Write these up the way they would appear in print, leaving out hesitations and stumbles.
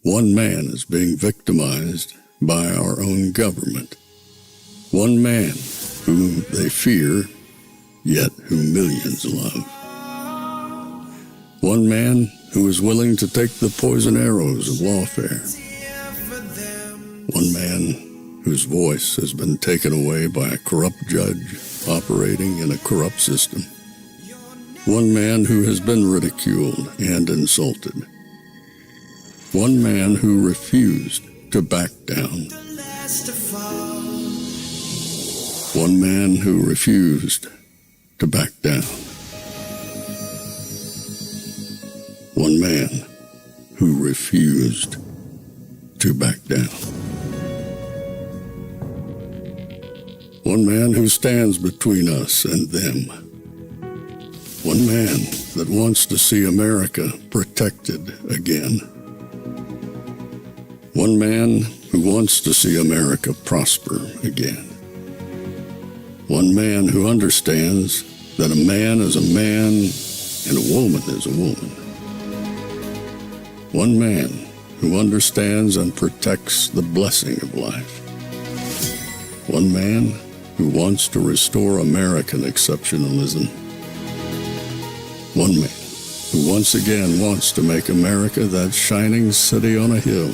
One man is being victimized by our own government. One man whom they fear, yet whom millions love. One man who is willing to take the poison arrows of lawfare. One man whose voice has been taken away by a corrupt judge operating in a corrupt system. One man who has been ridiculed and insulted. One man who refused to back down. One man who refused to back down. One man who refused to back down. One man who stands between us and them. One man that wants to see America protected again. One man who wants to see America prosper again. One man who understands that a man is a man and a woman is a woman. One man who understands and protects the blessing of life. One man who wants to restore American exceptionalism. One man who once again wants to make America that shining city on a hill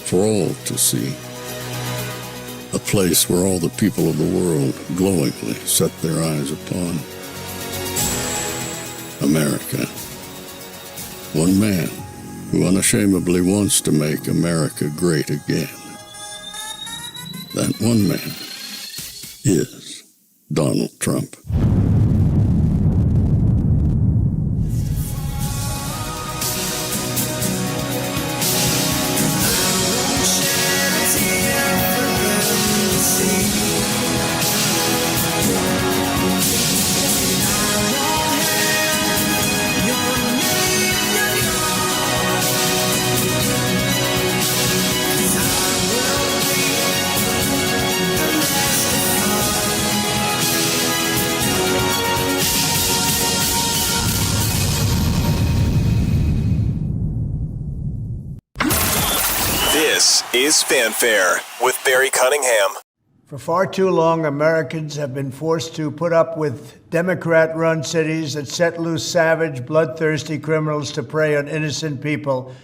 for all to see. A place where all the people of the world glowingly set their eyes upon. America. One man who unashamedly wants to make America great again. That one man is Donald Trump. This is Fanfare with Barry Cunningham. For far too long, Americans have been forced to put up with Democrat-run cities that set loose savage, bloodthirsty criminals to prey on innocent people,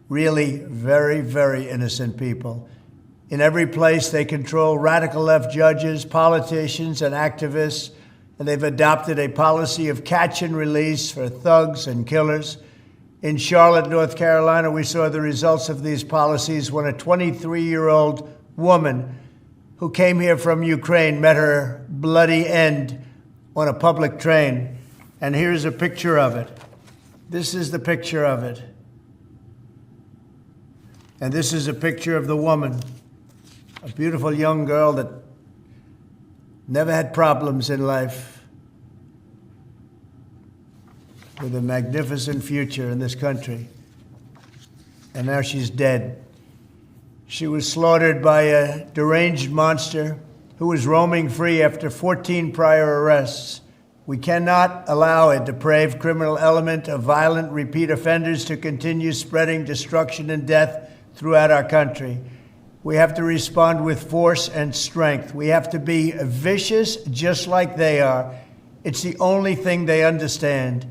really very, very innocent people. In every place, they control radical left judges, politicians, and activists, and they've adopted a policy of catch and release for thugs and killers. In Charlotte, North Carolina, we saw the results of these policies when a 23-year-old woman who came here from Ukraine met her bloody end on a public train. And here's a picture of it. This is the picture of it. And this is a picture of the woman, a beautiful young girl that never had problems in life, with a magnificent future in this country. And now she's dead. She was slaughtered by a deranged monster who was roaming free after 14 prior arrests. We cannot allow a depraved criminal element of violent repeat offenders to continue spreading destruction and death throughout our country. We have to respond with force and strength. We have to be vicious just like they are. It's the only thing they understand.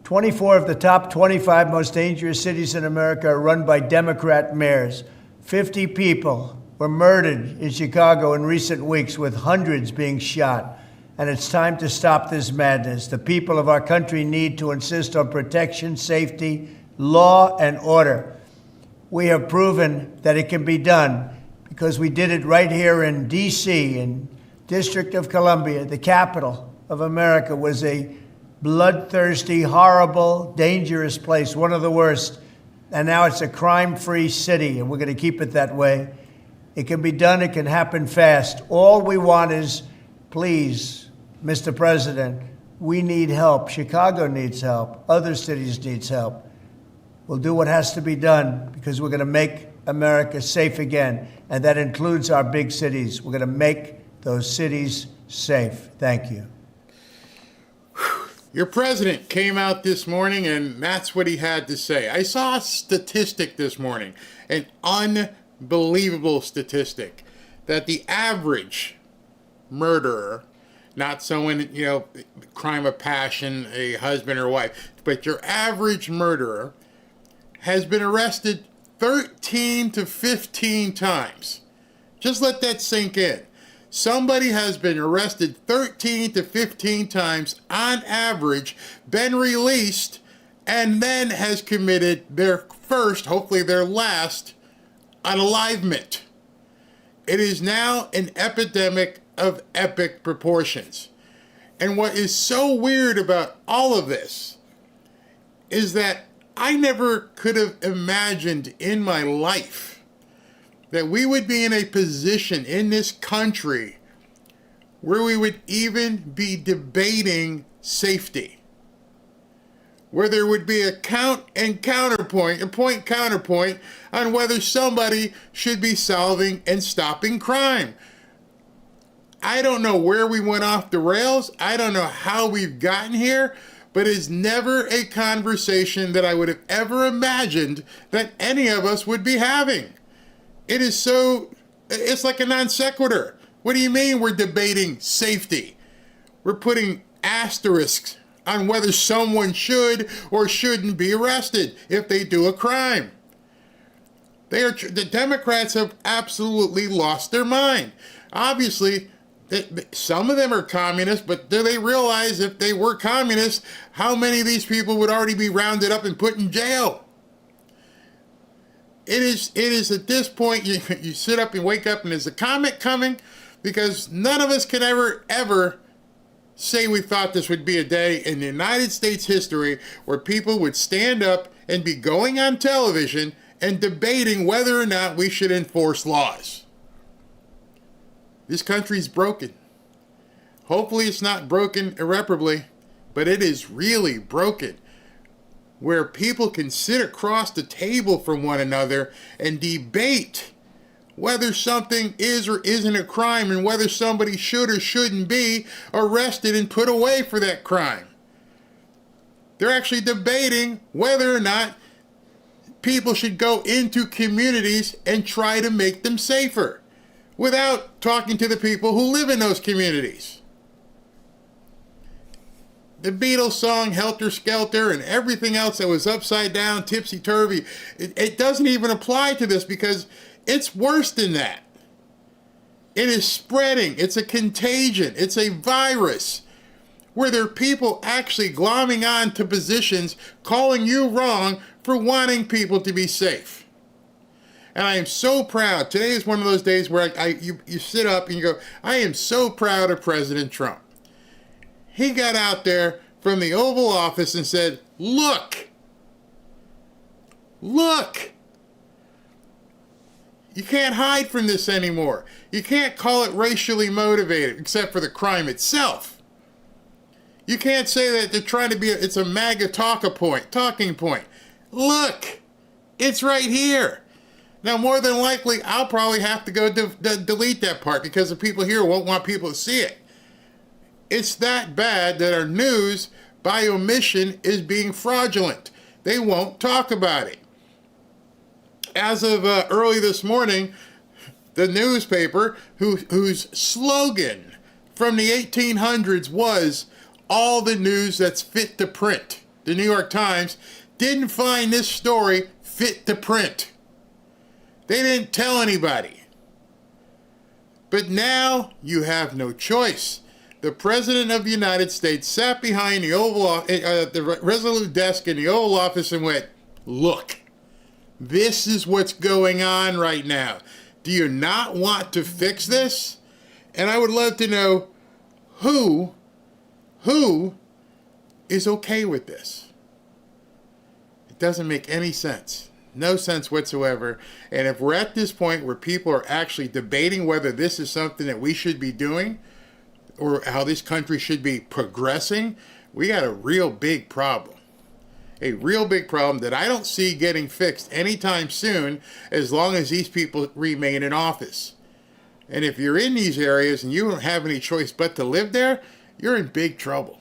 24 of the top 25 most dangerous cities in America are run by Democrat mayors. 50 people were murdered in Chicago in recent weeks, with hundreds being shot. And it's time to stop this madness. The people of our country need to insist on protection, safety, law, and order. We have proven that it can be done because we did it right here in D.C., in District of Columbia. The capital of America was a bloodthirsty, horrible, dangerous place, one of the worst. And now it's a crime-free city, and we're going to keep it that way. It can be done. It can happen fast. All we want is, please, Mr. President, we need help. Chicago needs help. Other cities need help. We'll do what has to be done because we're going to make America safe again, and that includes our big cities. We're going to make those cities safe. Thank you. Your president came out this morning and that's what he had to say. I saw a statistic this morning, an unbelievable statistic, that the average murderer, not someone, crime of passion, a husband or wife, but your average murderer has been arrested 13 to 15 times. Just let that sink in. Somebody has been arrested 13 to 15 times on average, been released, and then has committed their first, hopefully their last, unalivement. It is now an epidemic of epic proportions. And what is so weird about all of this is that I never could have imagined in my life that we would be in a position in this country where we would even be debating safety, where there would be a point counterpoint on whether somebody should be solving and stopping crime. I don't know where we went off the rails. I don't know how we've gotten here, but it's never a conversation that I would have ever imagined that any of us would be having. It's like a non sequitur. What do you mean we're debating safety? We're putting asterisks on whether someone should or shouldn't be arrested if they do a crime. The Democrats have absolutely lost their mind. Obviously, some of them are communists, but do they realize if they were communists, how many of these people would already be rounded up and put in jail? It is at this point, you sit up and wake up and there's a comet coming, because none of us can ever say we thought this would be a day in the United States history where people would stand up and be going on television and debating whether or not we should enforce laws. This country's broken. Hopefully it's not broken irreparably, but it is really broken, where people can sit across the table from one another and debate whether something is or isn't a crime and whether somebody should or shouldn't be arrested and put away for that crime. They're actually debating whether or not people should go into communities and try to make them safer without talking to the people who live in those communities. The Beatles song Helter Skelter and everything else that was upside down, tipsy-turvy, it doesn't even apply to this because it's worse than that. It is spreading. It's a contagion. It's a virus where there are people actually glomming on to positions, calling you wrong for wanting people to be safe. And I am so proud. Today is one of those days where you sit up and you go, I am so proud of President Trump. He got out there from the Oval Office and said, look, you can't hide from this anymore. You can't call it racially motivated, except for the crime itself. You can't say that they're trying to it's a MAGA talking point. Look, it's right here. Now, more than likely, I'll probably have to go delete that part because the people here won't want people to see it. It's that bad that our news, by omission, is being fraudulent. They won't talk about it. As of early this morning, the newspaper, whose slogan from the 1800s was, all the news that's fit to print, the New York Times, didn't find this story fit to print. They didn't tell anybody. But now you have no choice. The President of the United States sat behind the Resolute desk in the Oval Office and went, look, this is what's going on right now. Do you not want to fix this? And I would love to know who is okay with this. It doesn't make any sense. No sense whatsoever. And if we're at this point where people are actually debating whether this is something that we should be doing or how this country should be progressing, we got a real big problem. A real big problem that I don't see getting fixed anytime soon as long as these people remain in office. And if you're in these areas and you don't have any choice but to live there, you're in big trouble.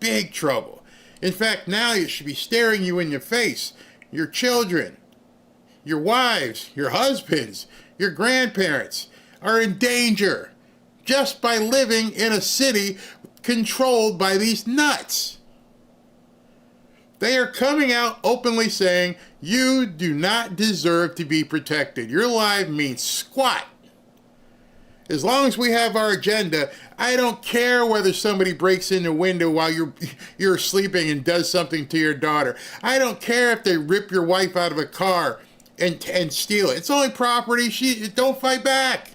big trouble. In fact, now it should be staring you in your face. Your children, your wives, your husbands, your grandparents are in danger just by living in a city controlled by these nuts. They are coming out openly saying, you do not deserve to be protected. Your life means squat. As long as we have our agenda, I don't care whether somebody breaks in the window while you're sleeping and does something to your daughter. I don't care if they rip your wife out of a car and steal it. It's only property. Don't fight back.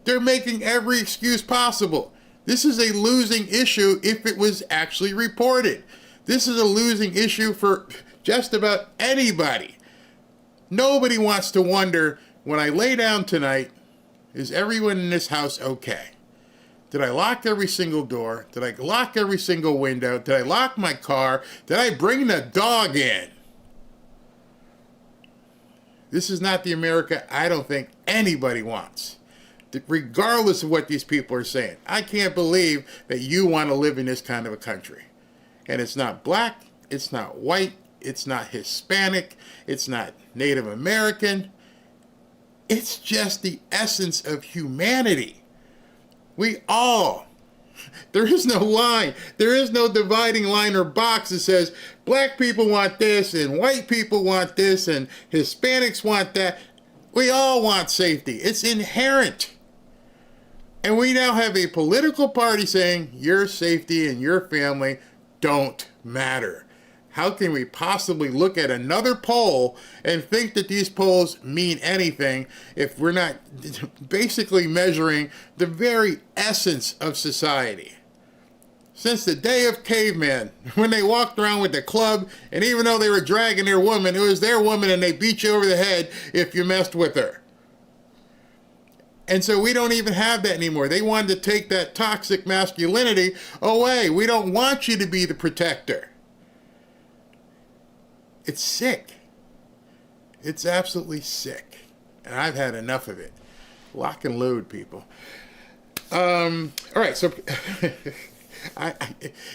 They're making every excuse possible. This is a losing issue if it was actually reported. This is a losing issue for just about anybody. Nobody wants to wonder, when I lay down tonight, is everyone in this house okay? Did I lock every single door? Did I lock every single window? Did I lock my car? Did I bring the dog in? This is not the America I don't think anybody wants, regardless of what these people are saying. I can't believe that you want to live in this kind of a country. And it's not black, it's not white, it's not Hispanic, it's not Native American. It's just the essence of humanity. There is no line. There is no dividing line or box that says black people want this and white people want this and Hispanics want that. We all want safety. It's inherent. And we now have a political party saying your safety and your family don't matter. How can we possibly look at another poll and think that these polls mean anything if we're not basically measuring the very essence of society? Since the day of caveman, when they walked around with the club, and even though they were dragging their woman, it was their woman and they beat you over the head if you messed with her. And so we don't even have that anymore. They wanted to take that toxic masculinity away. We don't want you to be the protector. It's sick. It's absolutely sick. And I've had enough of it. Lock and load, people. All right, so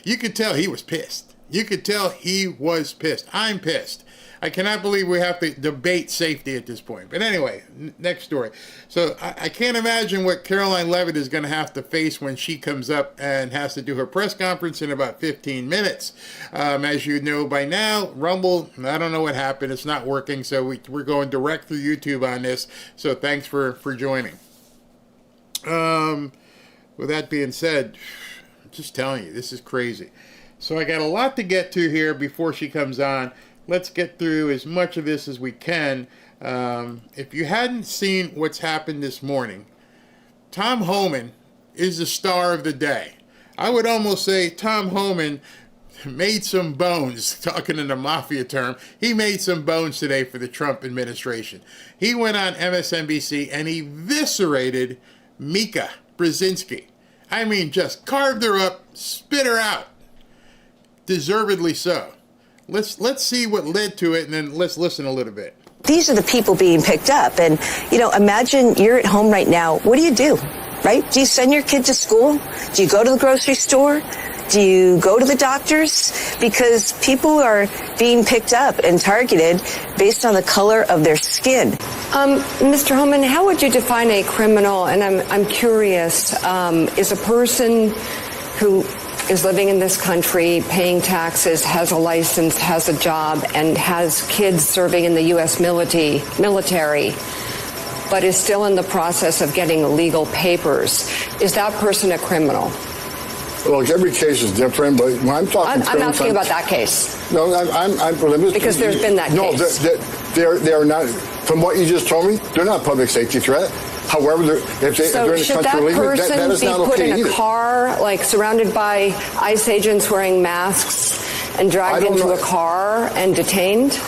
you could tell he was pissed. You could tell he was pissed. I'm pissed. I cannot believe we have to debate safety at this point. But anyway, next story. So I can't imagine what Karoline Leavitt is going to have to face when she comes up and has to do her press conference in about 15 minutes. As you know by now, Rumble, I don't know what happened. It's not working, so we're going direct through YouTube on this. So thanks for joining. With that being said, I'm just telling you, this is crazy. So I got a lot to get to here before she comes on. Let's get through as much of this as we can. If you hadn't seen what's happened this morning, Tom Homan is the star of the day. I would almost say Tom Homan made some bones, talking in the mafia term. He made some bones today for the Trump administration. He went on MSNBC and he eviscerated Mika Brzezinski. I mean, just carved her up, spit her out. Deservedly so. Let's see what led to it, and then let's listen a little bit. These are the people being picked up. And, imagine you're at home right now. What do? Right? Do you send your kid to school? Do you go to the grocery store? Do you go to the doctors? Because people are being picked up and targeted based on the color of their skin. Mr. Homan, how would you define a criminal? And I'm curious, is a person who is living in this country, paying taxes, has a license, has a job, and has kids serving in the U.S. military, but is still in the process of getting legal papers. Is that person a criminal? Look, every case is different, but when I'm talking... I'm asking about that case. No, because there's been that case. No, they're not... From what you just told me, they're not a public safety threat. However, if they're in the country illegally, that is not okay either. So should that person be put in a car, like surrounded by ICE agents wearing masks and dragged into a car and detained?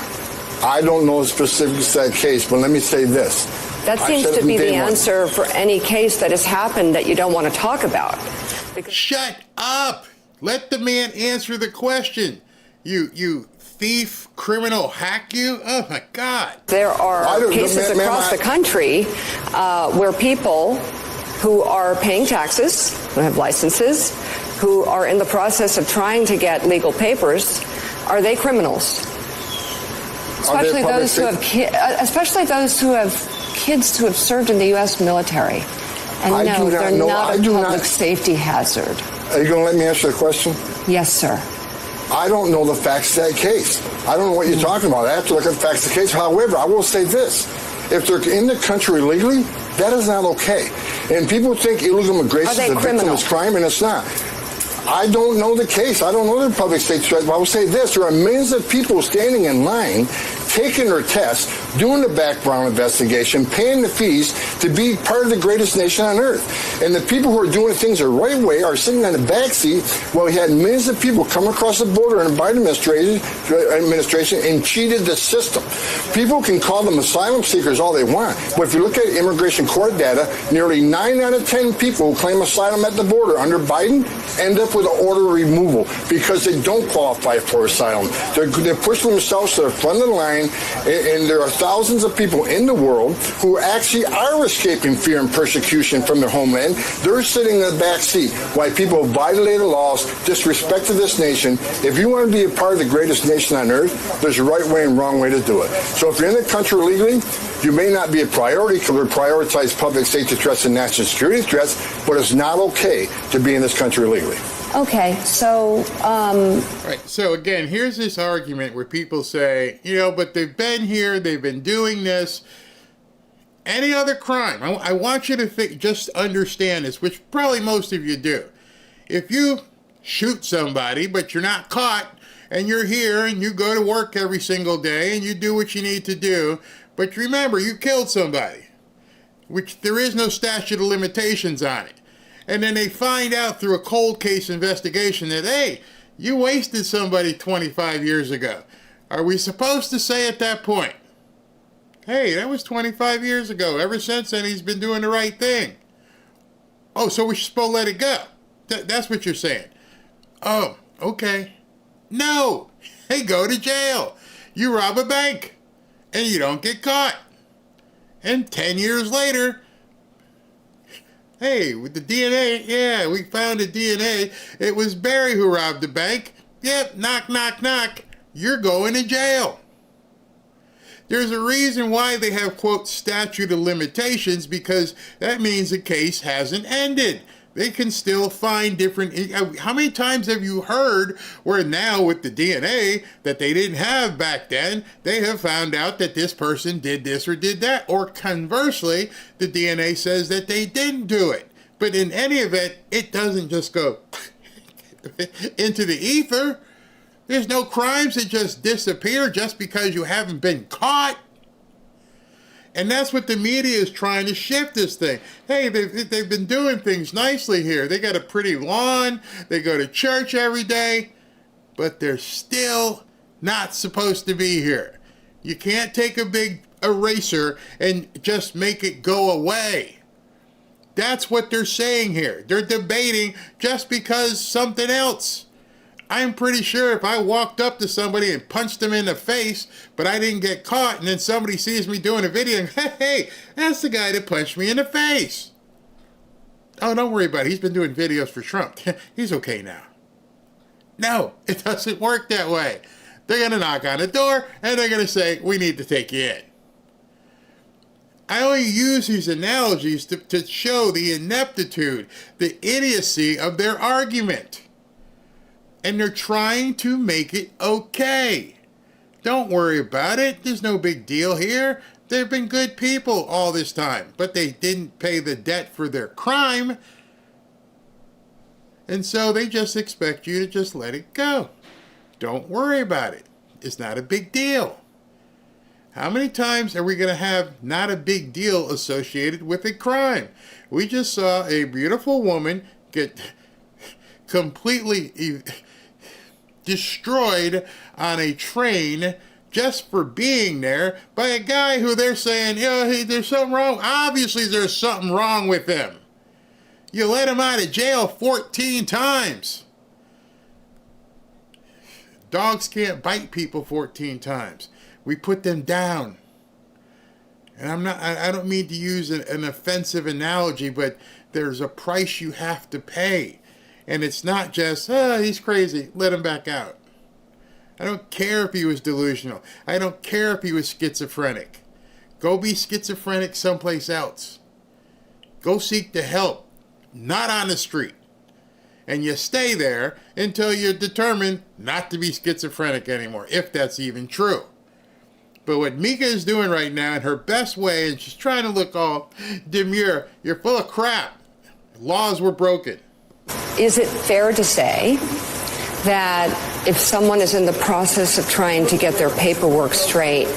I don't know the specifics of that case, but let me say this. That seems to be the answer for any case that has happened that you don't want to talk about. Shut up! Let the man answer the question. You thief, criminal, hack you? Oh my God. There are cases across the country where people who are paying taxes, who have licenses, who are in the process of trying to get legal papers, are they criminals? Especially those who have kids who have served in the U.S. military. And no, they're not a public safety hazard. Are you going to let me answer the question? Yes, sir. I don't know the facts of that case. I don't know what you're talking about. I have to look at the facts of the case. However, I will say this. If they're in the country illegally, that is not okay. And people think illegal immigration is a victimless crime, and it's not. I don't know the case. I don't know the public safety threat, but I will say this. There are millions of people standing in line, taking their tests, doing the background investigation, paying the fees to be part of the greatest nation on earth. And the people who are doing things the right way are sitting on the back seat while we had millions of people come across the border in the Biden administration and cheated the system. People can call them asylum seekers all they want, but if you look at immigration court data, nearly 9 out of 10 people who claim asylum at the border under Biden end up with an order of removal because they don't qualify for asylum. They're pushing themselves to the front of the line, and there are thousands of people in the world who actually are escaping fear and persecution from their homeland. They're sitting in the back seat while people violated laws, disrespected this nation. If you want to be a part of the greatest nation on earth, there's a right way and wrong way to do it. So if you're in the country illegally, you may not be a priority because we prioritize public safety threats and national security threats, but it's not okay to be in this country illegally. Okay, so... Right, so again, here's this argument where people say, but they've been here, they've been doing this. Any other crime, I want you to just understand this, which probably most of you do. If you shoot somebody, but you're not caught, and you're here, and you go to work every single day, and you do what you need to do, but remember, you killed somebody, which there is no statute of limitations on it. And then they find out through a cold case investigation that, hey, you wasted somebody 25 years ago. Are we supposed to say at that point, hey, that was 25 years ago. Ever since then, he's been doing the right thing. Oh, so we're supposed to let it go. That's what you're saying. Oh, okay. No, they go to jail. You rob a bank, and you don't get caught. And 10 years later, hey, with the DNA, yeah, we found the DNA. It was Barry who robbed the bank. Yep, knock, knock, knock. You're going to jail. There's a reason why they have, quote, statute of limitations, because that means the case hasn't ended. They can still find different... How many times have you heard where now with the DNA that they didn't have back then, they have found out that this person did this or did that? Or conversely, the DNA says that they didn't do it. But in any event, it doesn't just go into the ether. There's no crimes that just disappear just because you haven't been caught. And that's what the media is trying to shift this thing. Hey, they've been doing things nicely here. They got a pretty lawn. They go to church every day. But they're still not supposed to be here. You can't take a big eraser and just make it go away. That's what they're saying here. They're debating just because something else. I'm pretty sure if I walked up to somebody and punched them in the face, but I didn't get caught, and then somebody sees me doing a video and, hey, that's the guy that punched me in the face. Oh, don't worry about it. He's been doing videos for Trump. He's okay now. No, it doesn't work that way. They're going to knock on the door, and they're going to say, we need to take you in. I only use these analogies to show the ineptitude, the idiocy of their argument. And they're trying to make it okay. Don't worry about it. There's no big deal here. They've been good people all this time, but they didn't pay the debt for their crime. And so they just expect you to just let it go. Don't worry about it. It's not a big deal. How many times are we going to have not a big deal associated with a crime? We just saw a beautiful woman get completely destroyed on a train just for being there by a guy who they're saying, hey, there's something wrong. Obviously, there's something wrong with him. You let him out of jail 14 times. Dogs can't bite people 14 times. We put them down. And I don't mean to use an offensive analogy, but there's a price you have to pay. And it's not just, oh, he's crazy, let him back out. I don't care if he was delusional. I don't care if he was schizophrenic. Go be schizophrenic someplace else. Go seek the help, not on the street. And you stay there until you're determined not to be schizophrenic anymore, if that's even true. But what Mika is doing right now in her best way, and she's trying to look all demure, you're full of crap. Laws were broken. Is it fair to say that if someone is in the process of trying to get their paperwork straight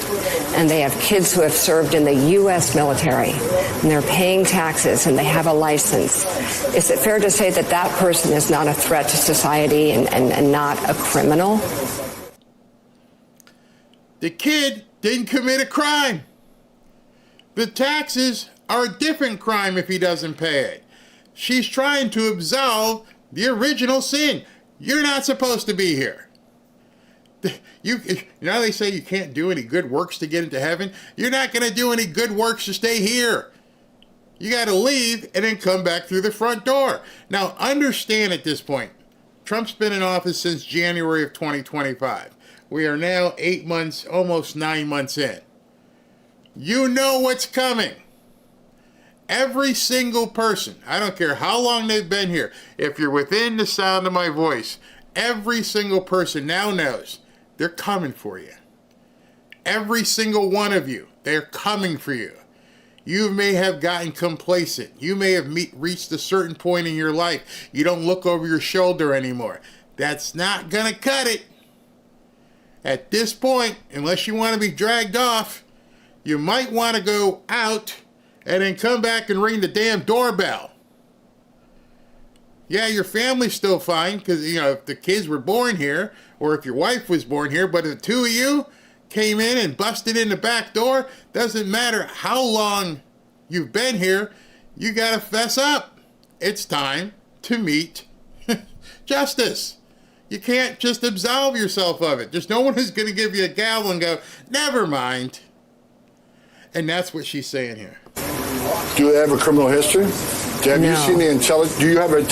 and they have kids who have served in the U.S. military and they're paying taxes and they have a license, is it fair to say that that person is not a threat to society and not a criminal? The kid didn't commit a crime. The taxes are a different crime if he doesn't pay it. She's trying to absolve the original sin. You're not supposed to be here. You know they say you can't do any good works to get into heaven? You're not going to do any good works to stay here. You got to leave and then come back through the front door. Now, understand at this point, Trump's been in office since January of 2025. We are now 8 months, almost 9 months in. You know what's coming. Every single person, I don't care how long they've been here, if you're within the sound of my voice, every single person now knows they're coming for you. Every single one of you, they're coming for you. You may have gotten complacent. You may have reached a certain point in your life. You don't look over your shoulder anymore. That's not going to cut it. At this point, unless you want to be dragged off, you might want to go out and then come back and ring the damn doorbell. Yeah, your family's still fine because, you know, if the kids were born here or if your wife was born here, but if the two of you came in and busted in the back door, doesn't matter how long you've been here, you got to fess up. It's time to meet justice. You can't just absolve yourself of it. There's no one who's going to give you a gavel and go, never mind. And that's what she's saying here. Do they have a criminal history? Have you seen the intelligence? Do you have I'm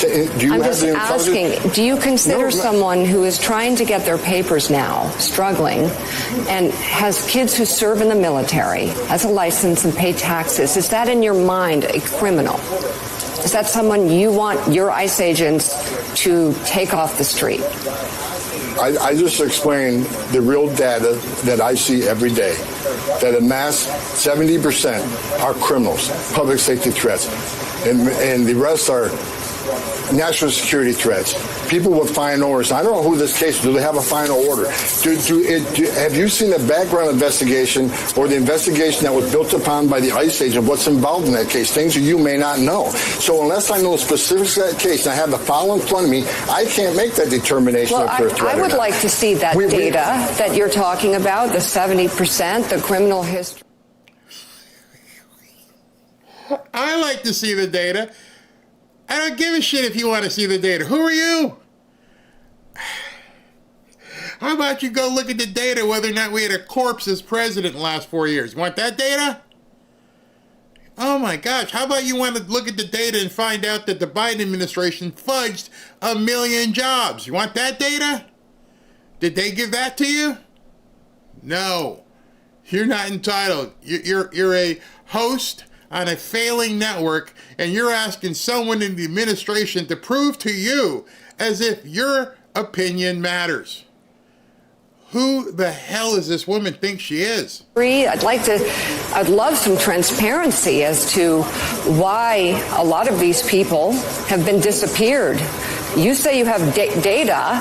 just asking, do you consider someone who is trying to get their papers now, struggling, and has kids who serve in the military, has a license and pay taxes, is that in your mind a criminal? Is that someone you want your ICE agents to take off the street? I just explained the real data that I see every day, that a mass 70% are criminals, public safety threats, and the rest are national security threats. People with final orders. I don't know who this case is. Do they have a final order? Have you seen the background investigation or the investigation that was built upon by the ICE agent, what's involved in that case? Things that you may not know. So unless I know the specifics of that case and I have the file in front of me, I can't make that determination if they're a threat. I would like to see that data that you're talking about, the 70%, the criminal history. I like to see the data. I don't give a shit if you want to see the data. Who are you? How about you go look at the data whether or not we had a corpse as president in the last 4 years? You want that data? Oh my gosh. How about you want to look at the data and find out that the Biden administration fudged 1 million jobs? You want that data? Did they give that to you? No. You're not entitled. You're a host on a failing network, and you're asking someone in the administration to prove to you as if your opinion matters. Who the hell does this woman think she is? I'd love some transparency as to why a lot of these people have been disappeared. You say you have data.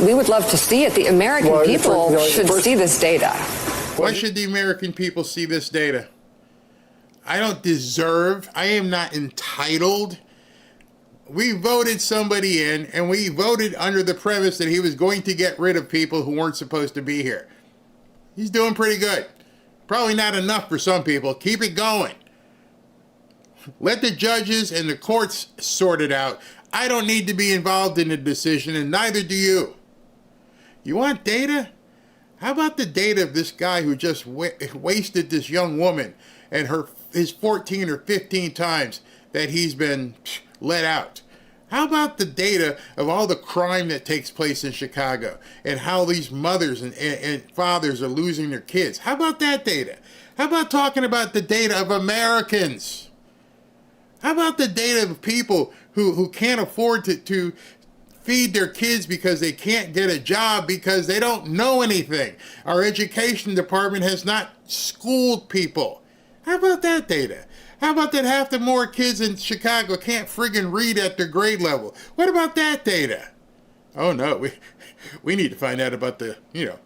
We would love to see it. The American people should see this data. Why should the American people see this data? I am not entitled. We voted somebody in, and we voted under the premise that he was going to get rid of people who weren't supposed to be here. He's doing pretty good. Probably not enough for some people. Keep it going. Let the judges and the courts sort it out. I don't need to be involved in the decision, and neither do you. You want data? How about the data of this guy who just wasted this young woman and his 14 or 15 times that he's been let out? How about the data of all the crime that takes place in Chicago and how these mothers and fathers are losing their kids? How about that data? How about talking about the data of Americans? How about the data of people who can't afford to feed their kids because they can't get a job because they don't know anything? Our education department has not schooled people. How about that data? How about that half the more kids in Chicago can't friggin' read at their grade level? What about that data? Oh no, we need to find out about the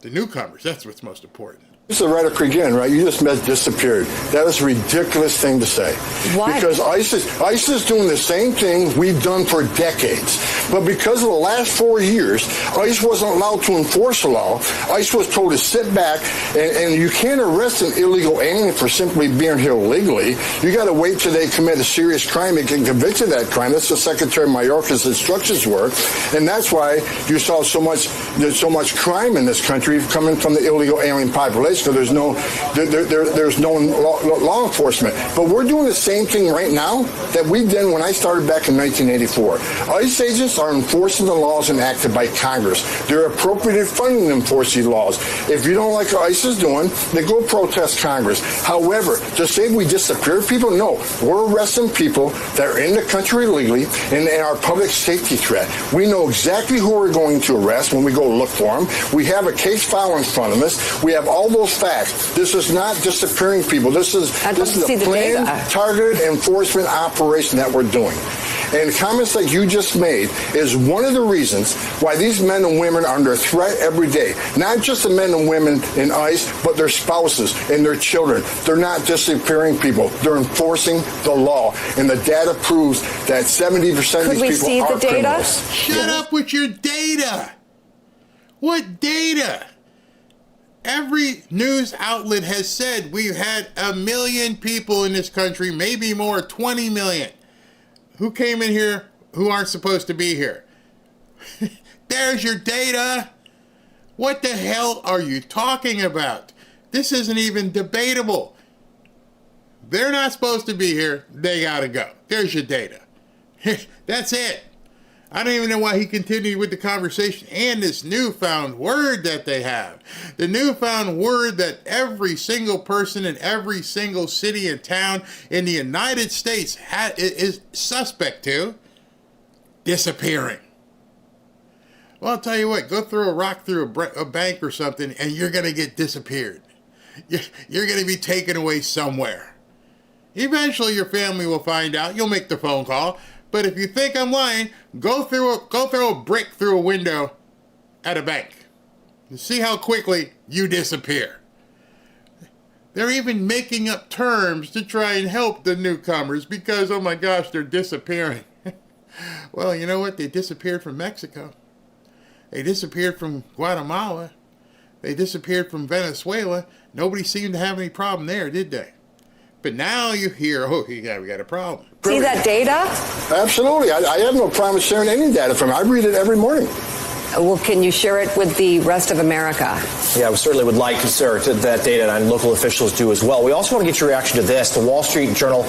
newcomers. That's what's most important. This is a rhetoric again, right? You just disappeared. That is a ridiculous thing to say. Why? Because ICE is doing the same thing we've done for decades. But because of the last 4 years, ICE wasn't allowed to enforce the law. ICE was told to sit back, and you can't arrest an illegal alien for simply being here illegally. You got to wait till they commit a serious crime and get convicted of that crime. That's the Secretary of Mayorkas' instructions were, and that's why you saw there's so much crime in this country coming from the illegal alien population. So there's no law enforcement. But we're doing the same thing right now that we did when I started back in 1984. ICE agents are enforcing the laws enacted by Congress. They're appropriated funding to enforce these laws. If you don't like what ICE is doing, then go protest Congress. However, to say we disappeared people, no. We're arresting people that are in the country illegally and are a public safety threat. We know exactly who we're going to arrest when we go look for them. We have a case file in front of us. We have all those facts. This is not disappearing people. This is a planned, targeted enforcement operation that we're doing. And comments like you just made is one of the reasons why these men and women are under threat every day. Not just the men and women in ICE, but their spouses and their children. They're not disappearing people. They're enforcing the law. And the data proves that 70% of these people are criminals. Shut up with your data. What data? Every news outlet has said we've had 1 million people in this country, maybe more, 20 million, who came in here who aren't supposed to be here. There's your data. What the hell are you talking about? This isn't even debatable. They're not supposed to be here. They gotta go. There's your data. That's it. I don't even know why he continued with the conversation and this newfound word that they have. The newfound word that every single person in every single city and town in the United States is suspect to: disappearing. Well, I'll tell you what, go throw a rock through a bank or something and you're going to get disappeared. You're going to be taken away somewhere. Eventually your family will find out. You'll make the phone call. But if you think I'm lying, go throw a brick through a window at a bank and see how quickly you disappear. They're even making up terms to try and help the newcomers because, oh my gosh, they're disappearing. Well, you know what? They disappeared from Mexico. They disappeared from Guatemala. They disappeared from Venezuela. Nobody seemed to have any problem there, did they? But now you hear, oh, yeah, we got a problem. See that data? Absolutely. I have no problem sharing any data from it. I read it every morning. Well, can you share it with the rest of America? Yeah, we certainly would like to share that data, and local officials do as well. We also want to get your reaction to this. The Wall Street Journal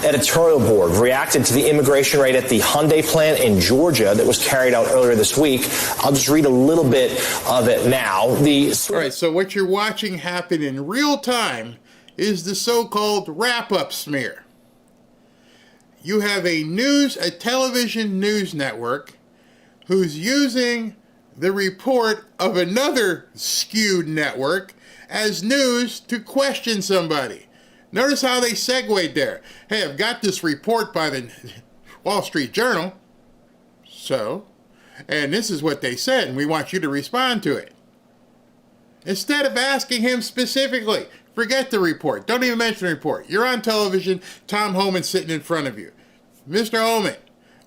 editorial board reacted to the immigration raid at the Hyundai plant in Georgia that was carried out earlier this week. I'll just read a little bit of it now. All right, so what you're watching happen in real time is the so-called wrap-up smear. You have a television news network who's using the report of another skewed network as news to question somebody. Notice how they segued there. Hey, I've got this report by the Wall Street Journal. So, and this is what they said, and we want you to respond to it. Instead of asking him specifically, forget the report. Don't even mention the report. You're on television, Tom Homan sitting in front of you. Mr. Homan,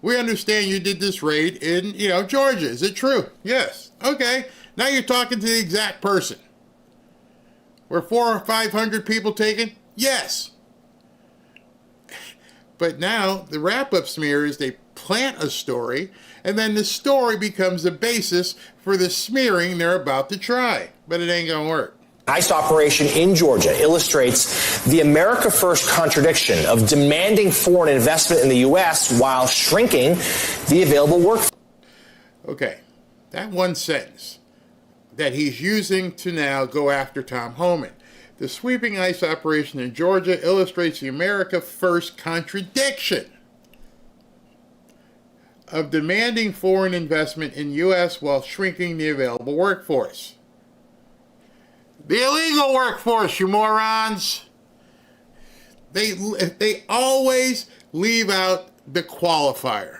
we understand you did this raid in, Georgia. Is it true? Yes. Okay. Now you're talking to the exact person. Were 400 or 500 people taken? Yes. But now the wrap-up smear is they plant a story, and then the story becomes the basis for the smearing they're about to try. But it ain't gonna work. ICE operation in Georgia illustrates the America First contradiction of demanding foreign investment in the U.S. while shrinking the available workforce. Okay, that one sentence that he's using to now go after Tom Homan. The sweeping ICE operation in Georgia illustrates the America First contradiction of demanding foreign investment in U.S. while shrinking the available workforce. The illegal workforce, you morons! They always leave out the qualifier.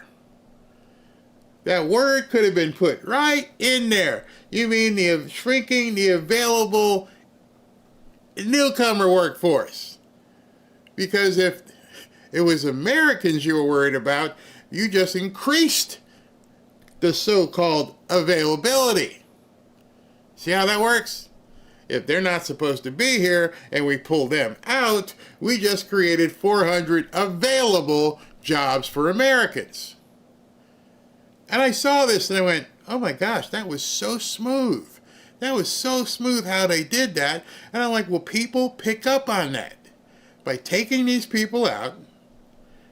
That word could have been put right in there. You mean the shrinking the available newcomer workforce. Because if it was Americans you were worried about, you just increased the so-called availability. See how that works? If they're not supposed to be here and we pull them out, we just created 400 available jobs for Americans. And I saw this and I went, oh my gosh, that was so smooth. That was so smooth how they did that. And I'm like, well, people pick up on that. By taking these people out,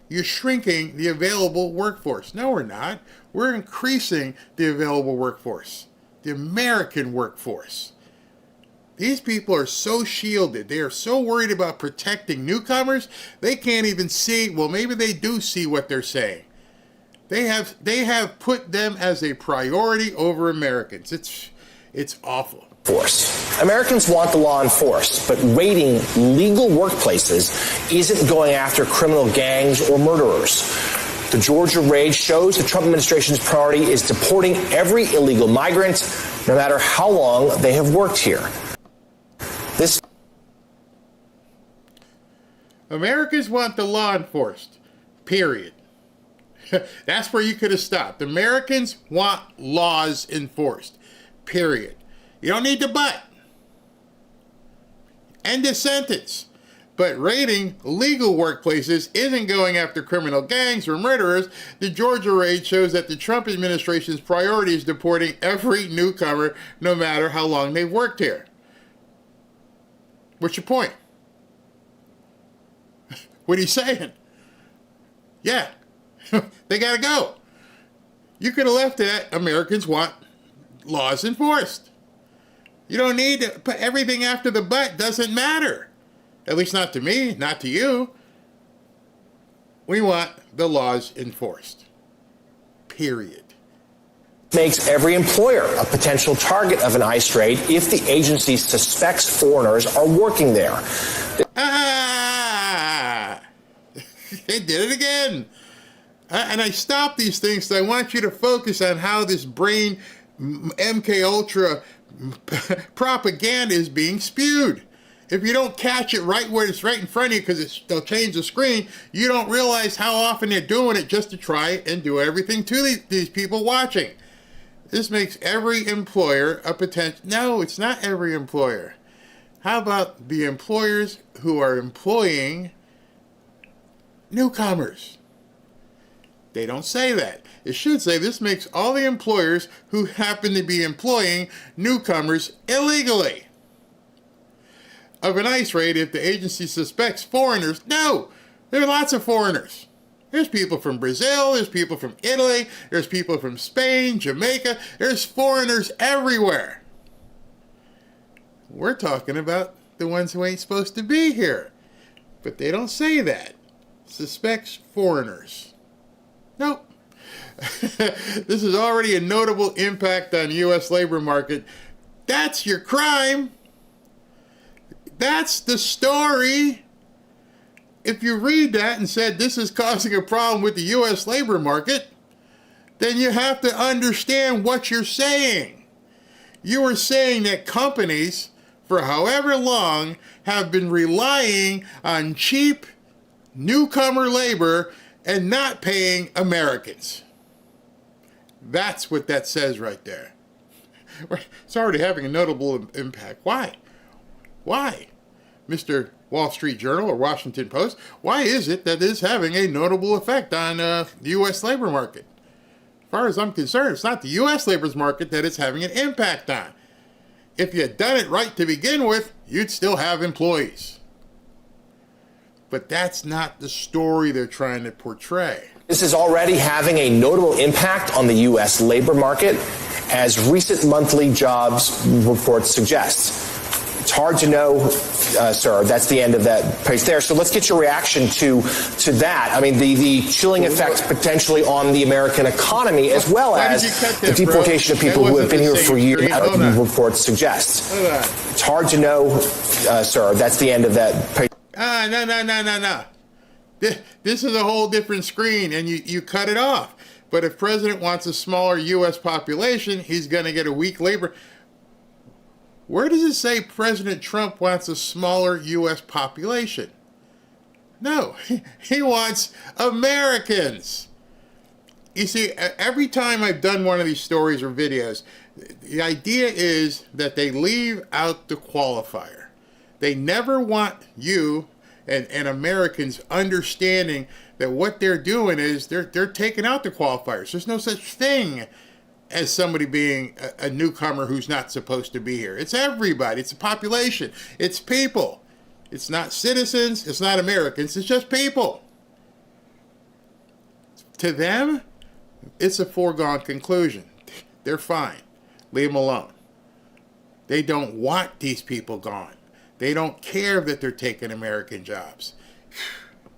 you're shrinking the available workforce. No, we're not. We're increasing the available workforce, the American workforce. These people are so shielded. They are so worried about protecting newcomers, they can't even see, well, maybe they do see what they're saying. They have put them as a priority over Americans. It's awful. Force. Americans want the law enforced, but raiding legal workplaces isn't going after criminal gangs or murderers. The Georgia raid shows the Trump administration's priority is deporting every illegal migrant, no matter how long they have worked here. Americans want the law enforced, period. That's where you could have stopped. Americans want laws enforced, period. You don't need the but. End of sentence. But raiding legal workplaces isn't going after criminal gangs or murderers. The Georgia raid shows that the Trump administration's priority is deporting every newcomer, no matter how long they've worked here. What's your point? What are you saying? Yeah, they gotta go. You could have left it at Americans want laws enforced. You don't need to put everything after the but. Doesn't matter. At least not to me, not to you. We want the laws enforced. Period. Makes every employer a potential target of an ICE raid if the agency suspects foreigners are working there. They did it again. And I stopped these things so I want you to focus on how this brain MK Ultra propaganda is being spewed. If you don't catch it right where it's right in front of you because they'll change the screen, you don't realize how often they're doing it just to try and do everything to these people watching. This makes every employer a potential. No, it's not every employer. How about the employers who are employing newcomers? They don't say that. It should say this makes all the employers who happen to be employing newcomers illegally. Of an ICE raid if the agency suspects foreigners. No, there are lots of foreigners. There's people from Brazil, there's people from Italy, there's people from Spain, Jamaica, there's foreigners everywhere. We're talking about the ones who ain't supposed to be here. But they don't say that. Suspects foreigners. Nope. This is already a notable impact on U.S. labor market. That's your crime. That's the story. If you read that and said this is causing a problem with the U.S. labor market, then you have to understand what you're saying. You are saying that companies, for however long, have been relying on cheap newcomer labor and not paying Americans. That's what that says right there. It's already having a notable impact. Why? Why? Mr. Wall Street Journal or Washington Post, why is it that it's having a notable effect on the U.S. labor market? As far as I'm concerned, it's not the U.S. labor market that it's having an impact on. if you had done it right to begin with, you'd still have employees. But that's not the story they're trying to portray. This is already having a notable impact on the U.S. labor market, as recent monthly jobs reports suggest. It's hard to know, sir. That's the end of that page there. So let's get your reaction to that. I mean, the chilling effects potentially on the American economy, as well as the deportation of people who have been here for years, reports suggest. It's hard to know, sir. That's the end of that page. No. This is a whole different screen, and you cut it off. But if President wants a smaller U.S. population, he's going to get a weak labor. Where does it say President Trump wants a smaller U.S. population? No, he wants Americans. You see, every time I've done one of these stories or videos, the idea is that they leave out the qualifier. They never want you and Americans understanding that what they're doing is they're taking out the qualifiers. There's no such thing as somebody being a newcomer who's not supposed to be here. It's everybody. It's a population. It's people. It's not citizens. It's not Americans. It's just people. To them, it's a foregone conclusion. They're fine. Leave them alone. They don't want these people gone. They don't care that they're taking American jobs.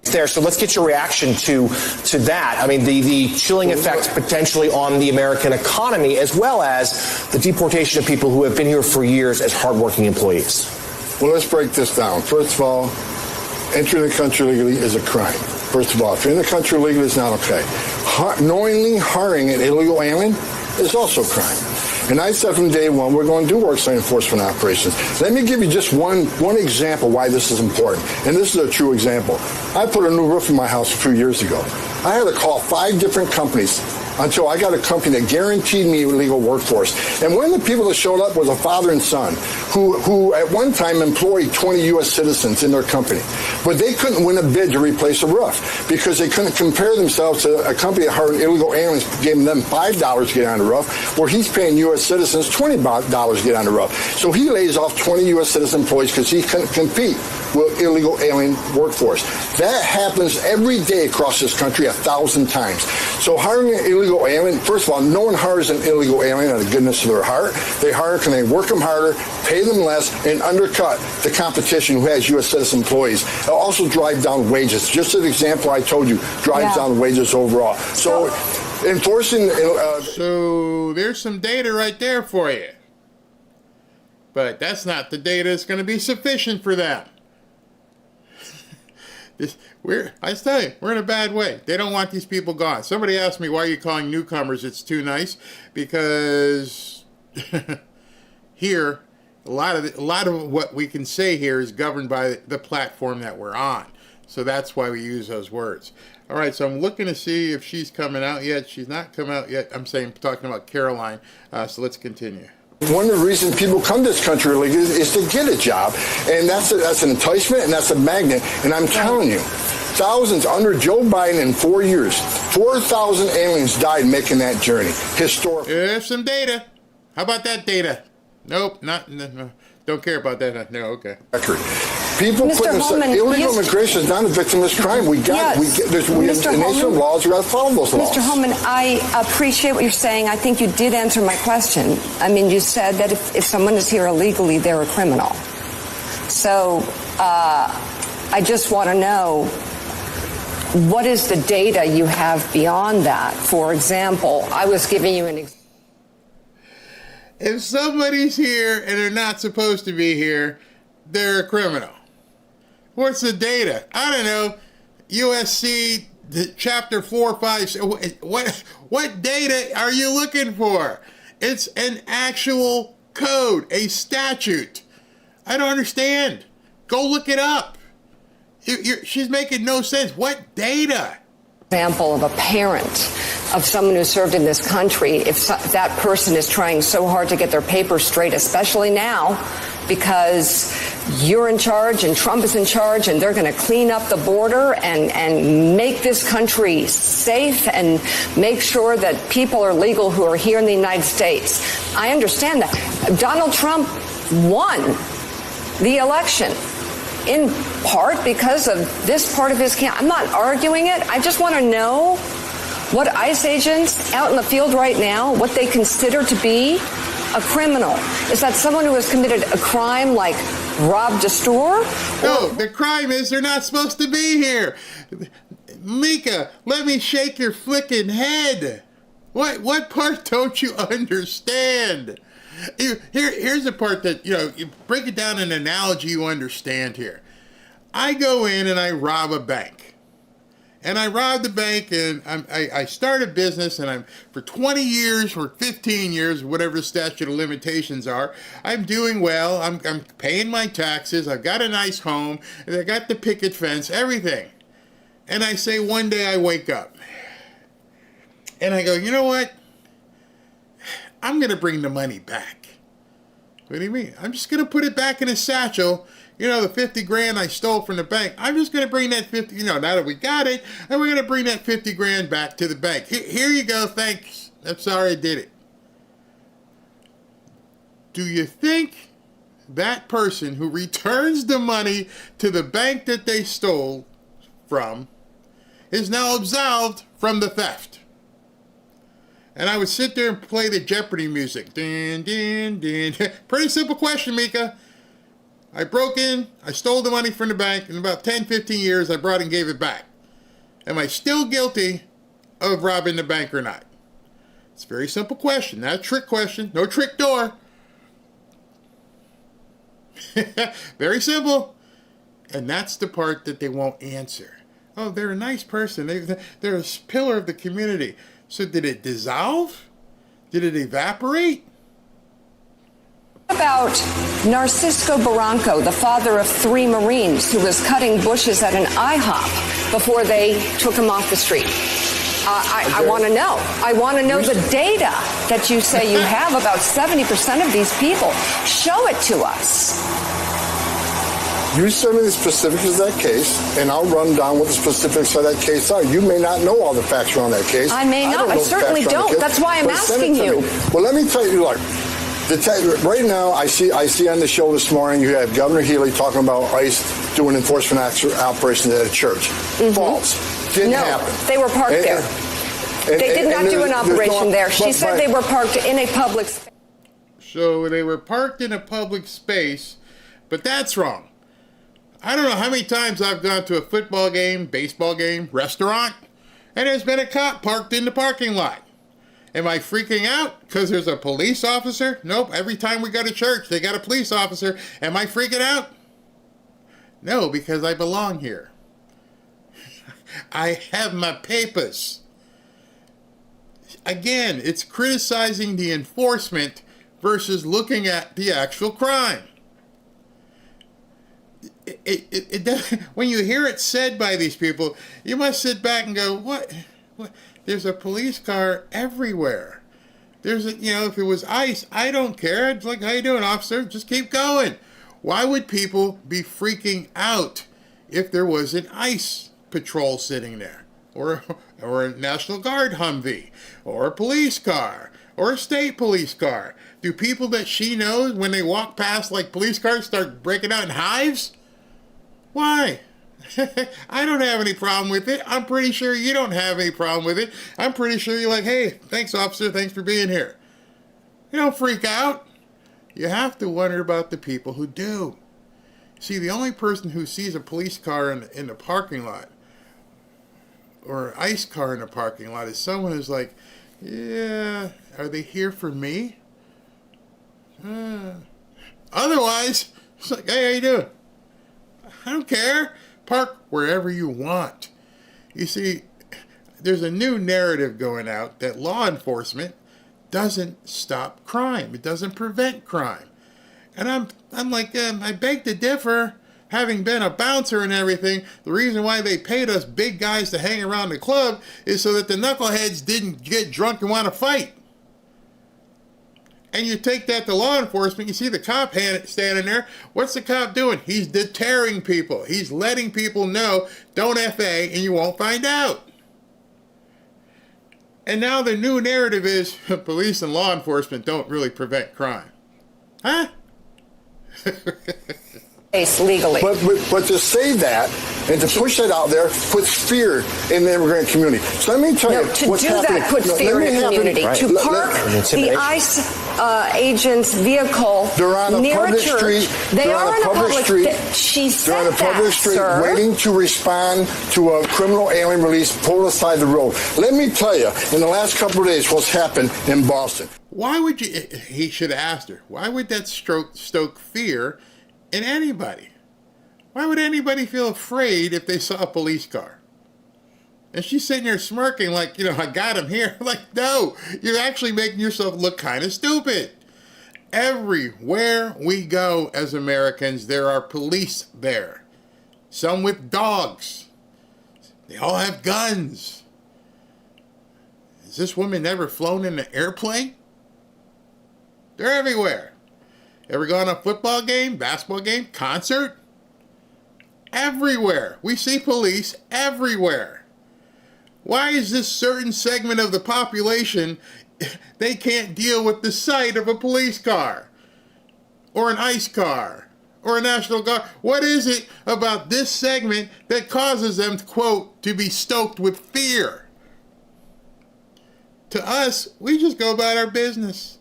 There, so let's get your reaction to that. I mean, the chilling effects potentially on the American economy, as well as the deportation of people who have been here for years as hardworking employees. Well, let's break this down. First of all, entering the country legally is a crime. First of all, if you're in the country legally, it's not okay. Knowingly hiring an illegal alien is also a crime. And I said from day one, we're going to do worksite enforcement operations. Let me give you just one example why this is important. And this is a true example. I put a new roof in my house a few years ago. I had to call 5 different companies until I got a company that guaranteed me a legal workforce. And one of the people that showed up was a father and son who at one time employed 20 U.S. citizens in their company. But they couldn't win a bid to replace a roof because they couldn't compare themselves to a company that hired illegal aliens, gave them $5 to get on the roof, where he's paying U.S. citizens $20 to get on the roof. So he lays off 20 U.S. citizen employees because he couldn't compete with illegal alien workforce. That happens every day across this country 1,000 times. So hiring an illegal alien, first of all, no one hires an illegal alien out of the goodness of their heart. They hire because they work them harder, pay them less, and undercut the competition who has U.S. citizen employees. They'll also drive down wages. Just an example I told you, drives down wages overall. So enforcing... So there's some data right there for you. But that's not the data that's going to be sufficient for them. I tell you, we're in a bad way. They don't want these people gone. Somebody asked me, why are you calling newcomers It's Too Nice? Because here, a lot of what we can say here is governed by the platform that we're on. So that's why we use those words. All right, so I'm looking to see if she's coming out yet. She's not come out yet. I'm talking about Karoline. So let's continue. One of the reasons people come to this country illegally is to get a job, and that's an enticement and that's a magnet. And I'm telling you, thousands under Joe Biden in 4 years, 4,000 aliens died making that journey. Historic. There's some data. How about that data? Nope, no, don't care about that. No, okay. People put illegal immigration is not a victimless crime. We nation laws. We got to follow those laws. Mr. Holman, I appreciate what you're saying. I think you did answer my question. I mean, you said that if someone is here illegally, they're a criminal. So I just want to know, what is the data you have beyond that? For example, I was giving you an example. If somebody's here and they're not supposed to be here, they're a criminal. What's the data? I don't know. USC chapter 4, 5. What data are you looking for? It's an actual code, a statute. I don't understand. Go look it up. She's making no sense. What data? Example of a parent of someone who served in this country, if that person is trying so hard to get their papers straight, especially now, because you're in charge and Trump is in charge and they're going to clean up the border and make this country safe and make sure that people are legal who are here in the United States. I understand that. Donald Trump won the election, in part because of this part of his campaign. I'm not arguing it. I just want to know what ICE agents out in the field right now, what they consider to be a criminal. Is that someone who has committed a crime like robbed a store? No, the crime is they're not supposed to be here. Mika, let me shake your flicking head. What part don't you understand? Here's the part that, you break it down in an analogy you understand here. I go in and I rob a bank. And I robbed the bank, and I start a business, and for 20 years or 15 years, whatever the statute of limitations are, I'm doing well. I'm paying my taxes. I've got a nice home. And I got the picket fence, everything. And I say one day I wake up, and I go, you know what? I'm going to bring the money back. What do you mean? I'm just going to put it back in a satchel. The 50 grand I stole from the bank, I'm just going to bring that 50, now that we got it, and we're going to bring that 50 grand back to the bank. Here you go, thanks. I'm sorry I did it. Do you think that person who returns the money to the bank that they stole from is now absolved from the theft? And I would sit there and play the Jeopardy music. Din, din, din. Pretty simple question, Mika. I broke in, I stole the money from the bank, in about 10, 15 years, I brought and gave it back. Am I still guilty of robbing the bank or not? It's a very simple question, not a trick question, no trick door. Very simple. And that's the part that they won't answer. Oh, they're a nice person, they're a pillar of the community. So did it dissolve? Did it evaporate? About Narcisco Barranco, the father of 3 Marines who was cutting bushes at an IHOP before they took him off the street. I want to know. I want to know the data that you say you have about 70% of these people. Show it to us. You send me the specifics of that case, and I'll run down what the specifics of that case are. You may not know all the facts around that case. I may not. I certainly don't. That's why I'm asking you. Well, let me tell you, look. Right now, I see on the show this morning, you have Governor Healy talking about ICE doing enforcement operations at a church. Mm-hmm. False. Didn't happen. They were parked there. They did not do an operation there. She said they were parked in a public space. So they were parked in a public space, but that's wrong. I don't know how many times I've gone to a football game, baseball game, restaurant, and there's been a cop parked in the parking lot. Am I freaking out because there's a police officer? Nope. Every time we go to church, they got a police officer. Am I freaking out? No, because I belong here. I have my papers. Again, it's criticizing the enforcement versus looking at the actual crime. When you hear it said by these people, you must sit back and go, what? There's a police car everywhere. If it was ICE, I don't care. It's like, how you doing, officer? Just keep going. Why would people be freaking out if there was an ICE patrol sitting there? Or a National Guard Humvee? Or a police car? Or a state police car? Do people that she knows, when they walk past like police cars, start breaking out in hives? Why? I don't have any problem with it. I'm pretty sure you don't have any problem with it. I'm pretty sure you're like, hey, thanks, officer. Thanks for being here. You don't freak out. You have to wonder about the people who do. See, the only person who sees a police car in the parking lot or an ICE car in the parking lot is someone who's like, yeah, are they here for me? Otherwise, it's like, hey, how you doing? I don't care. Park wherever you want. You see, there's a new narrative going out that law enforcement doesn't stop crime. It doesn't prevent crime. And I'm like, I beg to differ. Having been a bouncer and everything, the reason why they paid us big guys to hang around the club is so that the knuckleheads didn't get drunk and want to fight. And you take that to law enforcement, you see the cop standing there. What's the cop doing? He's deterring people. He's letting people know, don't FA and you won't find out. And now the new narrative is police and law enforcement don't really prevent crime. Huh? Legally. But to say that and to push that out there puts fear in the immigrant community. So let me tell you what's happening. To do that puts fear in the community. Right. To park the ICE agent's vehicle near a church. They are on a public street. She said they're on a public street waiting to respond to a criminal alien release pulled aside the road. Let me tell you, in the last couple of days, what's happened in Boston. Why would you, he should have asked her, why would that stoke fear in anybody? Why would anybody feel afraid if they saw a police car? And she's sitting there smirking like, I got him here. Like, no, you're actually making yourself look kind of stupid. Everywhere we go as Americans, there are police there. Some with dogs. They all have guns. Has this woman never flown in an airplane? They're everywhere. Ever gone to a football game, basketball game, concert? Everywhere. We see police everywhere. Why is this certain segment of the population, they can't deal with the sight of a police car or an ICE car or a National Guard? What is it about this segment that causes them, quote, to be stoked with fear? To us, we just go about our business.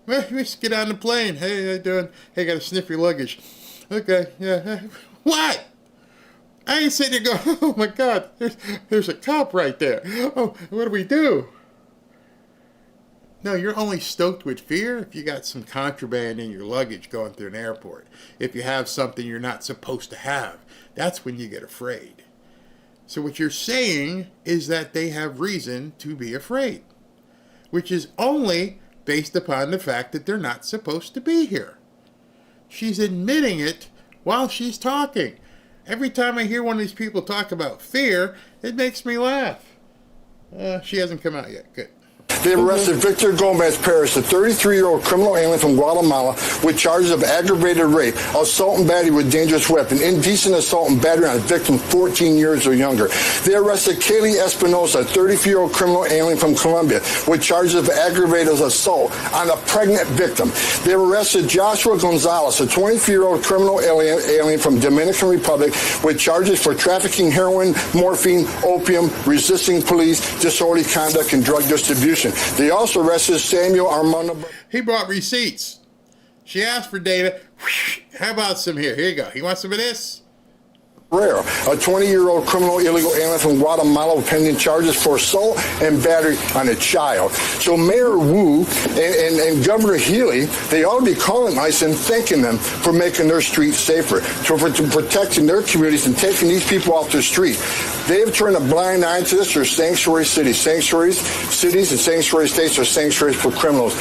Well, we just get on the plane. Hey, how you doing? Hey, gotta sniff your luggage. Okay, yeah. What? I ain't sitting there going, oh my God, there's a cop right there. Oh, what do we do? No, you're only stoked with fear if you got some contraband in your luggage going through an airport. If you have something you're not supposed to have, that's when you get afraid. So what you're saying is that they have reason to be afraid, which is only based upon the fact that they're not supposed to be here. She's admitting it while she's talking. Every time I hear one of these people talk about fear, it makes me laugh. She hasn't come out yet. Good. They arrested Victor Gomez Perez, a 33-year-old criminal alien from Guatemala, with charges of aggravated rape, assault and battery with dangerous weapon, indecent assault and battery on a victim 14 years or younger. They arrested Kaylee Espinosa, a 34-year-old criminal alien from Colombia, with charges of aggravated assault on a pregnant victim. They arrested Joshua Gonzalez, a 23-year-old criminal alien from Dominican Republic, with charges for trafficking heroin, morphine, opium, resisting police, disorderly conduct, and drug distribution. They also arrested Samuel Armando. He brought receipts. She asked for data. How about some here? Here you go. You want some of this? Rare, a 20-year-old criminal illegal alien from Guatemala pending charges for assault and battery on a child. So Mayor Wu and Governor Healy, they ought to be calling ICE and thanking them for making their streets safer, for protecting their communities and taking these people off the street. They have turned a blind eye to this. They're sanctuary cities. Sanctuary cities and sanctuary states are sanctuaries for criminals.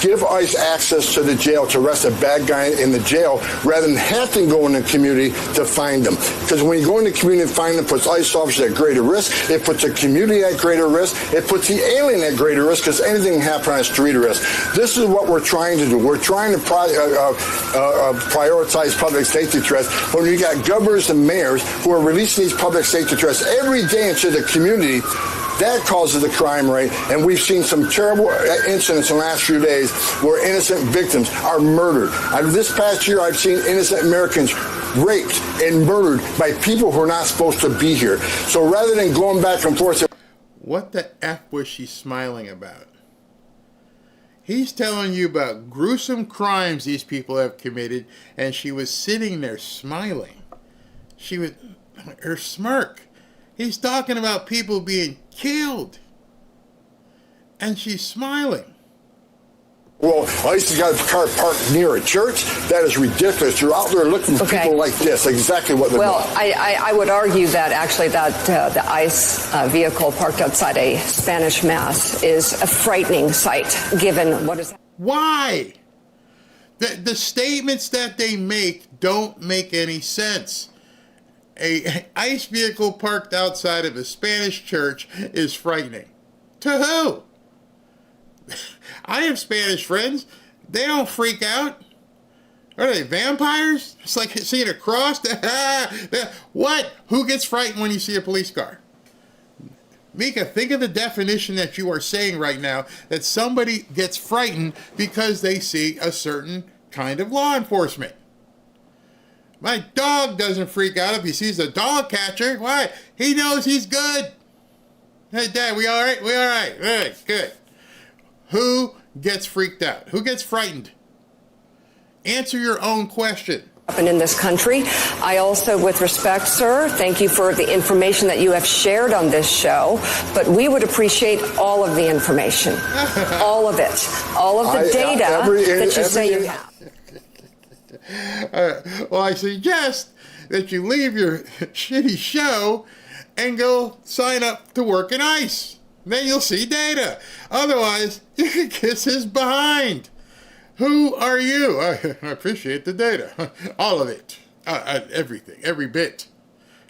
Give ICE access to the jail to arrest a bad guy in the jail rather than have to go in the community to find them. Because when you go in the community and find them, it puts ICE officers at greater risk. It puts the community at greater risk. It puts the alien at greater risk because anything can happen on a street arrest. This is what we're trying to do. We're trying to prioritize public safety threats when you got governors and mayors who are releasing these public safety threats every day into the community. That causes the crime rate, and we've seen some terrible incidents in the last few days where innocent victims are murdered. This past year, I've seen innocent Americans raped and murdered by people who are not supposed to be here. So rather than going back and forth... What the F was she smiling about? He's telling you about gruesome crimes these people have committed, and she was sitting there smiling. Her smirk. He's talking about people being killed. And she's smiling. Well, ICE has got a car parked near a church. That is ridiculous. You're out there looking for people like this. Exactly what they're doing. Well, I would argue that actually the ICE vehicle parked outside a Spanish mass is a frightening sight, given what is... Why? The statements that they make don't make any sense. A ICE vehicle parked outside of a Spanish church is frightening. To who? I have Spanish friends. They don't freak out. Are they vampires? It's like seeing a cross. What? Who gets frightened when you see a police car? Mika, think of the definition that you are saying right now, that somebody gets frightened because they see a certain kind of law enforcement. My dog doesn't freak out if he sees a dog catcher. Why? He knows he's good. Hey, Dad, we all right? We all right. All right, good. Who gets freaked out? Who gets frightened? Answer your own question. In this country. I also, with respect, sir, thank you for the information that you have shared on this show, but we would appreciate all of the information, all of it, all of the data that you say you have. Well, I suggest that you leave your shitty show and go sign up to work in ICE. Then you'll see data. Otherwise, you can kiss his behind. Who are you? I appreciate the data. All of it. Everything. Every bit.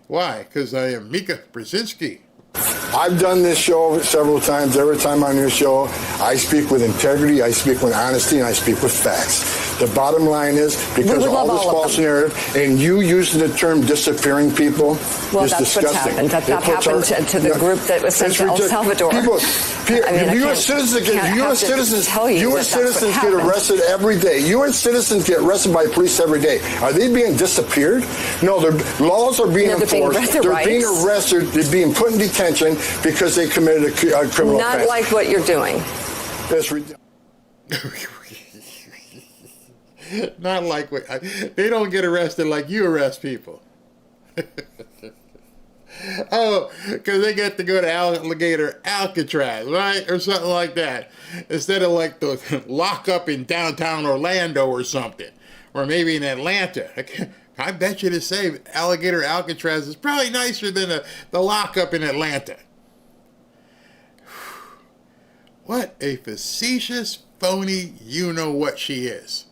Why? Because I am Mika Brzezinski. I've done this show several times. Every time on your show, I speak with integrity, I speak with honesty, and I speak with facts. The bottom line is, because of all this false narrative, and you using the term disappearing people well, is that's disgusting. What's happened. That happened to the group that was sent to El Salvador. U.S. citizens get arrested every day. U.S. citizens get arrested by police every day. Are they being disappeared? No, their laws are being enforced. They're being arrested. They're being put in detention because they committed a criminal offense. Not like what you're doing. That's ridiculous. Not like what they don't get arrested like you arrest people. Oh, because they get to go to alligator Alcatraz, right? Or something like that. Instead of like the lockup in downtown Orlando or something. Or maybe in Atlanta. I bet you to say alligator Alcatraz is probably nicer than the lockup in Atlanta. What a facetious, phony, you-know-what she is.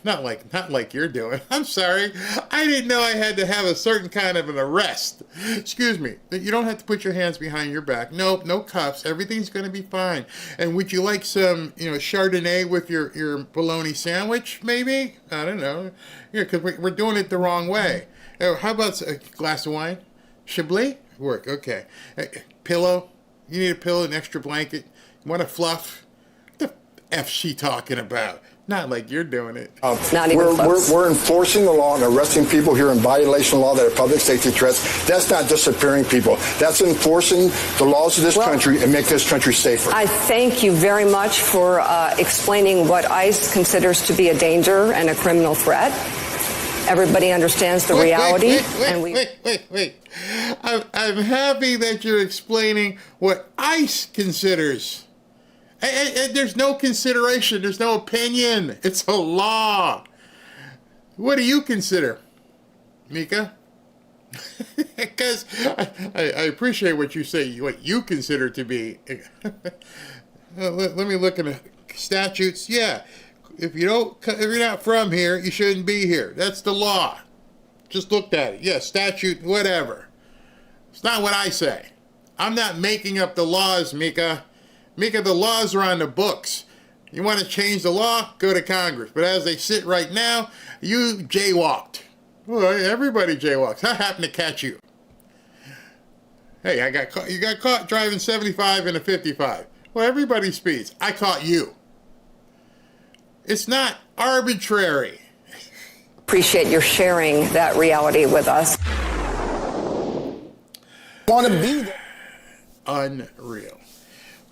Not like you're doing. I'm sorry. I didn't know I had to have a certain kind of an arrest. Excuse me. You don't have to put your hands behind your back. Nope, no cuffs. Everything's going to be fine. And would you like some, Chardonnay with your bologna sandwich, maybe? I don't know. Yeah, because we're doing it the wrong way. How about a glass of wine? Chablis? Work, okay. Pillow? You need a pillow, an extra blanket? You want a fluff? What the F she talking about? Not like you're doing it. Not even close. We're enforcing the law and arresting people here in violation of law that are public safety threats. That's not disappearing people. That's enforcing the laws of this country and make this country safer. I thank you very much for explaining what ICE considers to be a danger and a criminal threat. Everybody understands the reality. Wait. I'm happy that you're explaining what ICE considers. And there's no consideration. There's no opinion. It's a law. What do you consider, Mika? Because I appreciate what you say, what you consider to be. Let me look at the statutes. Yeah, if you're not from here, you shouldn't be here. That's the law. Just looked at it. Yeah, statute, whatever. It's not what I say. I'm not making up the laws, Mika. Mika, the laws are on the books. You want to change the law? Go to Congress. But as they sit right now, you jaywalked. Well, everybody jaywalks. I happened to catch you. Hey, I got caught. You got caught driving 75 in a 55. Well, everybody speeds. I caught you. It's not arbitrary. Appreciate your sharing that reality with us. Want to be there. Unreal.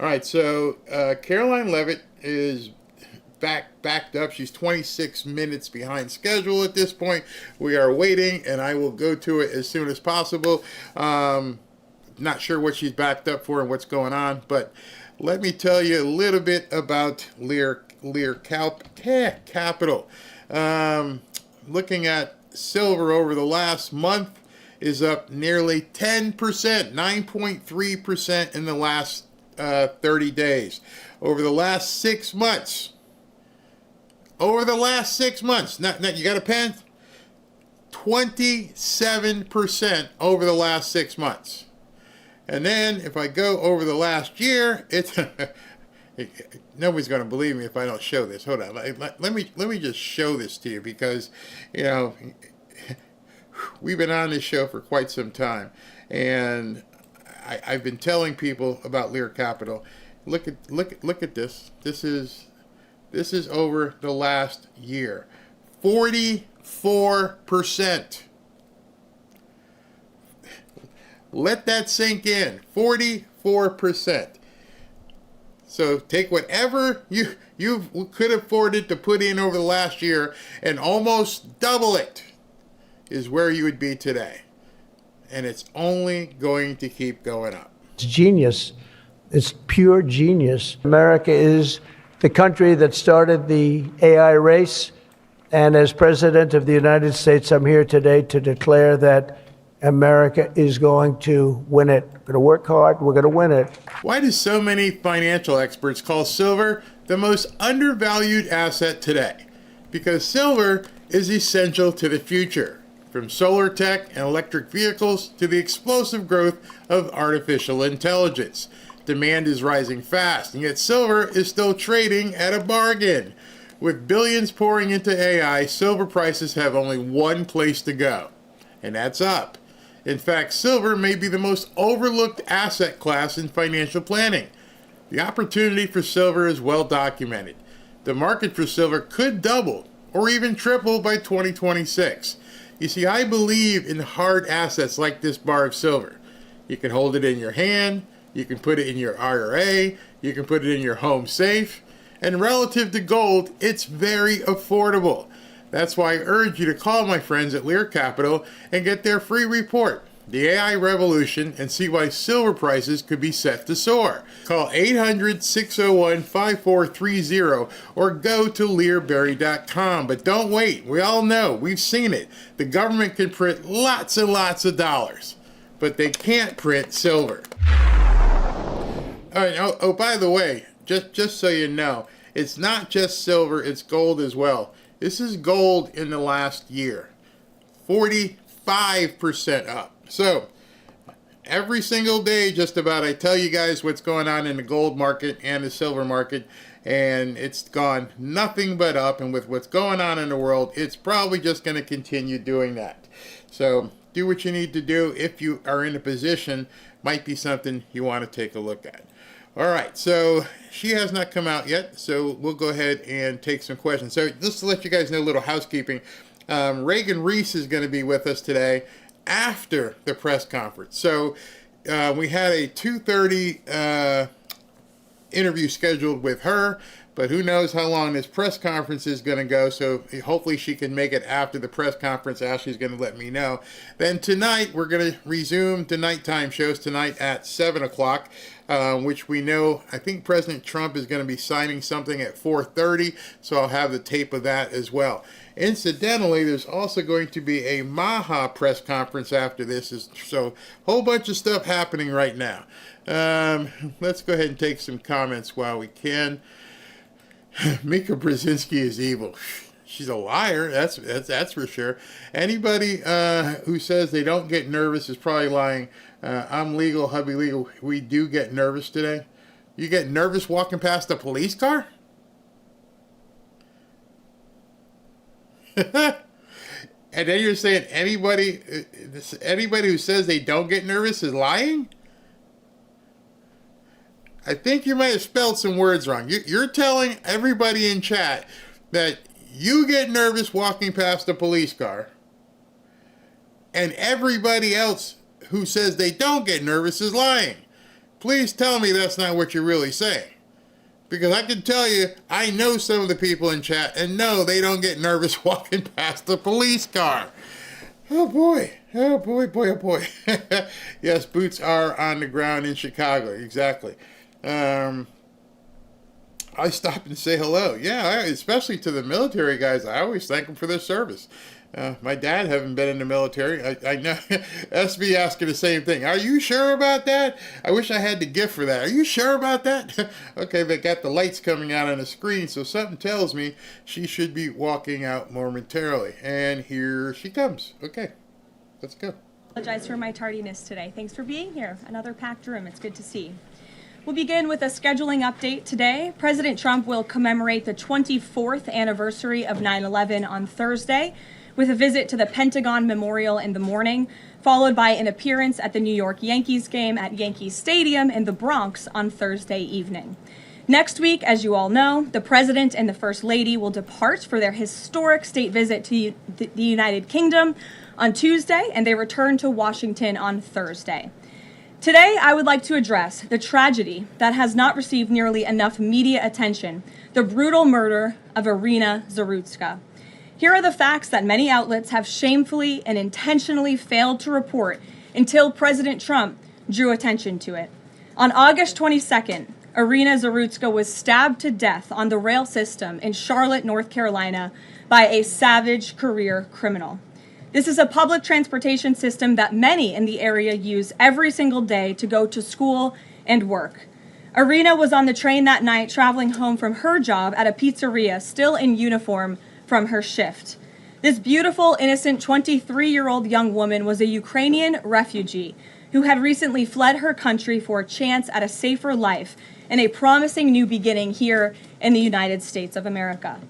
All right, so Karoline Leavitt is backed up. She's 26 minutes behind schedule at this point. We are waiting, and I will go to it as soon as possible. Not sure what she's backed up for and what's going on, but let me tell you a little bit about Lear Capital. Looking at silver over the last month is up nearly 10%, 9.3% in the last 30 days. Over the last 6 months. Now you got a pen? 27% over the last 6 months. And then if I go over the last year, it's nobody's going to believe me if I don't show this. Hold on. Let me just show this to you because, we've been on this show for quite some time. And I've been telling people about Lear Capital. Look at this. This is This is over the last year. 44%. Let that sink in. 44%. So take whatever you could afford to put in over the last year and almost double it is where you would be today. And it's only going to keep going up. It's genius. It's pure genius. America is the country that started the AI race. And as President of the United States, I'm here today to declare that America is going to win it. We're going to work hard. We're going to win it. Why do so many financial experts call silver the most undervalued asset today? Because silver is essential to the future. From solar tech and electric vehicles to the explosive growth of artificial intelligence. Demand is rising fast, and yet silver is still trading at a bargain. With billions pouring into AI, silver prices have only one place to go, and that's up. In fact, silver may be the most overlooked asset class in financial planning. The opportunity for silver is well documented. The market for silver could double or even triple by 2026. You see, I believe in hard assets like this bar of silver. You can hold it in your hand, you can put it in your IRA, you can put it in your home safe, and relative to gold, it's very affordable. That's why I urge you to call my friends at Lear Capital and get their free report, The AI Revolution, and see why silver prices could be set to soar. Call 800-601-5430 or go to learberry.com. But don't wait. We all know. We've seen it. The government can print lots and lots of dollars, but they can't print silver. All right. Oh, by the way, just so you know, it's not just silver, it's gold as well. This is gold in the last year. 45% up. So, every single day, just about, I tell you guys what's going on in the gold market and the silver market, and it's gone nothing but up. And with what's going on in the world, it's probably just going to continue doing that. So, do what you need to do. If you are in a position, might be something you want to take a look at. All right, so she has not come out yet, so we'll go ahead and take some questions. So just to let you guys know, a little housekeeping, Reagan Reese is going to be with us today after the press conference. So we had a 2:30 interview scheduled with her, but who knows how long this press conference is going to go, so hopefully she can make it after the press conference. Ashley's going to let me know. Then tonight, we're going to resume the nighttime shows tonight at 7 o'clock, which we know, I think President Trump is going to be signing something at 4:30, so I'll have the tape of that as well. Incidentally, there's also going to be a Maha press conference after this, so a whole bunch of stuff happening right now. Let's go ahead and take some comments while we can. Mika Brzezinski is evil. She's a liar, that's for sure. Anybody who says they don't get nervous is probably lying. I'm legal, hubby legal. We do get nervous today. You get nervous walking past a police car? And then you're saying anybody who says they don't get nervous is lying? I think you might have spelled some words wrong. You're telling everybody in chat that you get nervous walking past a police car, and everybody else who says they don't get nervous is lying. Please tell me that's not what you're really saying. Because I can tell you, I know some of the people in chat, and no, they don't get nervous walking past a police car. Oh boy. Oh boy, boy, oh boy. Yes, boots are on the ground in Chicago. Exactly. I stop and say hello. Yeah, especially to the military guys. I always thank them for their service. My dad haven't been in the military. I know SB asking the same thing. Are you sure about that? I wish I had the gift for that. Are you sure about that? Okay, they got the lights coming out on the screen, so something tells me she should be walking out momentarily. And here she comes. Okay, let's go. I apologize for my tardiness today. Thanks for being here. Another packed room. It's good to see. We'll begin with a scheduling update today. President Trump will commemorate the 24th anniversary of 9/11 on Thursday, with a visit to the Pentagon Memorial in the morning, followed by an appearance at the New York Yankees game at Yankee Stadium in the Bronx on Thursday evening. Next week, as you all know, the President and the First Lady will depart for their historic state visit to the United Kingdom on Tuesday, and they return to Washington on Thursday. Today, I would like to address the tragedy that has not received nearly enough media attention, the brutal murder of Irina Zarutska. Here are the facts that many outlets have shamefully and intentionally failed to report until President Trump drew attention to it. On August 22nd, Irina Zarutska was stabbed to death on the rail system in Charlotte, North Carolina, by a savage career criminal. This is a public transportation system that many in the area use every single day to go to school and work. Irina was on the train that night traveling home from her job at a pizzeria, still in uniform from her shift. This beautiful, innocent 23-year-old young woman was a Ukrainian refugee who had recently fled her country for a chance at a safer life and a promising new beginning here in the United States of America.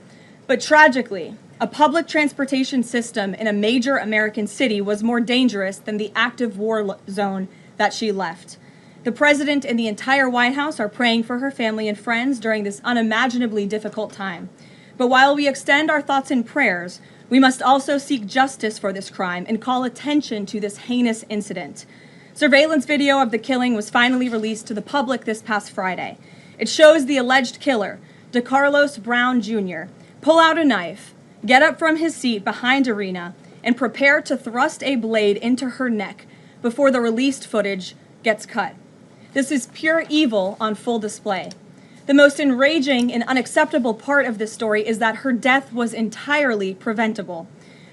But tragically, a public transportation system in a major American city was more dangerous than the active war zone that she left. The President and the entire White House are praying for her family and friends during this unimaginably difficult time. But while we extend our thoughts and prayers, we must also seek justice for this crime and call attention to this heinous incident. Surveillance video of the killing was finally released to the public this past Friday. It shows the alleged killer, DeCarlos Brown Jr., pull out a knife, get up from his seat behind Irina, and prepare to thrust a blade into her neck before the released footage gets cut. This is pure evil on full display. The most enraging and unacceptable part of this story is that her death was entirely preventable.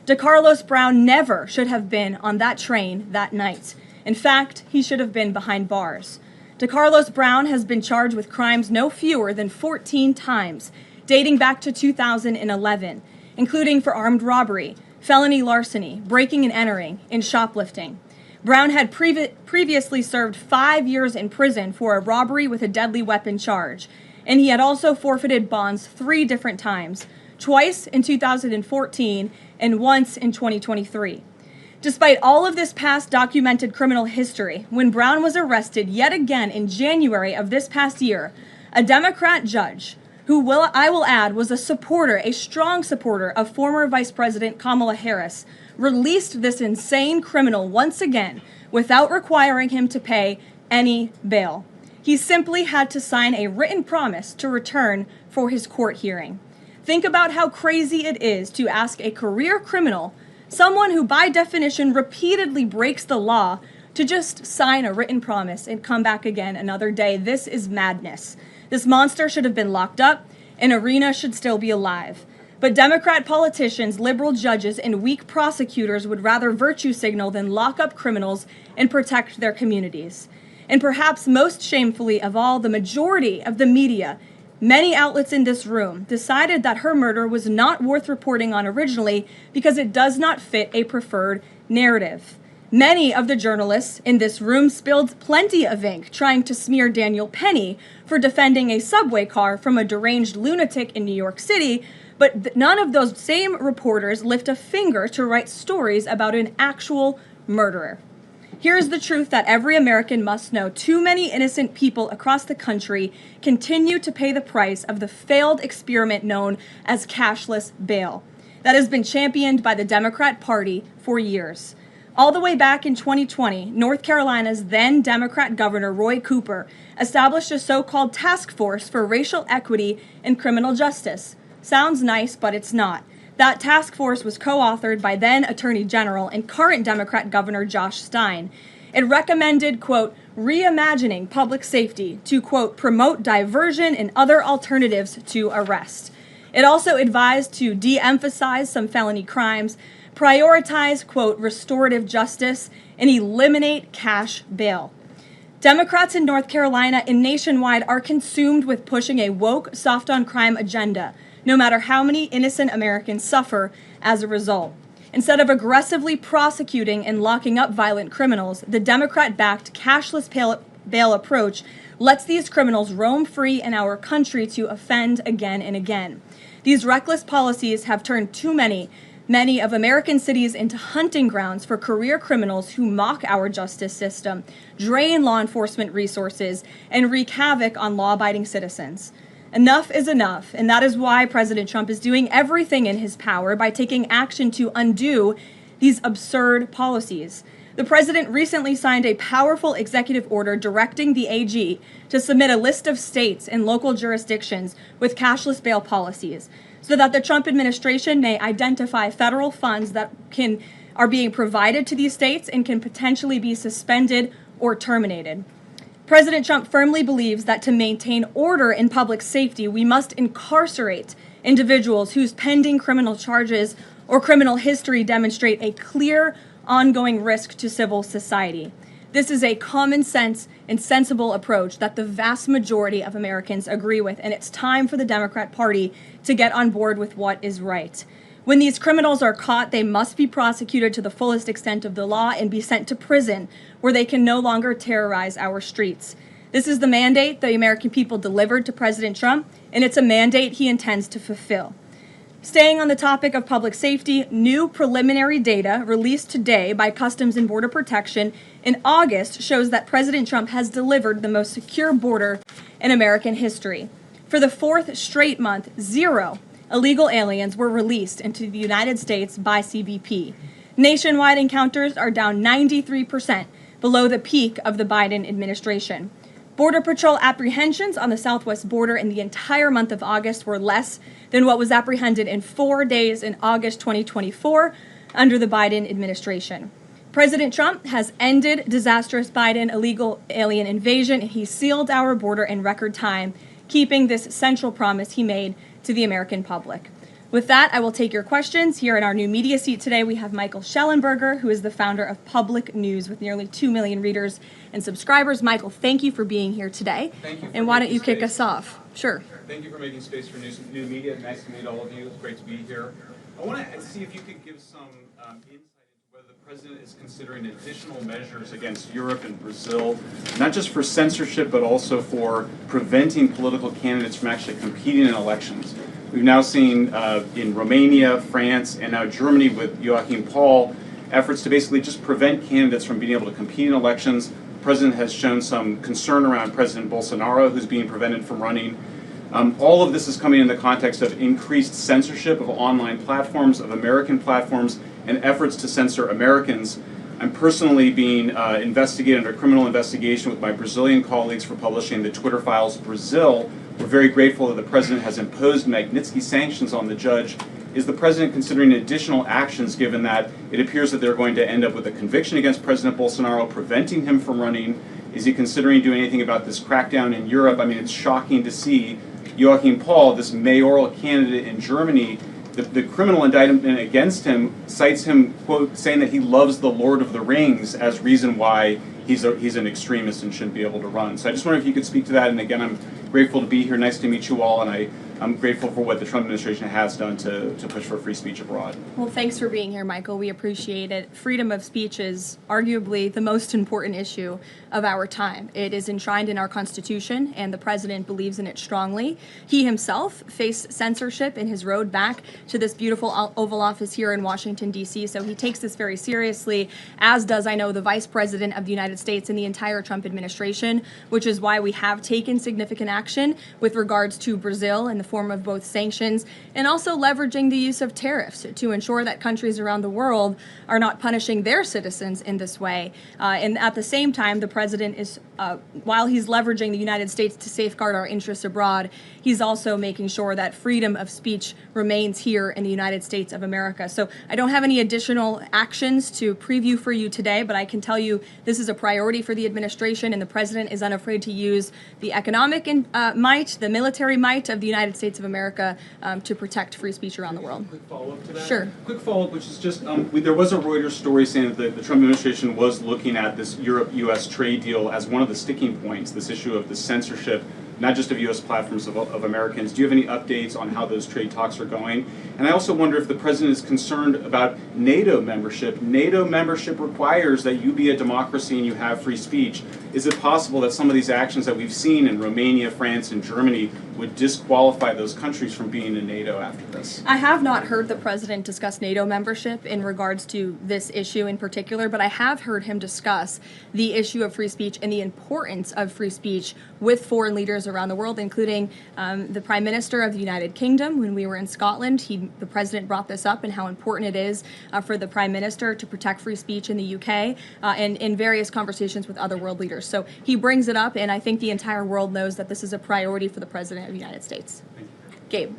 DeCarlos Brown never should have been on that train that night. In fact, he should have been behind bars. DeCarlos Brown has been charged with crimes no fewer than 14 times, dating back to 2011, including for armed robbery, felony larceny, breaking and entering, and shoplifting. Brown had previously served 5 years in prison for a robbery with a deadly weapon charge, and he had also forfeited bonds 3 different times, twice in 2014 and once in 2023. Despite all of this past documented criminal history, when Brown was arrested yet again in January of this past year, a Democrat judge, who I will add was a strong supporter of former Vice President Kamala Harris, released this insane criminal once again without requiring him to pay any bail. He simply had to sign a written promise to return for his court hearing. Think about how crazy it is to ask a career criminal, someone who by definition repeatedly breaks the law, to just sign a written promise and come back again another day. This is madness. This monster should have been locked up, and Irina should still be alive. But Democrat politicians, liberal judges, and weak prosecutors would rather virtue signal than lock up criminals and protect their communities. And perhaps most shamefully of all, the majority of the media, many outlets in this room, decided that her murder was not worth reporting on originally because it does not fit a preferred narrative. Many of the journalists in this room spilled plenty of ink trying to smear Daniel Penny for defending a subway car from a deranged lunatic in New York City, but none of those same reporters lift a finger to write stories about an actual murderer. Here's the truth that every American must know. Too many innocent people across the country continue to pay the price of the failed experiment known as cashless bail that has been championed by the Democrat Party for years. All the way back in 2020, North Carolina's then Democrat Governor Roy Cooper established a so-called task force for racial equity and criminal justice. Sounds nice, but it's not. That task force was co-authored by then Attorney General and current Democrat Governor Josh Stein. It recommended, quote, reimagining public safety to, quote, promote diversion and other alternatives to arrest. It also advised to de-emphasize some felony crimes, prioritize, quote, restorative justice, and eliminate cash bail. Democrats in North Carolina and nationwide are consumed with pushing a woke, soft-on-crime agenda, no matter how many innocent Americans suffer as a result. Instead of aggressively prosecuting and locking up violent criminals, the Democrat-backed cashless bail approach lets these criminals roam free in our country to offend again and again. These reckless policies have turned too many many of American cities into hunting grounds for career criminals who mock our justice system, drain law enforcement resources, and wreak havoc on law-abiding citizens. Enough is enough, and that is why President Trump is doing everything in his power by taking action to undo these absurd policies. The president recently signed a powerful executive order directing the AG to submit a list of states and local jurisdictions with cashless bail policies, so that the Trump administration may identify federal funds that are being provided to these states and can potentially be suspended or terminated. President Trump firmly believes that to maintain order in public safety, we must incarcerate individuals whose pending criminal charges or criminal history demonstrate a clear, ongoing risk to civil society. This is a common sense and sensible approach that the vast majority of Americans agree with, and it's time for the Democrat Party to get on board with what is right. When these criminals are caught, they must be prosecuted to the fullest extent of the law and be sent to prison, where they can no longer terrorize our streets. This is the mandate the American people delivered to President Trump, and it's a mandate he intends to fulfill. Staying on the topic of public safety, new preliminary data released today by Customs and Border Protection in August shows that President Trump has delivered the most secure border in American history. For the fourth straight month, 0 illegal aliens were released into the United States by CBP. Nationwide encounters are down 93% below the peak of the Biden administration. Border Patrol apprehensions on the southwest border in the entire month of August were less than what was apprehended in 4 days in August 2024 under the Biden administration. President Trump has ended disastrous Biden illegal alien invasion, and he sealed our border in record time, keeping this central promise he made to the American public. With that, I will take your questions. Here in our new media seat today, we have Michael Schellenberger, who is the founder of Public News with nearly 2 million readers and subscribers. Michael, thank you for being here today. Thank you. And why don't you kick us off? Sure. Thank you for making space for new media. Nice to meet all of you. It's great to be here. I want to see if you could give some insight into whether the president is considering additional measures against Europe and Brazil, not just for censorship, but also for preventing political candidates from actually competing in elections. We've now seen in Romania, France, and now Germany with Joachim Paul, efforts to basically just prevent candidates from being able to compete in elections. The president has shown some concern around President Bolsonaro, who's being prevented from running. All of this is coming in the context of increased censorship of online platforms, of American platforms, and efforts to censor Americans. I'm personally being investigated under criminal investigation with my Brazilian colleagues for publishing the Twitter Files Brazil. We're very grateful that the president has imposed Magnitsky sanctions on the judge. Is the president considering additional actions, given that it appears that they're going to end up with a conviction against President Bolsonaro, preventing him from running? Is he considering doing anything about this crackdown in Europe? I mean, it's shocking to see Joachim Paul, this mayoral candidate in Germany, the criminal indictment against him cites him, quote, saying that he loves the Lord of the Rings as reason why he's an extremist and shouldn't be able to run. So I just wonder if you could speak to that. And again, I'm grateful to be here. Nice to meet you all. And I'm grateful for what the Trump administration has done to push for free speech abroad. Well, thanks for being here, Michael. We appreciate it. Freedom of speech is arguably the most important issue of our time. It is enshrined in our Constitution, and the president believes in it strongly. He himself faced censorship in his road back to this beautiful Oval Office here in Washington, D.C., so he takes this very seriously, as does, I know, the Vice President of the United States and the entire Trump administration, which is why we have taken significant action with regards to Brazil in the form of both sanctions and also leveraging the use of tariffs to ensure that countries around the world are not punishing their citizens in this way. And at the same time, the president is, while he's leveraging the United States to safeguard our interests abroad, he's also making sure that freedom of speech remains here in the United States of America. So I don't have any additional actions to preview for you today, but I can tell you this is a priority for the administration, and the president is unafraid to use the economic might, the military might of the United States of America to protect free speech around the world. Quick follow-up to that? Sure. Quick follow-up, which is just, there was a Reuters story saying that the Trump administration was looking at this Europe-U.S. trade deal as one of the sticking points, this issue of the censorship, not just of U.S. platforms, of Americans. Do you have any updates on how those trade talks are going? And I also wonder if the president is concerned about NATO membership. NATO membership requires that you be a democracy and you have free speech. Is it possible that some of these actions that we've seen in Romania, France, and Germany would disqualify those countries from being in NATO after this? I have not heard the president discuss NATO membership in regards to this issue in particular, but I have heard him discuss the issue of free speech and the importance of free speech with foreign leaders around the world, including the Prime Minister of the United Kingdom. When we were in Scotland, the president brought this up and how important it is for the Prime Minister to protect free speech in the UK and in various conversations with other world leaders. So he brings it up, and I think the entire world knows that this is a priority for the President of the United States. Gabe.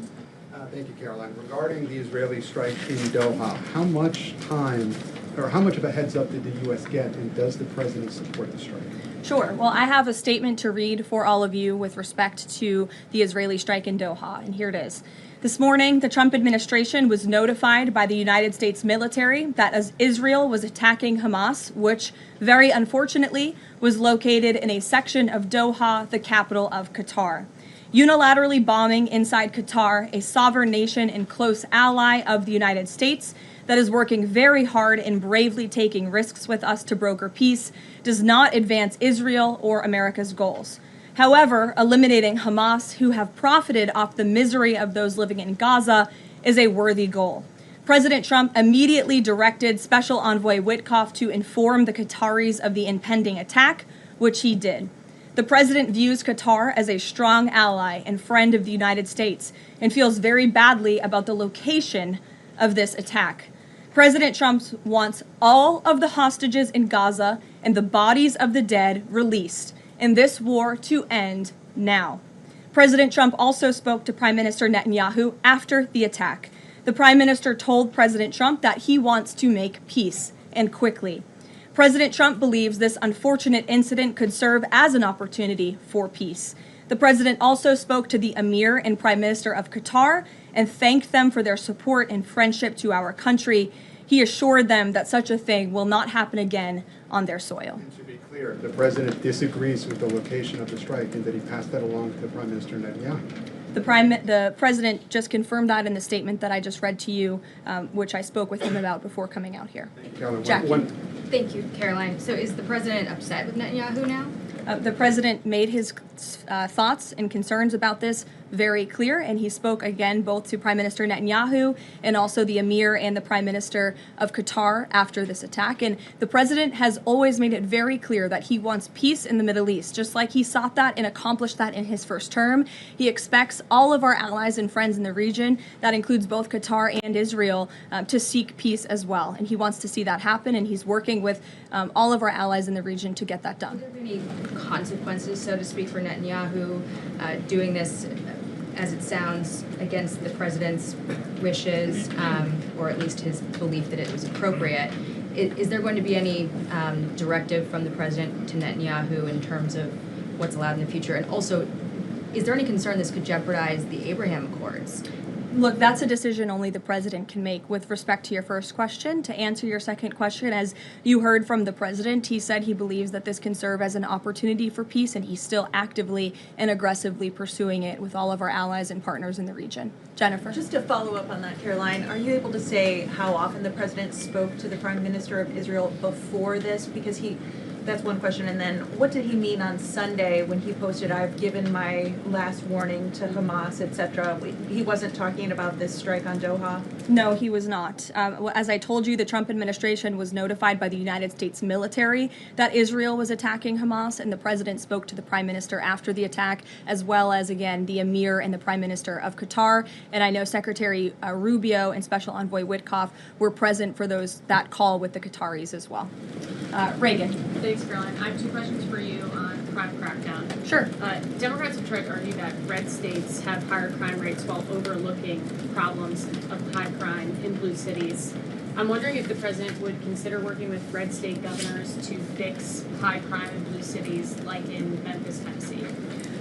Thank you, Caroline. Regarding the Israeli strike in Doha, how much time or how much of a heads up did the U.S. get, and does the President support the strike? Sure. Well, I have a statement to read for all of you with respect to the Israeli strike in Doha, and here it is. This morning, the Trump administration was notified by the United States military that as Israel was attacking Hamas, which very unfortunately was located in a section of Doha, the capital of Qatar. Unilaterally bombing inside Qatar, a sovereign nation and close ally of the United States that is working very hard and bravely taking risks with us to broker peace, does not advance Israel or America's goals. However, eliminating Hamas, who have profited off the misery of those living in Gaza, is a worthy goal. President Trump immediately directed Special Envoy Witkoff to inform the Qataris of the impending attack, which he did. The president views Qatar as a strong ally and friend of the United States and feels very badly about the location of this attack. President Trump wants all of the hostages in Gaza and the bodies of the dead released, and this war to end now. President Trump also spoke to Prime Minister Netanyahu after the attack. The Prime Minister told President Trump that he wants to make peace, and quickly. President Trump believes this unfortunate incident could serve as an opportunity for peace. The president also spoke to the Emir and Prime Minister of Qatar and thanked them for their support and friendship to our country. He assured them that such a thing will not happen again on their soil. And to be clear, the president disagrees with the location of the strike, and that he passed that along to Prime Minister Netanyahu. The president just confirmed that in the statement that I just read to you, which I spoke with him about before coming out here. Caroline, Thank you, Caroline. So is the president upset with Netanyahu now? The president made his thoughts and concerns about this very clear, and he spoke again both to Prime Minister Netanyahu and also the Emir and the Prime Minister of Qatar after this attack. And the president has always made it very clear that he wants peace in the Middle East, just like he sought that and accomplished that in his first term. He expects all of our allies and friends in the region, that includes both Qatar and Israel, to seek peace as well. And he wants to see that happen, and he's working with all of our allies in the region to get that done. Are there any consequences, so to speak, for Netanyahu doing this, as it sounds, against the president's wishes, or at least his belief that it was appropriate? Is there going to be any directive from the president to Netanyahu in terms of what's allowed in the future? And also, is there any concern this could jeopardize the Abraham Accords? Look, that's a decision only the president can make. With respect to your first question, to answer your second question, as you heard from the president, he said he believes that this can serve as an opportunity for peace, and he's still actively and aggressively pursuing it with all of our allies and partners in the region. Jennifer. Just to follow up on that, Caroline, are you able to say how often the president spoke to the Prime Minister of Israel before this? Because that's one question. And then what did he mean on Sunday when he posted, "I've given my last warning to Hamas," etc.? He wasn't talking about this strike on Doha? No, he was not. As I told you, the Trump administration was notified by the United States military that Israel was attacking Hamas, and the president spoke to the Prime Minister after the attack, as well as, again, the Emir and the Prime Minister of Qatar. And I know Secretary Rubio and Special Envoy Witkoff were present for that call with the Qataris as well. Reagan. Thanks, Caroline. I have two questions for you on crime crackdown. Sure. Democrats have tried to argue that red states have higher crime rates while overlooking problems of high crime in blue cities. I'm wondering if the president would consider working with red state governors to fix high crime in blue cities, like in Memphis, Tennessee.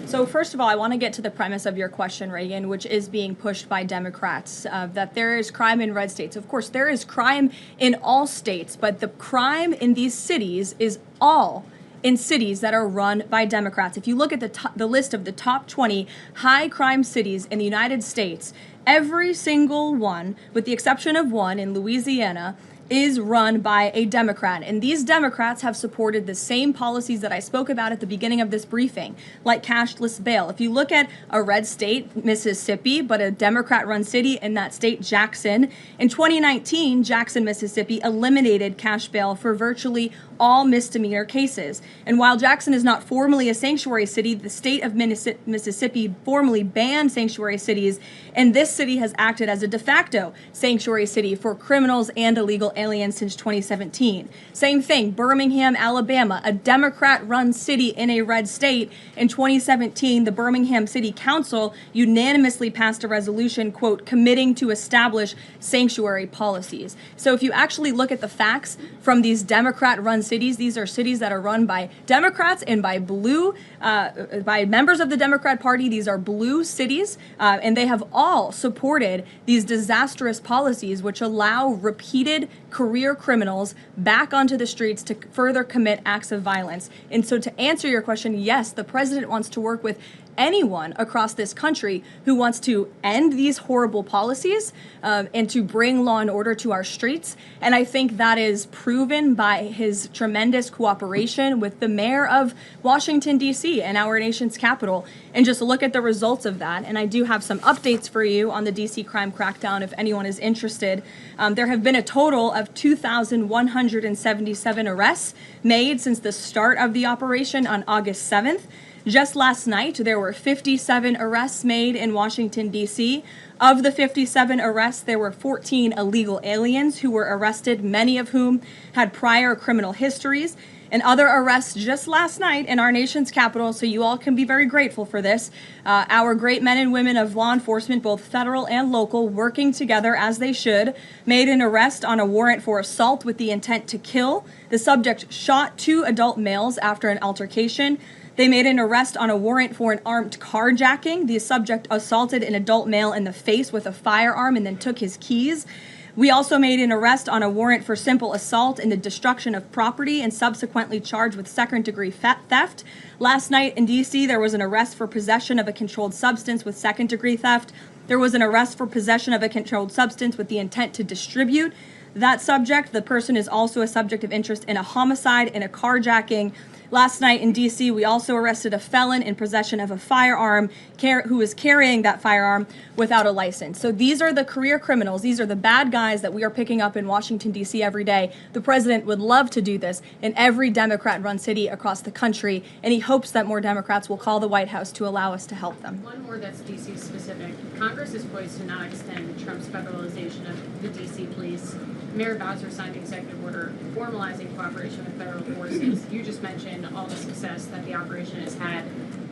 So first of all, I want to get to the premise of your question, Reagan, which is being pushed by Democrats, that there is crime in red states. Of course, there is crime in all states, but the crime in these cities is all in cities that are run by Democrats. If you look at the list of the top 20 high crime cities in the United States, every single one, with the exception of one in Louisiana, is run by a Democrat. And these Democrats have supported the same policies that I spoke about at the beginning of this briefing, like cashless bail. If you look at a red state, Mississippi, but a Democrat-run city in that state, Jackson, in 2019, Jackson, Mississippi eliminated cash bail for virtually all misdemeanor cases. And while Jackson is not formally a sanctuary city, the state of Mississippi formally banned sanctuary cities, and this city has acted as a de facto sanctuary city for criminals and illegal aliens since 2017. Same thing, Birmingham, Alabama, a Democrat-run city in a red state. In 2017, the Birmingham City Council unanimously passed a resolution, quote, committing to establish sanctuary policies. So if you actually look at the facts from these Democrat-run cities, these are cities that are run by Democrats and by by members of the Democrat Party. These are blue cities, and they have all supported these disastrous policies which allow repeated career criminals back onto the streets to further commit acts of violence. And so to answer your question, yes, the president wants to work with anyone across this country who wants to end these horrible policies and to bring law and order to our streets. And I think that is proven by his tremendous cooperation with the mayor of Washington, D.C. and our nation's capital. And just look at the results of that. And I do have some updates for you on the D.C. crime crackdown if anyone is interested. There have been a total of 2,177 arrests made since the start of the operation on August 7th. Just last night, there were 57 arrests made in Washington, D.C. Of the 57 arrests, there were 14 illegal aliens who were arrested, many of whom had prior criminal histories. And other arrests just last night in our nation's capital, so you all can be very grateful for this. Our great men and women of law enforcement, both federal and local, working together as they should, made an arrest on a warrant for assault with the intent to kill. The subject shot 2 adult males after an altercation. They made an arrest on a warrant for an armed carjacking. The subject assaulted an adult male in the face with a firearm and then took his keys. We also made an arrest on a warrant for simple assault and the destruction of property and subsequently charged with second-degree theft. Last night in D.C., there was an arrest for possession of a controlled substance with second-degree theft. There was an arrest for possession of a controlled substance with the intent to distribute that subject. The person is also a subject of interest in a homicide and a carjacking. Last night in D.C., we also arrested a felon in possession of a firearm who was carrying that firearm without a license. So these are the career criminals. These are the bad guys that we are picking up in Washington, D.C. every day. The president would love to do this in every Democrat-run city across the country, and he hopes that more Democrats will call the White House to allow us to help them. One more that's D.C. specific. Congress is poised to not extend Trump's federalization of the D.C. police. Mayor Bowser signed an executive order formalizing cooperation with federal forces. You just mentioned all the success that the operation has had.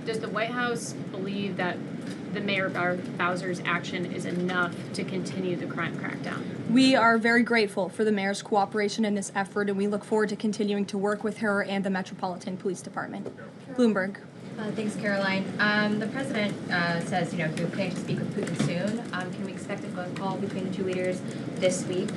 Does the White House believe that the Mayor Bowser's action is enough to continue the crime crackdown? We are very grateful for the mayor's cooperation in this effort, and we look forward to continuing to work with her and the Metropolitan Police Department. Bloomberg. Thanks, Caroline. The president says, he'll plan to speak with Putin soon. Can we expect a phone call between the two leaders this week?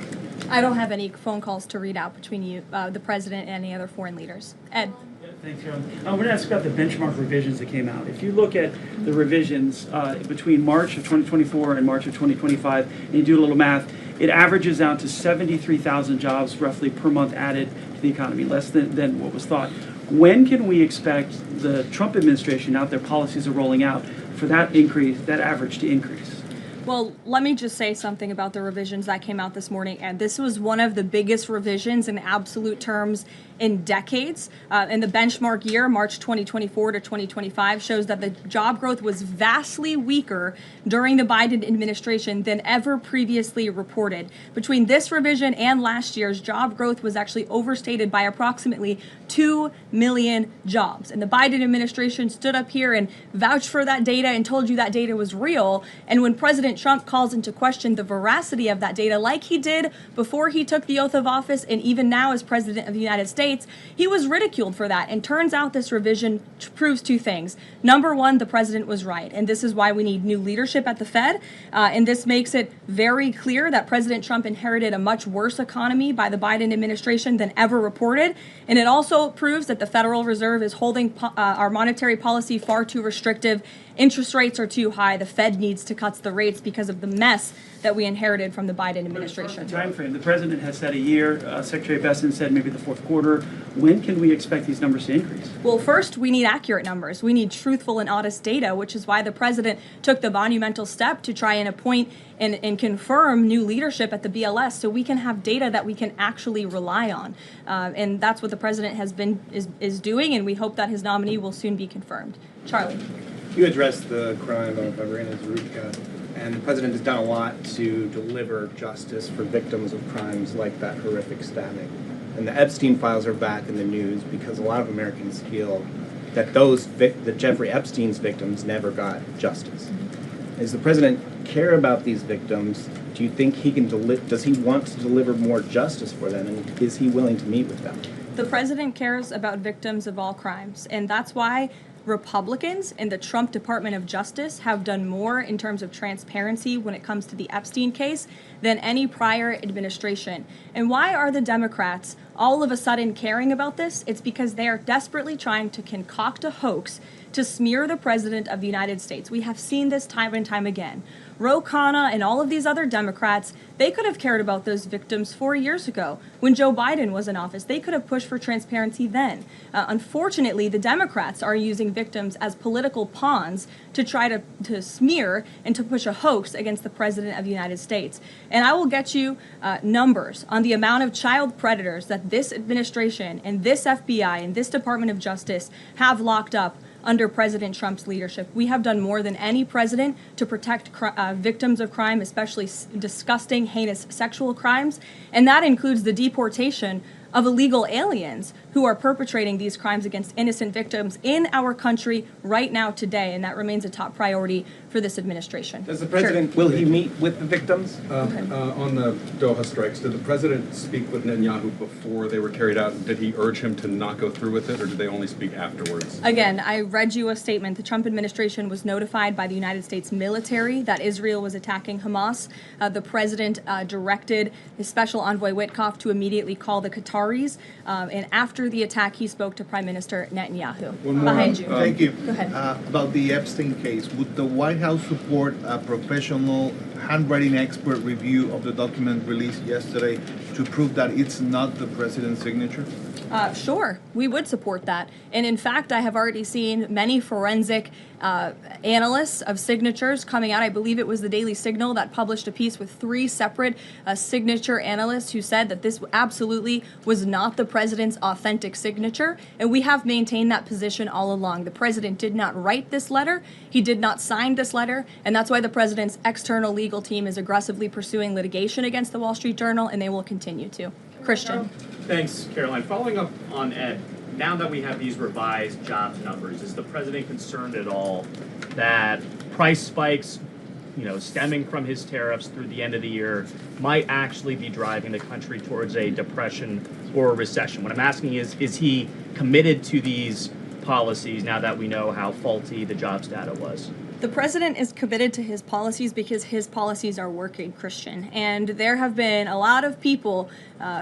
I don't have any phone calls to read out between you, the president, and any other foreign leaders. Ed. Yeah, thanks, Caroline. I want to ask about the benchmark revisions that came out. If you look at the revisions between March of 2024 and March of 2025, and you do a little math, it averages out to 73,000 jobs roughly per month added to the economy, less than what was thought. When can we expect the Trump administration, now their policies are rolling out, for that increase, that average to increase? Well, let me just say something about the revisions that came out this morning. And this was one of the biggest revisions in absolute terms in decades. In the benchmark year, March 2024 to 2025, shows that the job growth was vastly weaker during the Biden administration than ever previously reported. Between this revision and last year's, job growth was actually overstated by approximately 2 million jobs. And the Biden administration stood up here and vouched for that data and told you that data was real. And when President Trump calls into question the veracity of that data, like he did before he took the oath of office and even now as president of the United States, States, he was ridiculed for that. And turns out this revision proves two things. Number one, the president was right. And this is why we need new leadership at the Fed. And this makes it very clear that President Trump inherited a much worse economy by the Biden administration than ever reported. And it also proves that the Federal Reserve is holding our monetary policy far too restrictive. Interest rates are too high. The Fed needs to cut the rates because of the mess that we inherited from the Biden administration. Time frame. The president has said a year. Secretary Besson said maybe the fourth quarter. When can we expect these numbers to increase? Well, first, we need accurate numbers. We need truthful and honest data, which is why the president took the monumental step to try and appoint and confirm new leadership at the BLS so we can have data that we can actually rely on. And that's what the president is doing, and we hope that his nominee will soon be confirmed. Charlie. You addressed the crime of Irina Zarutska, and the president has done a lot to deliver justice for victims of crimes like that horrific stabbing. And the Epstein files are back in the news because a lot of Americans feel that that Jeffrey Epstein's victims never got justice. Does the president care about these victims? Do you think he can does he want to deliver more justice for them, and is he willing to meet with them? The president cares about victims of all crimes, and that's why Republicans in the Trump Department of Justice have done more in terms of transparency when it comes to the Epstein case than any prior administration. And why are the Democrats all of a sudden caring about this? It's because they are desperately trying to concoct a hoax to smear the president of the United States. We have seen this time and time again. Ro Khanna and all of these other Democrats, they could have cared about those victims 4 years ago when Joe Biden was in office. They could have pushed for transparency then. Unfortunately, the Democrats are using victims as political pawns to try to smear and to push a hoax against the president of the United States. And I will get you numbers on the amount of child predators that this administration and this FBI and this Department of Justice have locked up under President Trump's leadership. We have done more than any president to protect victims of crime, especially disgusting, heinous sexual crimes. And that includes the deportation of illegal aliens who are perpetrating these crimes against innocent victims in our country right now today. And that remains a top priority for this administration. Does the president, will he meet with the victims? On the Doha strikes, did the president speak with Netanyahu before they were carried out? Did he urge him to not go through with it, or did they only speak afterwards? Again, I read you a statement. The Trump administration was notified by the United States military that Israel was attacking Hamas. The president directed his special envoy Witkoff to immediately call the Qataris. And after the attack, he spoke to Prime Minister Netanyahu. Behind you. Thank you. Go ahead. About the Epstein case, would the White House support a professional handwriting expert review of the document released yesterday to prove that it's not the president's signature? Sure, we would support that. And in fact, I have already seen many forensic analysts of signatures coming out. I believe it was the Daily Signal that published a piece with 3 separate signature analysts who said that this absolutely was not the president's authentic signature. And we have maintained that position all along. The president did not write this letter. He did not sign this letter. And that's why the president's external legal team is aggressively pursuing litigation against the Wall Street Journal, and they will continue to. Christian. Thanks, Caroline. Following up on Ed, now that we have these revised jobs numbers, is the president concerned at all that price spikes, stemming from his tariffs through the end of the year, might actually be driving the country towards a depression or a recession? What I'm asking is he committed to these policies now that we know how faulty the jobs data was? The president is committed to his policies because his policies are working, Christian. And there have been a lot of people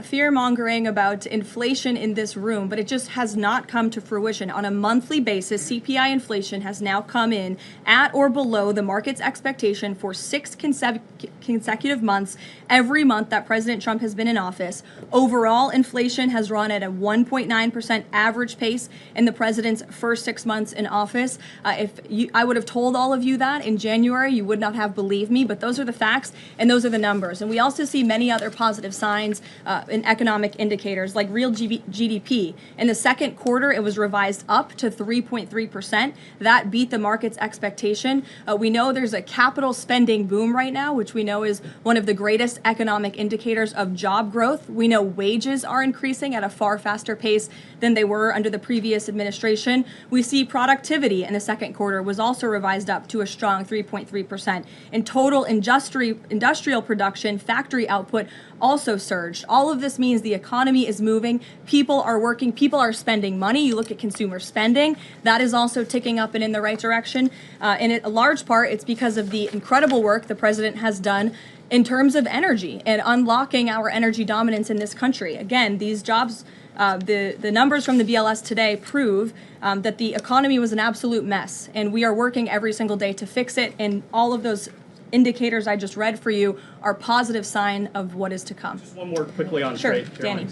fear-mongering about inflation in this room, but it just has not come to fruition. On a monthly basis, CPI inflation has now come in at or below the market's expectation for 6 consecutive months, every month that President Trump has been in office. Overall, inflation has run at a 1.9% average pace in the president's first 6 months in office. I would have told all of you that in January, you would not have believed me, but those are the facts and those are the numbers. And we also see many other positive signs in economic indicators like real GDP. In the second quarter, it was revised up to 3.3%. That beat the market's expectation. We know there's a capital spending boom right now, which we know is one of the greatest economic indicators of job growth. We know wages are increasing at a far faster pace than they were under the previous administration. We see productivity in the second quarter was also revised up up to a strong 3.3%. And total industrial production, factory output also surged. All of this means the economy is moving, people are working, people are spending money. You look at consumer spending, that is also ticking up and in the right direction. And in a large part, it's because of the incredible work the president has done in terms of energy and unlocking our energy dominance in this country. Again, these jobs, the numbers from the BLS today prove that the economy was an absolute mess, and we are working every single day to fix it, and all of those indicators I just read for you are positive sign of what is to come. Just one more quickly on sure, trade. Danny.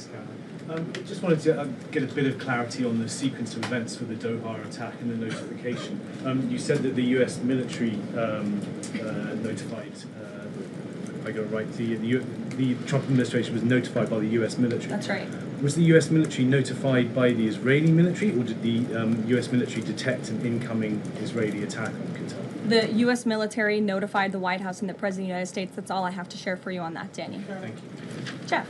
Just wanted to get a bit of clarity on the sequence of events for the Doha attack and the notification. You said that the U.S. military notified, if I got it right, the Trump administration was notified by the U.S. military. That's right. Was the U.S. military notified by the Israeli military, or did the U.S. military detect an incoming Israeli attack on Qatar? The U.S. military notified the White House and the President of the United States. That's all I have to share for you on that, Danny. Thank you. Jeff.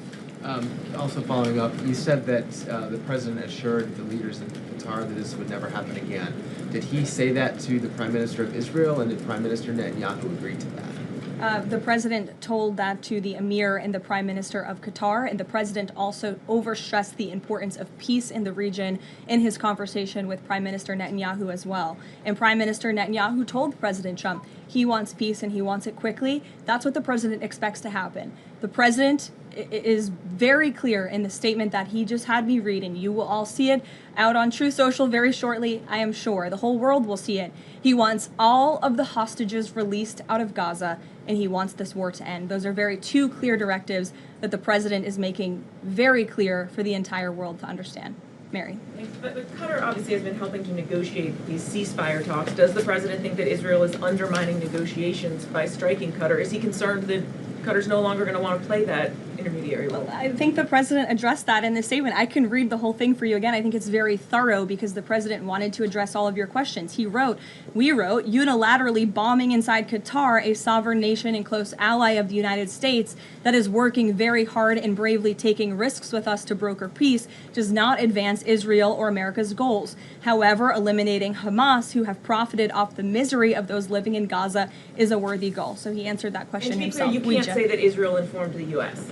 Also following up, you said that the president assured the leaders in Qatar that this would never happen again. Did he say that to the Prime Minister of Israel, and did Prime Minister Netanyahu agree to that? The president told that to the emir and the prime minister of Qatar, and the president also overstressed the importance of peace in the region in his conversation with Prime Minister Netanyahu as well. And Prime Minister Netanyahu told President Trump he wants peace and he wants it quickly. That's what the president expects to happen. The president is very clear in the statement that he just had me read, and you will all see it out on True Social very shortly, I am sure. The whole world will see it. He wants all of the hostages released out of Gaza, and he wants this war to end. Those are two clear directives that the president is making very clear for the entire world to understand. Mary. But Qatar obviously has been helping to negotiate these ceasefire talks. Does the president think that Israel is undermining negotiations by striking Qatar? Is he concerned that Qatar's no longer going to want to play that intermediary role? Well, I think the president addressed that in the statement. I can read the whole thing for you again. I think it's very thorough because the president wanted to address all of your questions. We wrote, unilaterally bombing inside Qatar, a sovereign nation and close ally of the United States that is working very hard and bravely taking risks with us to broker peace, does not advance Israel or America's goals. However, eliminating Hamas, who have profited off the misery of those living in Gaza, is a worthy goal. So he answered that question and to be himself. Clear, you can't say that Israel informed the U.S.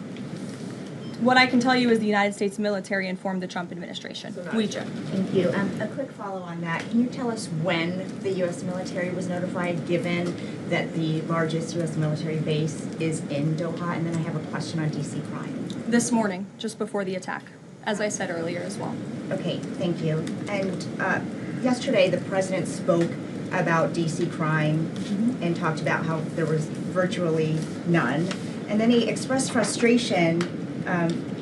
What I can tell you is the United States military informed the Trump administration. Thank you. A quick follow on that. Can you tell us when the U.S. military was notified, given that the largest U.S. military base is in Doha? And then I have a question on D.C. crime. This morning, just before the attack, as I said earlier as well. Okay, thank you. And yesterday, the president spoke about D.C. crime and talked about how there was virtually none. And then he expressed frustration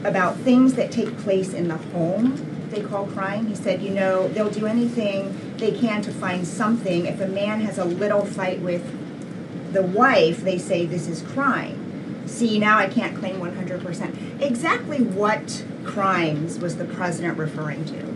about things that take place in the home they call crime. He said, they'll do anything they can to find something. If a man has a little fight with the wife, they say this is crime. See, now I can't claim 100%. Exactly what crimes was the president referring to?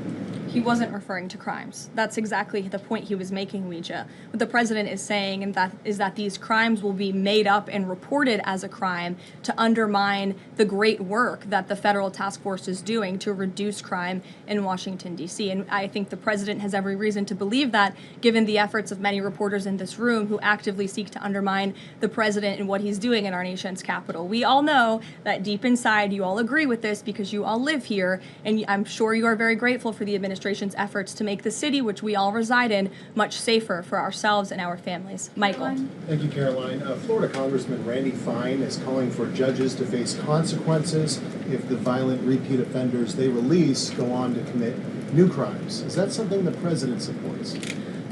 He wasn't referring to crimes. That's exactly the point he was making, Ouija. What the president is saying is that these crimes will be made up and reported as a crime to undermine the great work that the federal task force is doing to reduce crime in Washington, D.C. And I think the president has every reason to believe that, given the efforts of many reporters in this room who actively seek to undermine the president and what he's doing in our nation's capital. We all know that deep inside you all agree with this because you all live here, and I'm sure you are very grateful for the administration's efforts to make the city, which we all reside in, much safer for ourselves and our families. Michael. Thank you, Caroline. Florida Congressman Randy Fine is calling for judges to face consequences if the violent repeat offenders they release go on to commit new crimes. Is that something the president supports?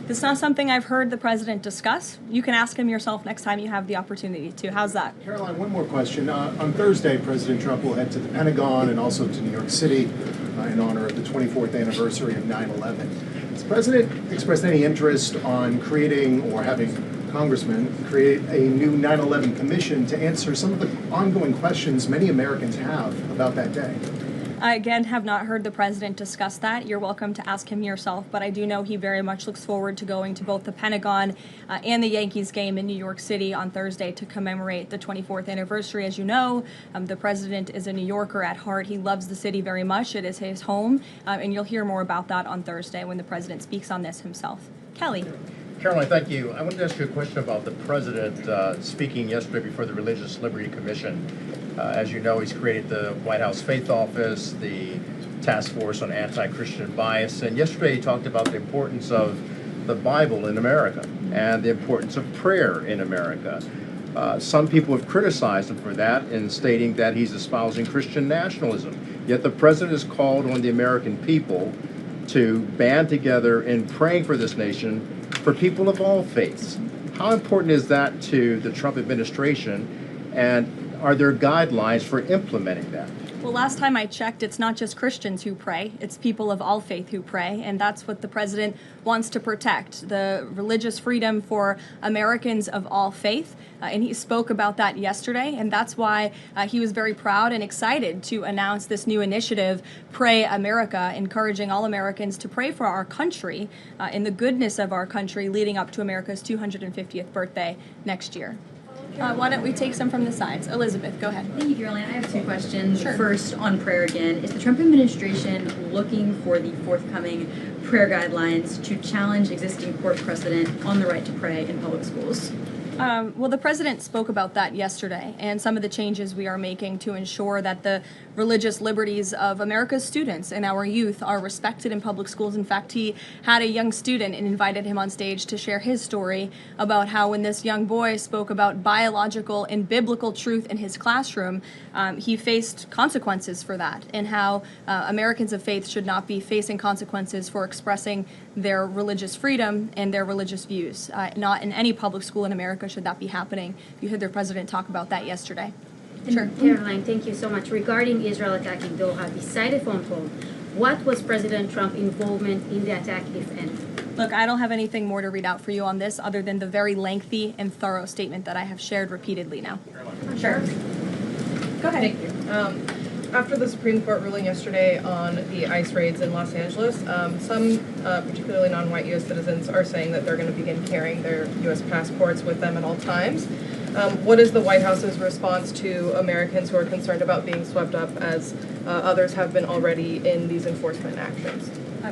It's not something I've heard the president discuss. You can ask him yourself next time you have the opportunity to. How's that? Caroline, one more question. On Thursday, President Trump will head to the Pentagon and also to New York City in honor of the 24th anniversary of 9/11. Has the president expressed any interest on creating or having congressmen create a new 9/11 commission to answer some of the ongoing questions many Americans have about that day? I, again, have not heard the president discuss that. You're welcome to ask him yourself, but I do know he very much looks forward to going to both the Pentagon and the Yankees game in New York City on Thursday to commemorate the 24th anniversary. As you know, the president is a New Yorker at heart. He loves the city very much. It is his home, and you'll hear more about that on Thursday when the president speaks on this himself. Kelly. Caroline, thank you. I wanted to ask you a question about the president speaking yesterday before the Religious Liberty Commission. As you know, he's created the White House Faith Office, the Task Force on Anti-Christian Bias, and yesterday he talked about the importance of the Bible in America and the importance of prayer in America. Some people have criticized him for that in stating that he's espousing Christian nationalism. Yet the president has called on the American people to band together in praying for this nation for people of all faiths. How important is that to the Trump administration, and are there guidelines for implementing that? Well, last time I checked, it's not just Christians who pray, it's people of all faith who pray, and that's what the president wants to protect, the religious freedom for Americans of all faith. And he spoke about that yesterday, and that's why he was very proud and excited to announce this new initiative, Pray America, encouraging all Americans to pray for our country and the goodness of our country leading up to America's 250th birthday next year. Why don't we take some from the sides? Elizabeth, go ahead. Thank you, Caroline. I have two questions. Sure. First, on prayer again. Is the Trump administration looking for the forthcoming prayer guidelines to challenge existing court precedent on the right to pray in public schools? Well, the president spoke about that yesterday, and some of the changes we are making to ensure that the religious liberties of America's students and our youth are respected in public schools. In fact, he had a young student and invited him on stage to share his story about how when this young boy spoke about biological and biblical truth in his classroom, he faced consequences for that, and how Americans of faith should not be facing consequences for expressing their religious freedom and their religious views. Not in any public school in America should that be happening. You heard the president talk about that yesterday. Sure. Caroline, thank you so much. Regarding Israel attacking Doha, beside a phone call, what was President Trump's involvement in the attack, if any? Look, I don't have anything more to read out for you on this other than the very lengthy and thorough statement that I have shared repeatedly now. Sure. Go ahead. Thank you. After the Supreme Court ruling yesterday on the ICE raids in Los Angeles, some particularly non-white U.S. citizens are saying that they're going to begin carrying their U.S. passports with them at all times. What is the White House's response to Americans who are concerned about being swept up, as others have been already, in these enforcement actions?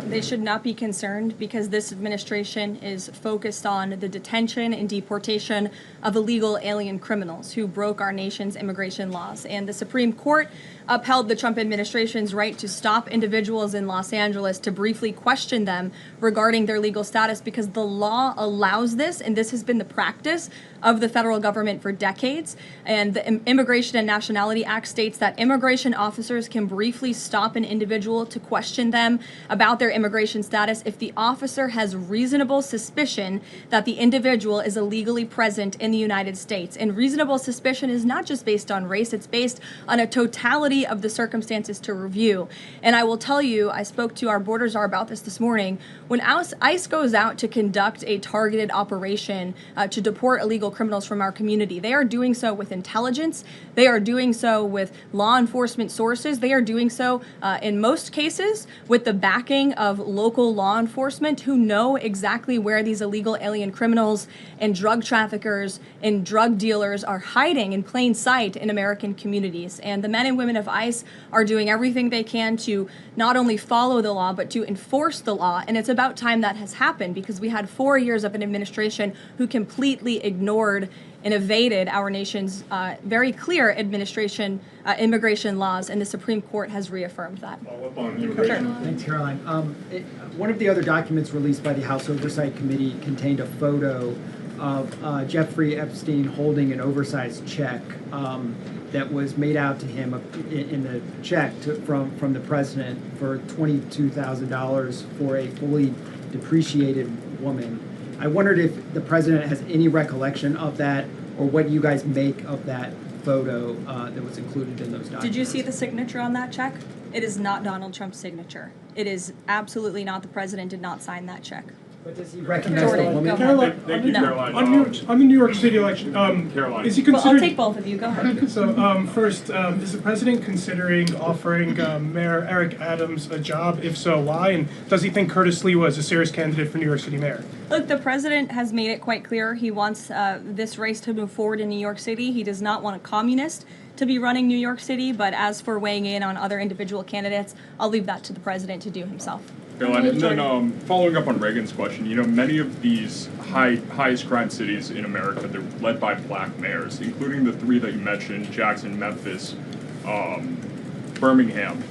They should not be concerned because this administration is focused on the detention and deportation of illegal alien criminals who broke our nation's immigration laws. And the Supreme Court upheld the Trump administration's right to stop individuals in Los Angeles to briefly question them regarding their legal status because the law allows this, and this has been the practice of the federal government for decades. And the Immigration and Nationality Act states that immigration officers can briefly stop an individual to question them about their immigration status if the officer has reasonable suspicion that the individual is illegally present in the United States. And reasonable suspicion is not just based on race, it's based on a totality of the circumstances to review. And I will tell you, I spoke to our border czar about this morning. When ICE goes out to conduct a targeted operation to deport illegal criminals from our community, they are doing so with intelligence, they are doing so with law enforcement sources, they are doing so in most cases with the backing of local law enforcement who know exactly where these illegal alien criminals and drug traffickers and drug dealers are hiding in plain sight in American communities. And the men and women of ICE are doing everything they can to not only follow the law, but to enforce the law. And it's about time that has happened because we had 4 years of an administration who completely ignored and evaded our nation's very clear immigration laws, and the Supreme Court has reaffirmed that. Thanks, Caroline. One of the other documents released by the House Oversight Committee contained a photo of Jeffrey Epstein holding an oversized check that was made out to him in the check from the president for $22,000 for a fully depreciated woman. I wondered if the president has any recollection of that, or what you guys make of that photo that was included in those documents. Did you see the signature on that check? It is not Donald Trump's signature. It is absolutely not. The president did not sign that check. But does he recognize the woman? Caroline, Thank you, Caroline. On the New York City election, Caroline. Is he considering? Well, I'll take both of you. Go ahead. So first, is the president considering offering Mayor Eric Adams a job? If so, why? And does he think Curtis Lee was a serious candidate for New York City mayor? Look, the president has made it quite clear he wants this race to move forward in New York City. He does not want a communist to be running New York City. But as for weighing in on other individual candidates, I'll leave that to the president to do himself. Caroline, and then following up on Reagan's question, many of these highest crime cities in America, they're led by black mayors, including the three that you mentioned, Jackson, Memphis, Birmingham.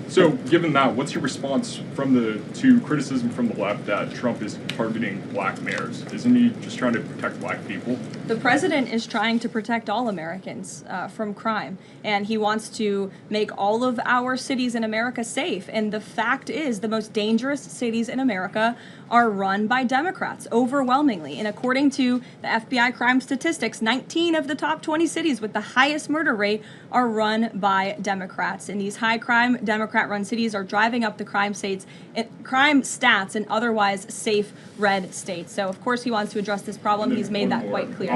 So given that, what's your response to criticism from the left that Trump is targeting black mayors? Isn't he just trying to protect black people? The president is trying to protect all Americans from crime, and he wants to make all of our cities in America safe. And the fact is, the most dangerous cities in America are run by Democrats, overwhelmingly. And according to the FBI crime statistics, 19 of the top 20 cities with the highest murder rate are run by Democrats. And these high crime Democrat-run cities are driving up the crime stats in otherwise safe red states. So of course he wants to address this problem. He's made that quite clear.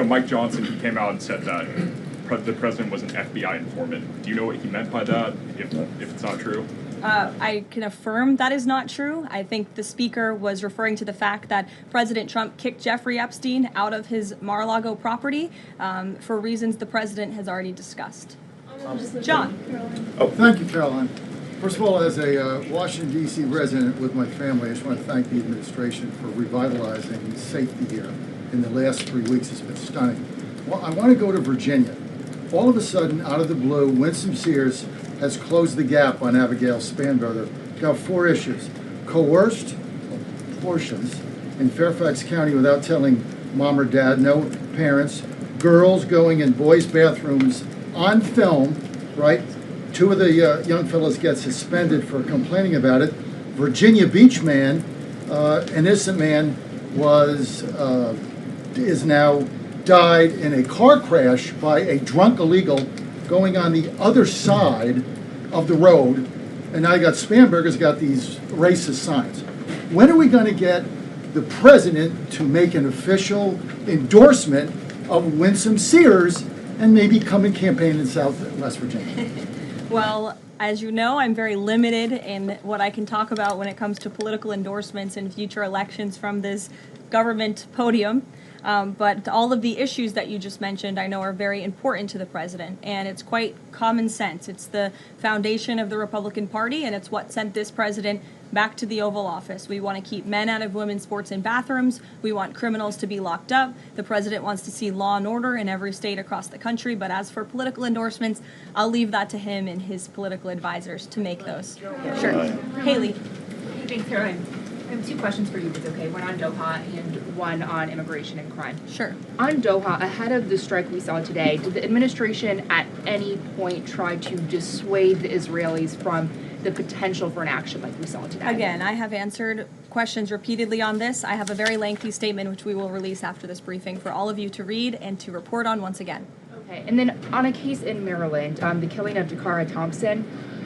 Mike Johnson, he came out and said that the president was an FBI informant. Do you know what he meant by that, if it's not true? I can affirm that is not true. I think the speaker was referring to the fact that President Trump kicked Jeffrey Epstein out of his Mar-a-Lago property for reasons the president has already discussed. John. Oh, thank you, Caroline. First of all, as a Washington, D.C. resident with my family, I just want to thank the administration for revitalizing safety here in the last 3 weeks. It's been stunning. Well, I want to go to Virginia. All of a sudden, out of the blue, Winsome Sears has closed the gap on Abigail Spanberger. Got 4 issues. Coerced abortions in Fairfax County without telling mom or dad, no parents, girls going in boys' bathrooms on film, right? 2 of the young fellows get suspended for complaining about it. Virginia Beach man, an innocent man, is now died in a car crash by a drunk illegal going on the other side of the road, and now you got Spanberger's got these racist signs. When are we going to get the president to make an official endorsement of Winsome Sears and maybe come and campaign in West Virginia? Well, as you know, I'm very limited in what I can talk about when it comes to political endorsements in future elections from this government podium. But all of the issues that you just mentioned, I know, are very important to the president, and it's quite common sense. It's the foundation of the Republican Party, and it's what sent this president back to the Oval Office. We want to keep men out of women's sports and bathrooms. We want criminals to be locked up. The president wants to see law and order in every state across the country. But as for political endorsements, I'll leave that to him and his political advisors to make those. Sure. Haley. Thanks, Caroline. I have 2 questions for you, if it's okay. One on Doha and one on immigration and crime. Sure. On Doha, ahead of the strike we saw today, did the administration at any point try to dissuade the Israelis from the potential for an action like we saw today? Again, I have answered questions repeatedly on this. I have a very lengthy statement which we will release after this briefing for all of you to read and to report on once again. Okay, and then on a case in Maryland, the killing of Jakara Thompson,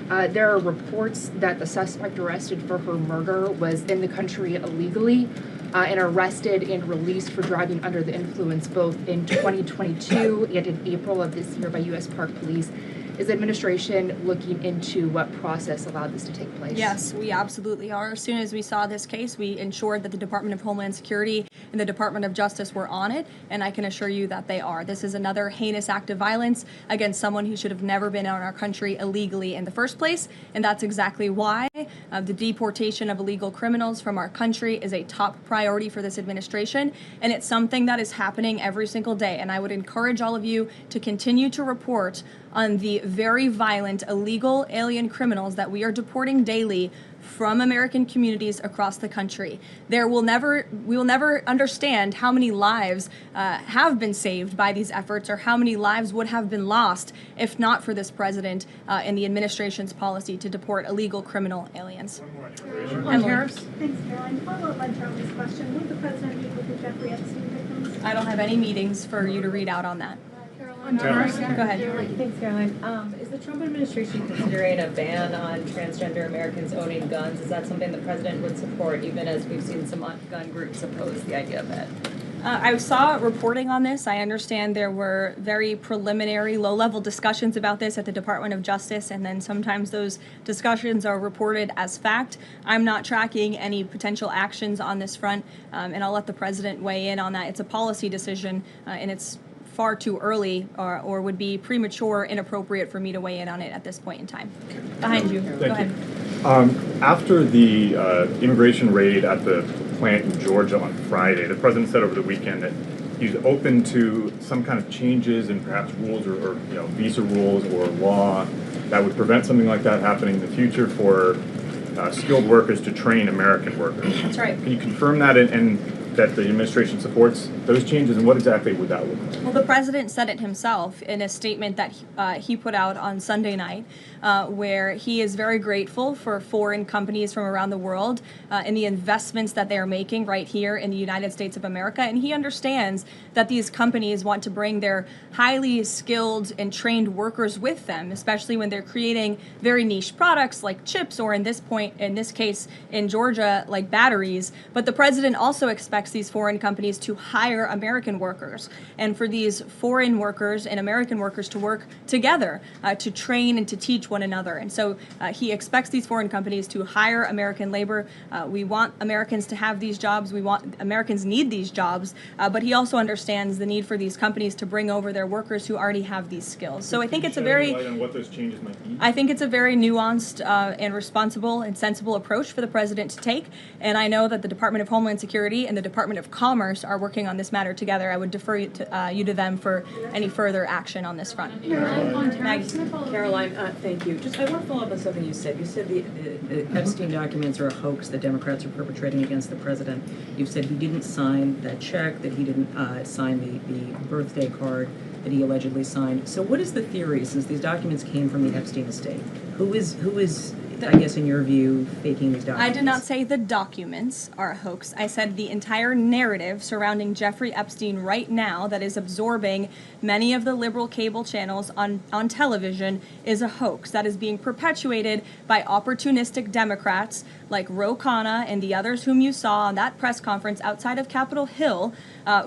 there are reports that the suspect arrested for her murder was in the country illegally and arrested and released for driving under the influence both in 2022 and in April of this year by U.S. Park Police. Is the administration looking into what process allowed this to take place? Yes, we absolutely are. As soon as we saw this case, we ensured that the Department of Homeland Security and the Department of Justice were on it, and I can assure you that they are. This is another heinous act of violence against someone who should have never been in our country illegally in the first place, and that's exactly why the deportation of illegal criminals from our country is a top priority for this administration, and it's something that is happening every single day. And I would encourage all of you to continue to report on the very violent illegal alien criminals that we are deporting daily from American communities across the country. We will never understand how many lives have been saved by these efforts, or how many lives would have been lost if not for this president and the administration's policy to deport illegal criminal aliens. On tariffs? Thanks, Caroline. Follow up on Charlie's question. Would the president meet with the Jeffrey Epstein victims? I don't have any meetings for you to read out on that. On tariffs? Go ahead. Thanks, Caroline. Is the Trump administration considering a ban on transgender Americans owning guns? Is that something the president would support, even as we've seen some gun groups oppose the idea of it? I saw reporting on this. I understand there were very preliminary, low-level discussions about this at the Department of Justice, and then sometimes those discussions are reported as fact. I'm not tracking any potential actions on this front, and I'll let the president weigh in on that. It's a policy decision, and it's far too early or would be premature, inappropriate for me to weigh in on it at this point in time. Behind you. Go ahead. After the immigration raid at the plant in Georgia on Friday, the president said over the weekend that he's open to some kind of changes in perhaps rules or visa rules or law that would prevent something like that happening in the future for skilled workers to train American workers. That's right. Can you confirm that and that the administration supports those changes, and what exactly would that look like? Well, the president said it himself in a statement that he put out on Sunday night, where he is very grateful for foreign companies from around the world and the investments that they are making right here in the United States of America. And he understands that these companies want to bring their highly skilled and trained workers with them, especially when they're creating very niche products like chips, or in this case in Georgia, like batteries. But the president also expects these foreign companies to hire American workers, and for these foreign workers and American workers to work together to train and to teach one another. And so he expects these foreign companies to hire American labor. We want Americans to have these jobs. Americans need these jobs, but he also understands the need for these companies to bring over their workers who already have these skills. So I think it's a very, what those changes might be? I think it's a very nuanced and responsible and sensible approach for the president to take. And I know that the Department of Homeland Security and the Department of Commerce are working on this matter together. I would defer you to them for any further action on this front. Caroline, thank you. Just I want to follow up on something you said. You said the Epstein documents are a hoax that Democrats are perpetrating against the president. You said he didn't sign that check, that he didn't sign the birthday card that he allegedly signed. So what is the theory, since these documents came from the Epstein estate? Who is I guess in your view, faking these documents? I did not say the documents are a hoax. I said the entire narrative surrounding Jeffrey Epstein right now that is absorbing many of the liberal cable channels on television is a hoax that is being perpetuated by opportunistic Democrats like Ro Khanna and the others whom you saw on that press conference outside of Capitol Hill,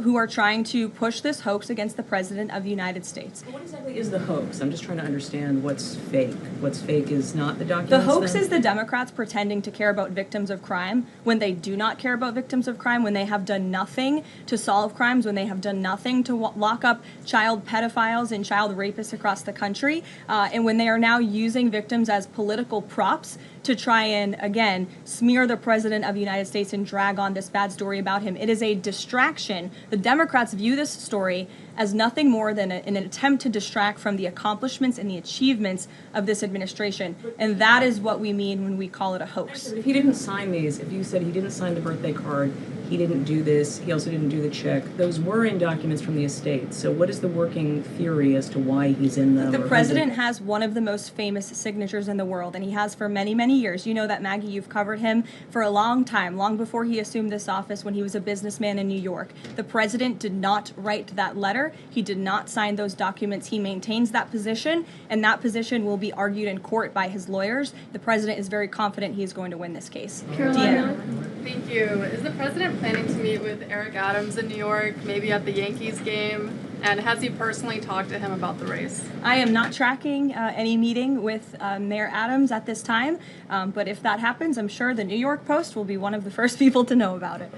who are trying to push this hoax against the President of the United States. What exactly is the hoax? I'm just trying to understand what's fake. What's fake is not the documents. The hoax is the Democrats pretending to care about victims of crime when they do not care about victims of crime, when they have done nothing to solve crimes, when they have done nothing to lock up child pedophiles and child rapists across the country, and when they are now using victims as political props to try and, again, smear the President of the United States and drag on this bad story about him. It is a distraction. The Democrats view this story as nothing more than an attempt to distract from the accomplishments and the achievements of this administration. And that is what we mean when we call it a hoax. If he didn't sign these, if you said he didn't sign the birthday card, he didn't do this, he also didn't do the check, those were in documents from the estate. So what is the working theory as to why he's in them? The president has one of the most famous signatures in the world, and he has for many, many years. You know that, Maggie, you've covered him for a long time, long before he assumed this office when he was a businessman in New York. The president did not write that letter. He did not sign those documents. He maintains that position, and that position will be argued in court by his lawyers. The president is very confident he is going to win this case. Caroline, thank you. Is the president planning to meet with Eric Adams in New York, maybe at the Yankees game? And has he personally talked to him about the race? I am not tracking any meeting with Mayor Adams at this time, but if that happens, I'm sure the New York Post will be one of the first people to know about it.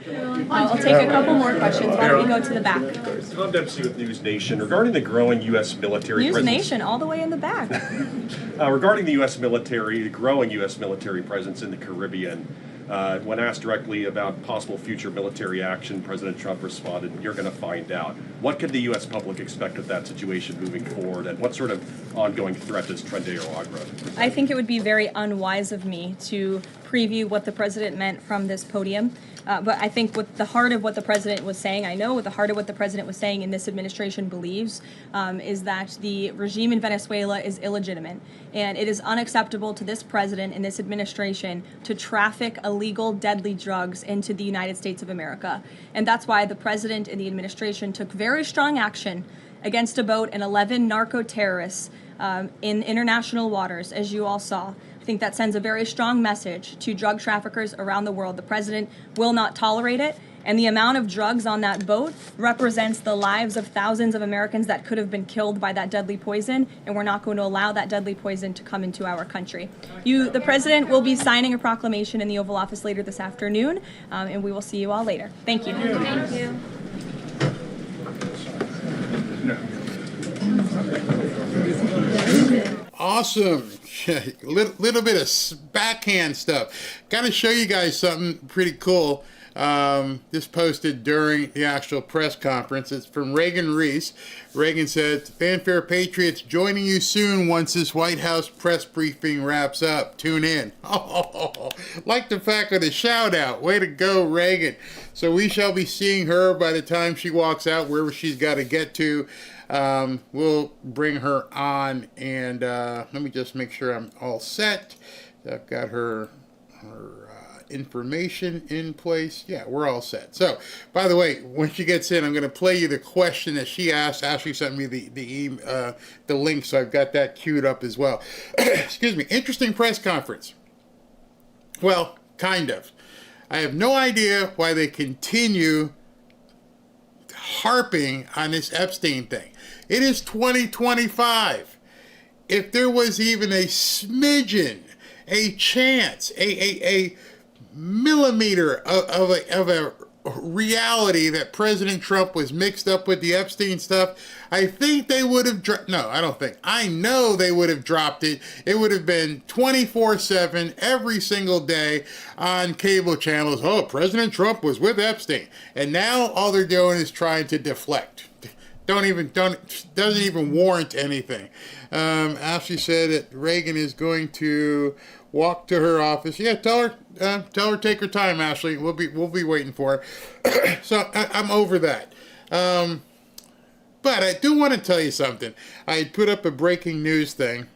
I'll take a couple more questions. Why don't we go to the back? Tom Dempsey with News Nation. Regarding the growing U.S. military News presence... Nation, all the way in the back. Regarding the U.S. military, the growing U.S. military presence in the Caribbean, when asked directly about possible future military action, President Trump responded, "You're going to find out." What could the U.S. public expect of that situation moving forward, and what sort of ongoing threat does Trendeo Agra present? I think it would be very unwise of me to preview what the president meant from this podium. But I think with the heart of what the president was saying, I know what the heart of what the president was saying and this administration believes is that the regime in Venezuela is illegitimate. And it is unacceptable to this president and this administration to traffic illegal, deadly drugs into the United States of America. And that's why the president and the administration took very strong action against a boat and 11 narco-terrorists in international waters, as you all saw. I think that sends a very strong message to drug traffickers around the world. The president will not tolerate it, and the amount of drugs on that boat represents the lives of thousands of Americans that could have been killed by that deadly poison, and we're not going to allow that deadly poison to come into our country. The president will be signing a proclamation in the Oval Office later this afternoon, and we will see you all later. Thank you. Thank you. Awesome. Little bit of backhand stuff. Got to show you guys something pretty cool. This posted during the actual press conference. It's from Reagan Reese. Reagan said, "Fanfare Patriots joining you soon once this White House press briefing wraps up. Tune in." Oh, like the fact of the shout out. Way to go, Reagan. So we shall be seeing her by the time she walks out, wherever she's got to get to. We'll bring her on, and let me just make sure I'm all set. I've got her information in place. Yeah, we're all set. So, by the way, when she gets in, I'm going to play you the question that she asked. Ashley sent me the link, so I've got that queued up as well. Excuse me. Interesting press conference. Well, kind of. I have no idea why they continue harping on this Epstein thing. It is 2025. If there was even a smidgen, a chance, a millimeter of a reality that President Trump was mixed up with the Epstein stuff, I think they would have no, I don't think. I know they would have dropped it. It would have been 24/7 every single day on cable channels. Oh, President Trump was with Epstein. And now all they're doing is trying to deflect. Doesn't even warrant anything. Ashley said that Reagan is going to walk to her office. Yeah, tell her take her time, Ashley. We'll be waiting for her. So I'm over that. But I do want to tell you something. I had put up a breaking news thing.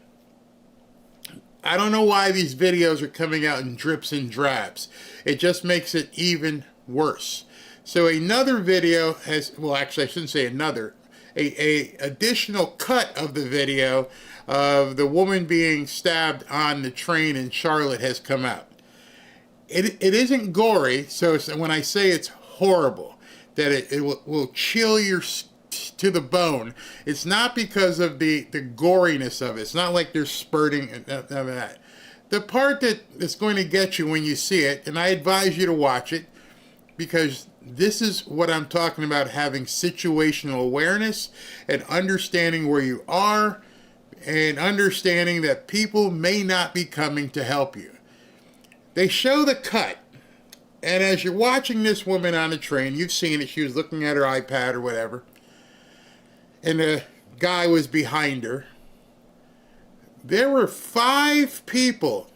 I don't know why these videos are coming out in drips and drabs. It just makes it even worse. So another video has, well, actually I shouldn't say another, a additional cut of the video of the woman being stabbed on the train in Charlotte has come out. It isn't gory, so when I say it's horrible, that it will chill your to the bone, it's not because of the goriness of it. It's not like they're spurting and that. The part that is going to get you when you see it, and I advise you to watch it, because this is what I'm talking about, having situational awareness and understanding where you are and understanding that people may not be coming to help you. They show the cut, and as you're watching this woman on the train, you've seen it, she was looking at her iPad or whatever, and the guy was behind her. There were 5 people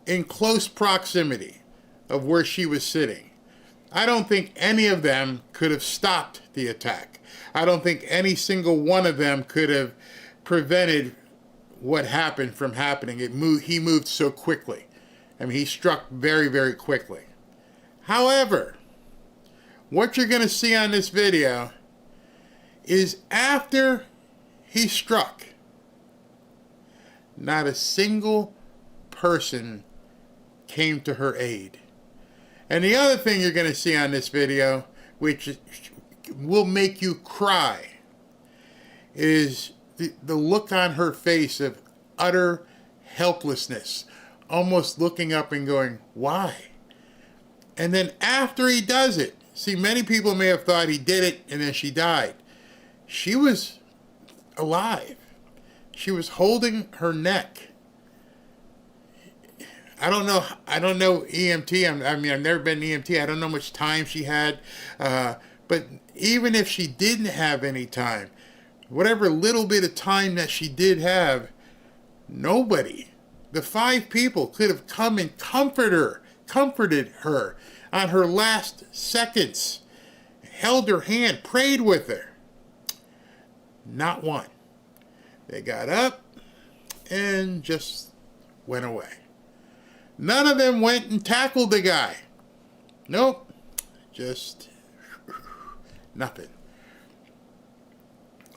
in close proximity of where she was sitting. I don't think any of them could have stopped the attack. I don't think any single one of them could have prevented what happened from happening. He moved so quickly. I mean, he struck very, very quickly. However, what you're going to see on this video is after he struck, not a single person came to her aid. And the other thing you're going to see on this video, which will make you cry, is the look on her face of utter helplessness, almost looking up and going, why? And then after he does it, see, many people may have thought he did it and then she died. She was alive. She was holding her neck. I don't know EMT. I mean, I've never been an EMT. I don't know how much time she had. But even if she didn't have any time, whatever little bit of time that she did have, nobody, the 5 people could have come and comforted her on her last seconds, held her hand, prayed with her. Not one. They got up and just went away. None of them went and tackled the guy. Nope. Just nothing.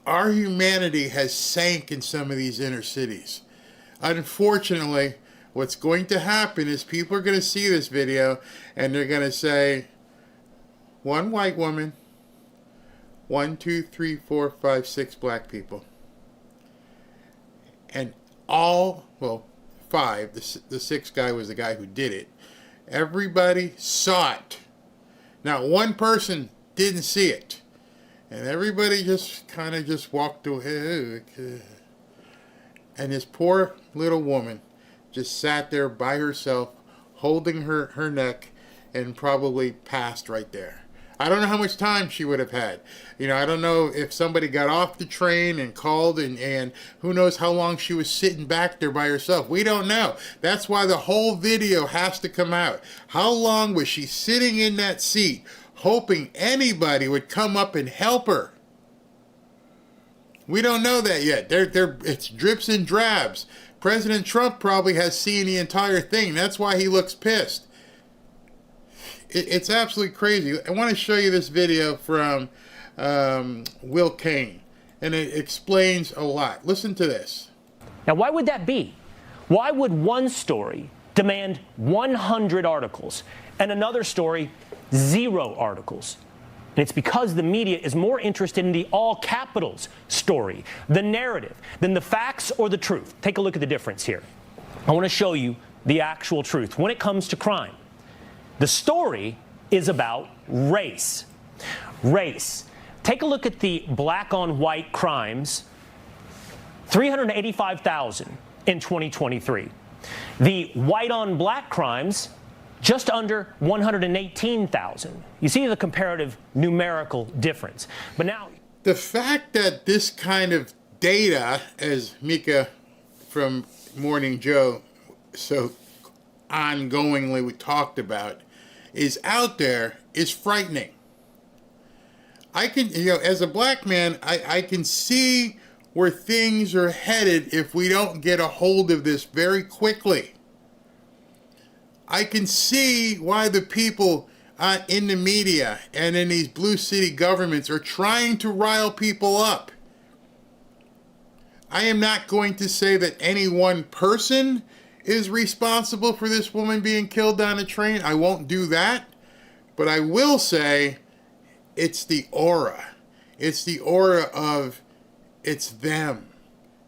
Our humanity has sank in some of these inner cities. Unfortunately, what's going to happen is people are going to see this video and they're going to say, 1 white woman, 1, 2, 3, 4, 5, 6 black people. And all, well, 5, the 6th guy was the guy who did it. Everybody saw it. Not one person didn't see it. And everybody just kind of just walked away. And this poor little woman just sat there by herself, holding her neck, and probably passed right there. I don't know how much time she would have had. You know, I don't know if somebody got off the train and called, and who knows how long she was sitting back there by herself. We don't know. That's why the whole video has to come out. How long was she sitting in that seat, hoping anybody would come up and help her? We don't know that yet. It's drips and drabs. President Trump probably has seen the entire thing. That's why he looks pissed. It's absolutely crazy. I want to show you this video from Will Kane, and it explains a lot. Listen to this. Now, why would that be? Why would one story demand 100 articles and another story 0 articles? And it's because the media is more interested in the all capitals story, the narrative, than the facts or the truth. Take a look at the difference here. I want to show you the actual truth when it comes to crime. The story is about race. Race. Take a look at the black on white crimes, 385,000 in 2023. The white on black crimes, just under 118,000. You see the comparative numerical difference. But now, the fact that this kind of data, as Mika from Morning Joe so ongoingly we talked about, is out there is frightening. I can, as a black man, I can see where things are headed if we don't get a hold of this very quickly. I can see why the people in the media and in these blue city governments are trying to rile people up. I am not going to say that any one person is responsible for this woman being killed on a train. I won't do that. But I will say it's the aura. It's the aura of it's them.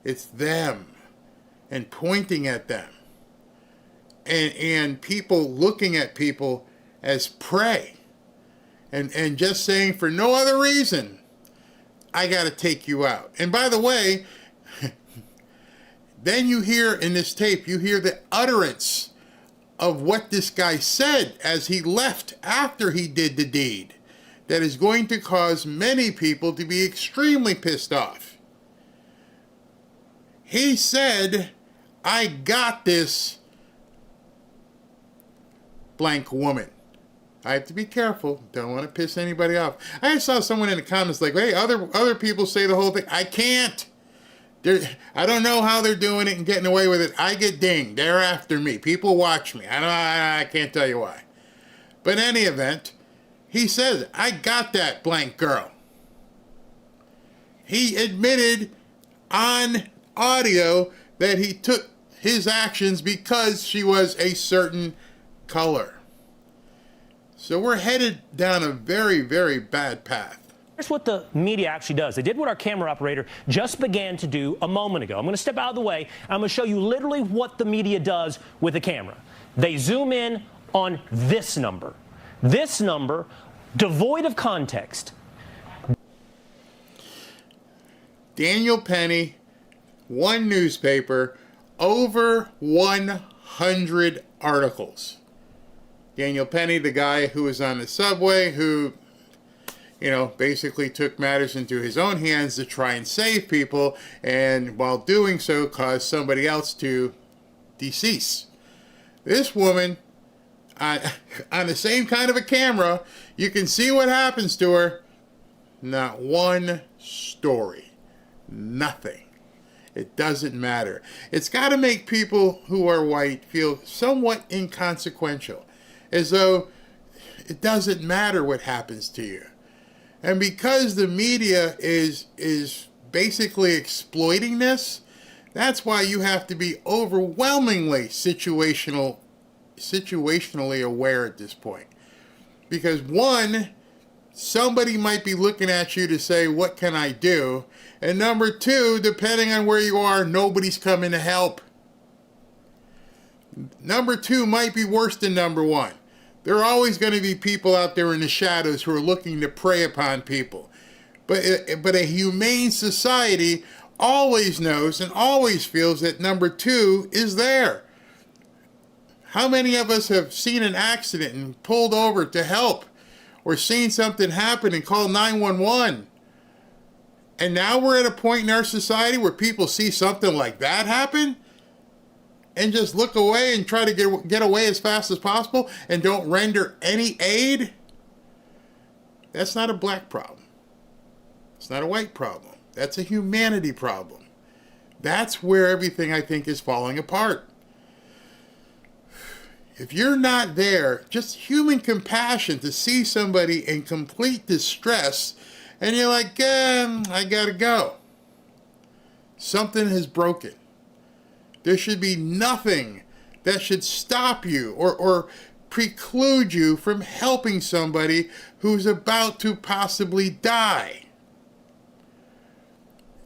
It's them. And pointing at them. And people looking at people as prey. And just saying for no other reason, I got to take you out. And by the way, then you hear in this tape, you hear the utterance of what this guy said as he left after he did the deed. That is going to cause many people to be extremely pissed off. He said, I got this blank woman. I have to be careful. Don't want to piss anybody off. I saw someone in the comments like, hey, other people say the whole thing. I can't. I don't know how they're doing it and getting away with it. I get dinged. They're after me. People watch me. I can't tell you why. But in any event, he says, I got that blank girl. He admitted on audio that he took his actions because she was a certain color. So we're headed down a very, very bad path. Here's what the media actually does. They did what our camera operator just began to do a moment ago. I'm going to step out of the way. I'm going to show you literally what the media does with the camera. They zoom in on this number. This number, devoid of context. Daniel Penny, one newspaper, over 100 articles. Daniel Penny, the guy who was on the subway, who basically took matters into his own hands to try and save people, and while doing so, caused somebody else to decease. This woman, on the same kind of a camera, you can see what happens to her. Not one story. Nothing. It doesn't matter. It's got to make people who are white feel somewhat inconsequential, as though it doesn't matter what happens to you. And because the media is basically exploiting this, that's why you have to be overwhelmingly situationally aware at this point. Because one, somebody might be looking at you to say, what can I do? And number two, depending on where you are, nobody's coming to help. Number two might be worse than number one. There are always going to be people out there in the shadows who are looking to prey upon people. But a humane society always knows and always feels that number two is there. How many of us have seen an accident and pulled over to help, or seen something happen and called 911? And now we're at a point in our society where people see something like that happen and just look away and try to get away as fast as possible and don't render any aid? That's not a black problem. It's not a white problem. That's a humanity problem. That's where everything, I think, is falling apart. If you're not there, just human compassion to see somebody in complete distress, and you're like, I gotta go. Something has broken. There should be nothing that should stop you or preclude you from helping somebody who's about to possibly die.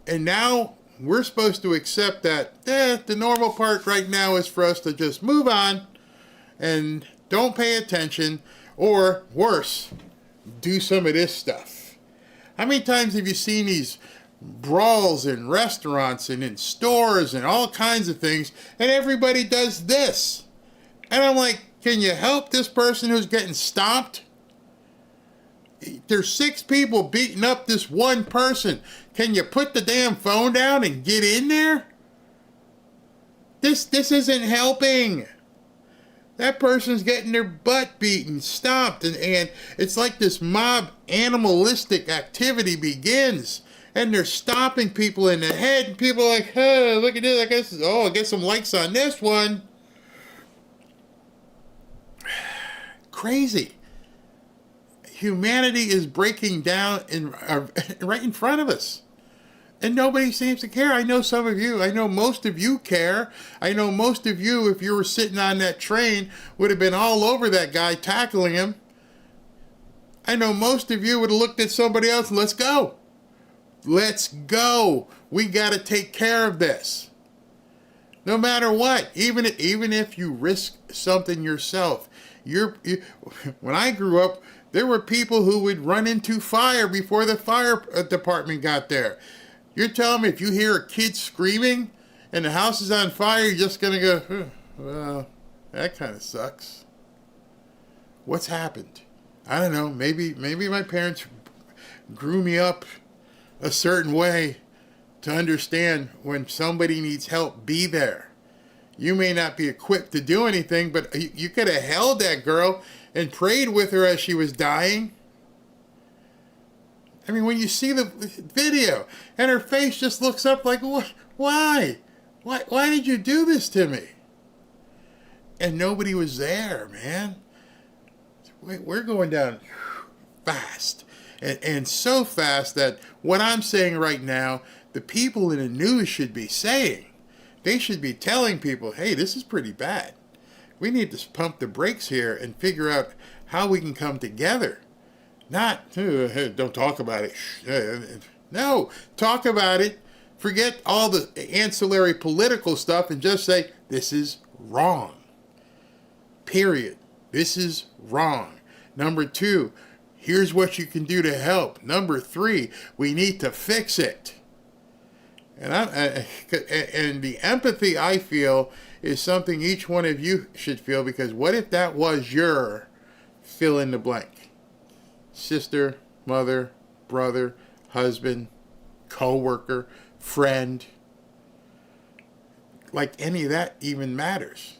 And now we're supposed to accept that the normal part right now is for us to just move on and don't pay attention, or worse, do some of this stuff. How many times have you seen these brawls in restaurants and in stores and all kinds of things, and everybody does this? And I'm like, can you help this person who's getting stomped? There's 6 people beating up this one person. Can you put the damn phone down and get in there? This isn't helping. That person's getting their butt beaten, stomped, and it's like this mob animalistic activity begins, and they're stomping people in the head, and people are like, oh, look at this, I get some likes on this one. Crazy. Humanity is breaking down right in front of us. And nobody seems to care. I know some of you, I know most of you care. I know most of you, if you were sitting on that train, would have been all over that guy, tackling him. I know most of you would have looked at somebody else and let's go. Let's go. We got to take care of this. No matter what, even if you risk something yourself. When I grew up, there were people who would run into fire before the fire department got there. You're telling me if you hear a kid screaming and the house is on fire, you're just going to go, well, that kind of sucks. What's happened? I don't know. Maybe my parents grew me up a certain way to understand when somebody needs help, be there. You may not be equipped to do anything, but you could have held that girl and prayed with her as she was dying. I mean, when you see the video and her face just looks up like, why? Why did you do this to me? And nobody was there, man. We're going down fast. And so fast that what I'm saying right now, the people in the news should be saying. They should be telling people, hey, this is pretty bad. We need to pump the brakes here and figure out how we can come together. Not, don't talk about it. No, talk about it. Forget all the ancillary political stuff and just say, this is wrong. Period. This is wrong. Number 2, here's what you can do to help. Number 3, we need to fix it. And the empathy I feel is something each one of you should feel, because what if that was your fill in the blank? Sister, mother, brother, husband, co-worker, friend. Like any of that even matters.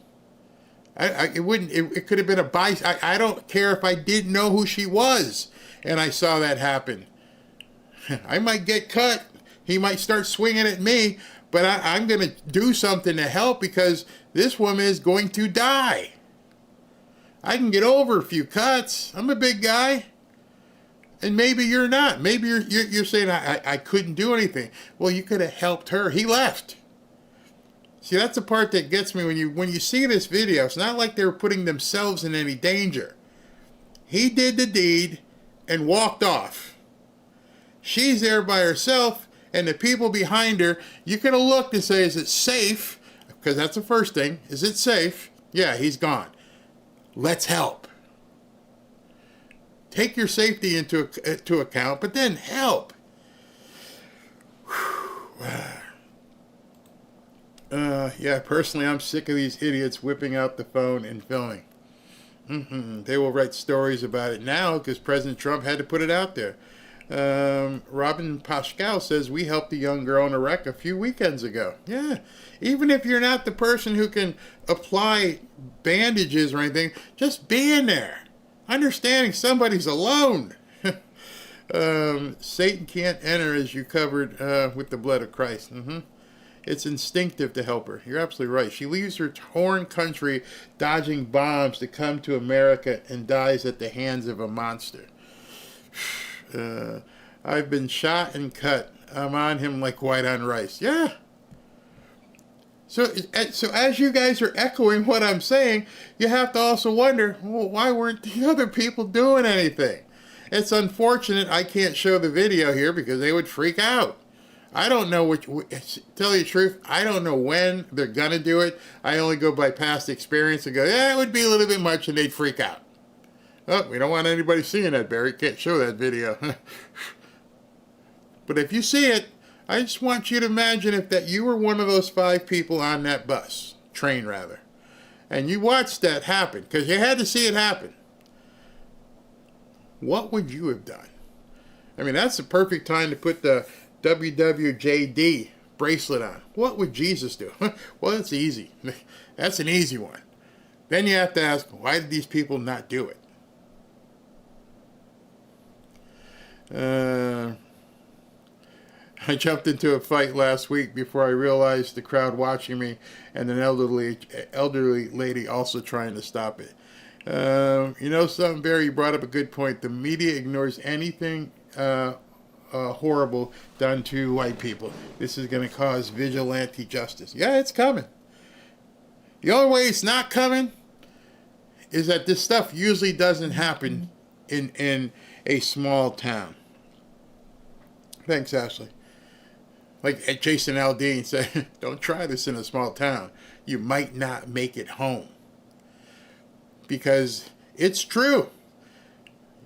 It could have been a bias. I don't care if I didn't know who she was and I saw that happen. I might get cut. He might start swinging at me, but I'm going to do something to help because this woman is going to die. I can get over a few cuts. I'm a big guy. And maybe you're not. Maybe you're saying I couldn't do anything. Well, you could have helped her. He left. See, that's the part that gets me when you see this video. It's not like they were putting themselves in any danger. He did the deed and walked off. She's there by herself, and the people behind her, you could have looked and say, is it safe? Because that's the first thing. Is it safe? Yeah, he's gone. Let's help. Take your safety into account, but then help. Yeah, personally, I'm sick of these idiots whipping out the phone and filming. They will write stories about it now because President Trump had to put it out there. Robin Pascal says, we helped a young girl in Iraq a few weekends ago. Yeah, even if you're not the person who can apply bandages or anything, just being there. Understanding somebody's alone. Satan can't enter, as you covered with the blood of Christ. It's instinctive to help her. You're absolutely right. She leaves her torn country dodging bombs to come to America and dies at the hands of a monster. I've been shot and cut. I'm on him like white on rice. Yeah. So as you guys are echoing what I'm saying, you have to also wonder, well, why weren't the other people doing anything? It's unfortunate I can't show the video here because they would freak out. I don't know tell you the truth, I don't know when they're going to do it. I only go by past experience and go, yeah, it would be a little bit much, and they'd freak out. Oh, we don't want anybody seeing that, Barry. Can't show that video. But if you see it, I just want you to imagine if that you were one of those 5 people on that bus, train rather, and you watched that happen, because you had to see it happen. What would you have done? I mean, that's the perfect time to put the WWJD bracelet on. What would Jesus do? Well, that's easy. That's an easy one. Then you have to ask, why did these people not do it? I jumped into a fight last week before I realized the crowd watching me and an elderly lady also trying to stop it. You know something, Barry? You brought up a good point. The media ignores anything horrible done to white people. This is going to cause vigilante justice. Yeah, it's coming. The only way it's not coming is that this stuff usually doesn't happen in a small town. Thanks, Ashley. Like Jason Aldean said, don't try this in a small town. You might not make it home. Because it's true.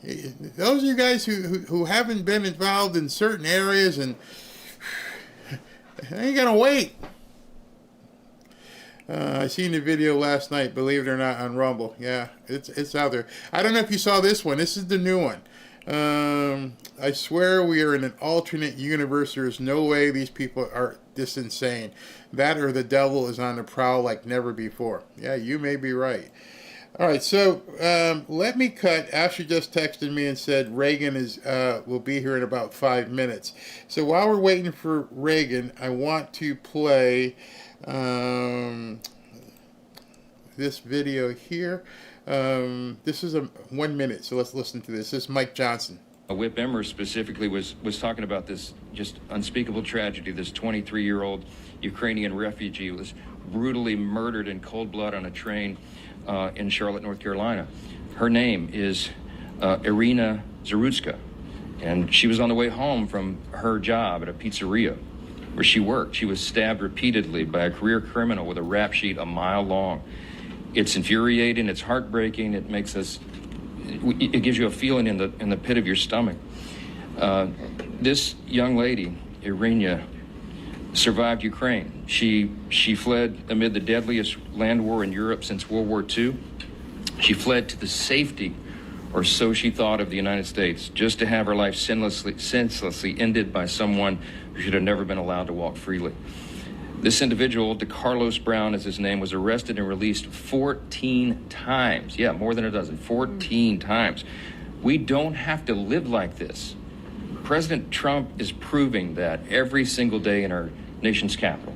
Those of you guys who haven't been involved in certain areas, and ain't gonna wait. I seen the video last night, believe it or not, on Rumble. Yeah, it's out there. I don't know if you saw this one. This is the new one. I swear we are in an alternate universe. There is no way these people are this insane. That or the devil is on the prowl like never before. Yeah, you may be right. All right, so let me cut. Ashley just texted me and said Reagan will be here in about 5 minutes. So while we're waiting for Reagan, I want to play this video here. This is 1 minute, so let's listen to this. This is Mike Johnson. Whip Emmer specifically was talking about this just unspeakable tragedy. This 23-year-old Ukrainian refugee was brutally murdered in cold blood on a train in Charlotte, North Carolina. Her name is Irina Zarutska, and she was on the way home from her job at a pizzeria where she worked. She was stabbed repeatedly by a career criminal with a rap sheet a mile long. It's infuriating, it's heartbreaking, it makes us, it gives you a feeling in the pit of your stomach. This young lady, Irina, survived Ukraine. She fled amid the deadliest land war in Europe since World War II. She fled to the safety, or so she thought, of the United States, just to have her life senselessly ended by someone who should have never been allowed to walk freely. This individual, DeCarlos Brown is his name, was arrested and released 14 times. Yeah, more than a dozen, 14 times. We don't have to live like this. President Trump is proving that every single day in our nation's capital.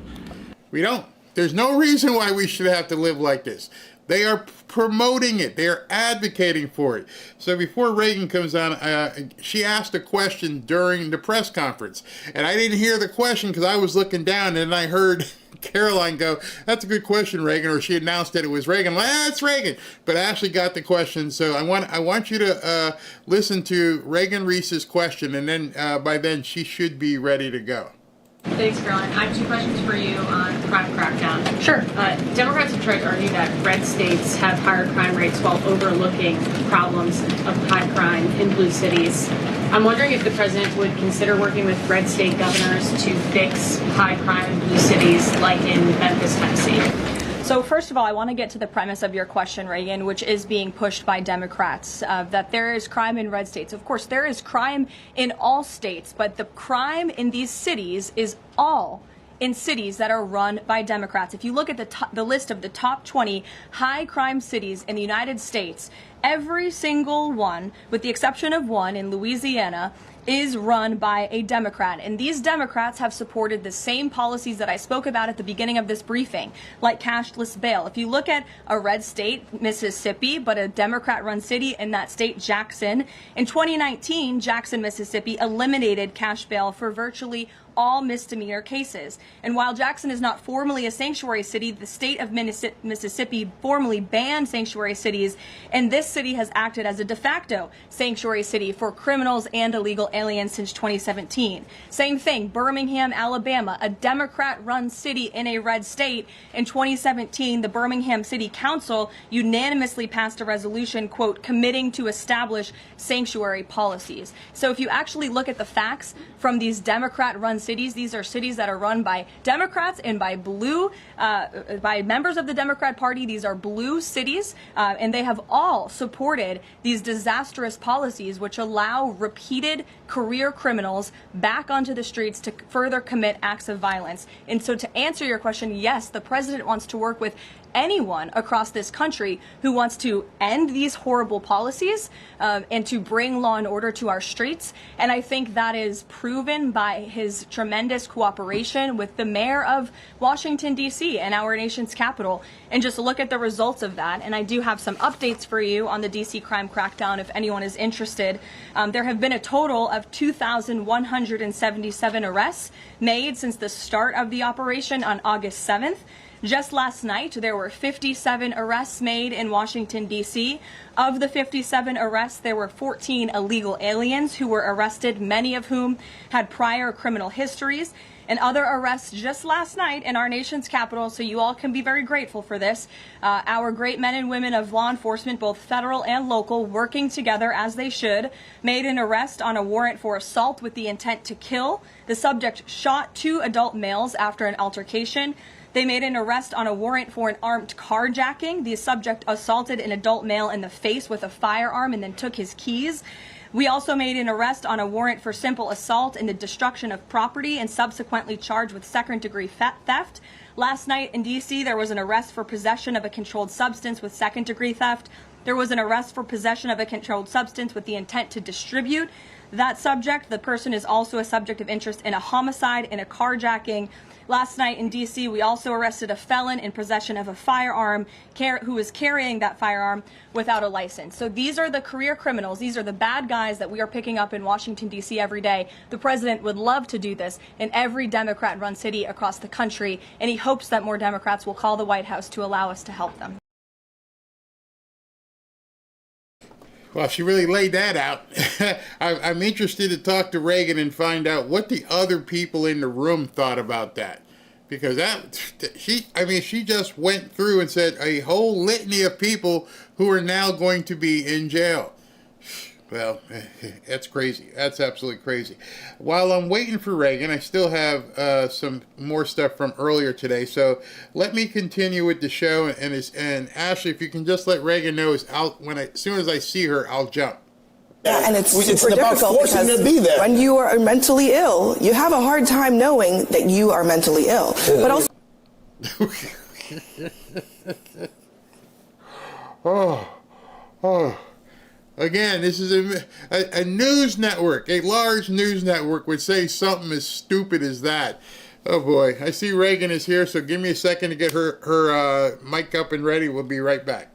We don't. There's no reason why we should have to live like this. They are promoting it. They are advocating for it. So before Reagan comes on, she asked a question during the press conference. And I didn't hear the question because I was looking down, and I heard Karoline go, "That's a good question, Reagan," or she announced that it was Reagan. That's Reagan. But Ashley got the question. So I want you to listen to Reagan Reese's question, and then by then she should be ready to go. Thanks, Caroline. I have two questions for you on crime crackdown. Sure. Democrats have tried to argue that red states have higher crime rates while overlooking problems of high crime in blue cities. I'm wondering if the president would consider working with red state governors to fix high crime in blue cities like in Memphis, Tennessee. So first of all, I want to get to the premise of your question, Reagan, which is being pushed by Democrats, that there is crime in red states. Of course, there is crime in all states, but the crime in these cities is all in cities that are run by Democrats. If you look at the list of the top 20 high crime cities in the United States, every single one, with the exception of one in Louisiana, is run by a Democrat. And these Democrats have supported the same policies that I spoke about at the beginning of this briefing, like cashless bail. If you look at a red state, Mississippi, but a Democrat-run city in that state, Jackson, in 2019, Jackson, Mississippi eliminated cash bail for virtually all misdemeanor cases. And while Jackson is not formally a sanctuary city, the state of Mississippi formally banned sanctuary cities, and this city has acted as a de facto sanctuary city for criminals and illegal aliens since 2017. Same thing, Birmingham, Alabama, a Democrat-run city in a red state. In 2017, the Birmingham City Council unanimously passed a resolution, quote, committing to establish sanctuary policies. So if you actually look at the facts from these Democrat-run cities, these are cities that are run by Democrats and by by members of the Democrat Party. These are blue cities, and they have all supported these disastrous policies which allow repeated career criminals back onto the streets to further commit acts of violence. And so to answer your question, yes, the president wants to work with anyone across this country who wants to end these horrible policies and to bring law and order to our streets. And I think that is proven by his tremendous cooperation with the mayor of Washington, D.C. and our nation's capital. And just look at the results of that. And I do have some updates for you on the D.C. crime crackdown if anyone is interested. There have been a total of 2,177 arrests made since the start of the operation on August 7th. Just last night, there were 57 arrests made in Washington, D.C. Of the 57 arrests, there were 14 illegal aliens who were arrested, many of whom had prior criminal histories. And other arrests just last night in our nation's capital, so you all can be very grateful for this. Our great men and women of law enforcement, both federal and local, working together as they should, made an arrest on a warrant for assault with the intent to kill. The subject shot 2 adult males after an altercation. They made an arrest on a warrant for an armed carjacking. The subject assaulted an adult male in the face with a firearm and then took his keys. We also made an arrest on a warrant for simple assault and the destruction of property and subsequently charged with second-degree theft. Last night in D.C., there was an arrest for possession of a controlled substance with second-degree theft. There was an arrest for possession of a controlled substance with the intent to distribute that subject. The person is also a subject of interest in a homicide and a carjacking. Last night in D.C., we also arrested a felon in possession of a firearm who was carrying that firearm without a license. So these are the career criminals. These are the bad guys that we are picking up in Washington, D.C. every day. The president would love to do this in every Democrat-run city across the country, and he hopes that more Democrats will call the White House to allow us to help them. Well, she really laid that out. I'm interested to talk to Reagan and find out what the other people in the room thought about that. Because she just went through and said a whole litany of people who are now going to be in jail. Well, that's crazy. That's absolutely crazy. While I'm waiting for Reagan, I still have some more stuff from earlier today. So let me continue with the show. And Ashley, if you can just let Reagan know, as soon as I see her, I'll jump. And it's super difficult because when you are mentally ill, you have a hard time knowing that you are mentally ill. But also, Again, this is a news network, a large news network would say something as stupid as that. Oh boy, I see Reagan is here, so give me a second to get her mic up and ready. We'll be right back.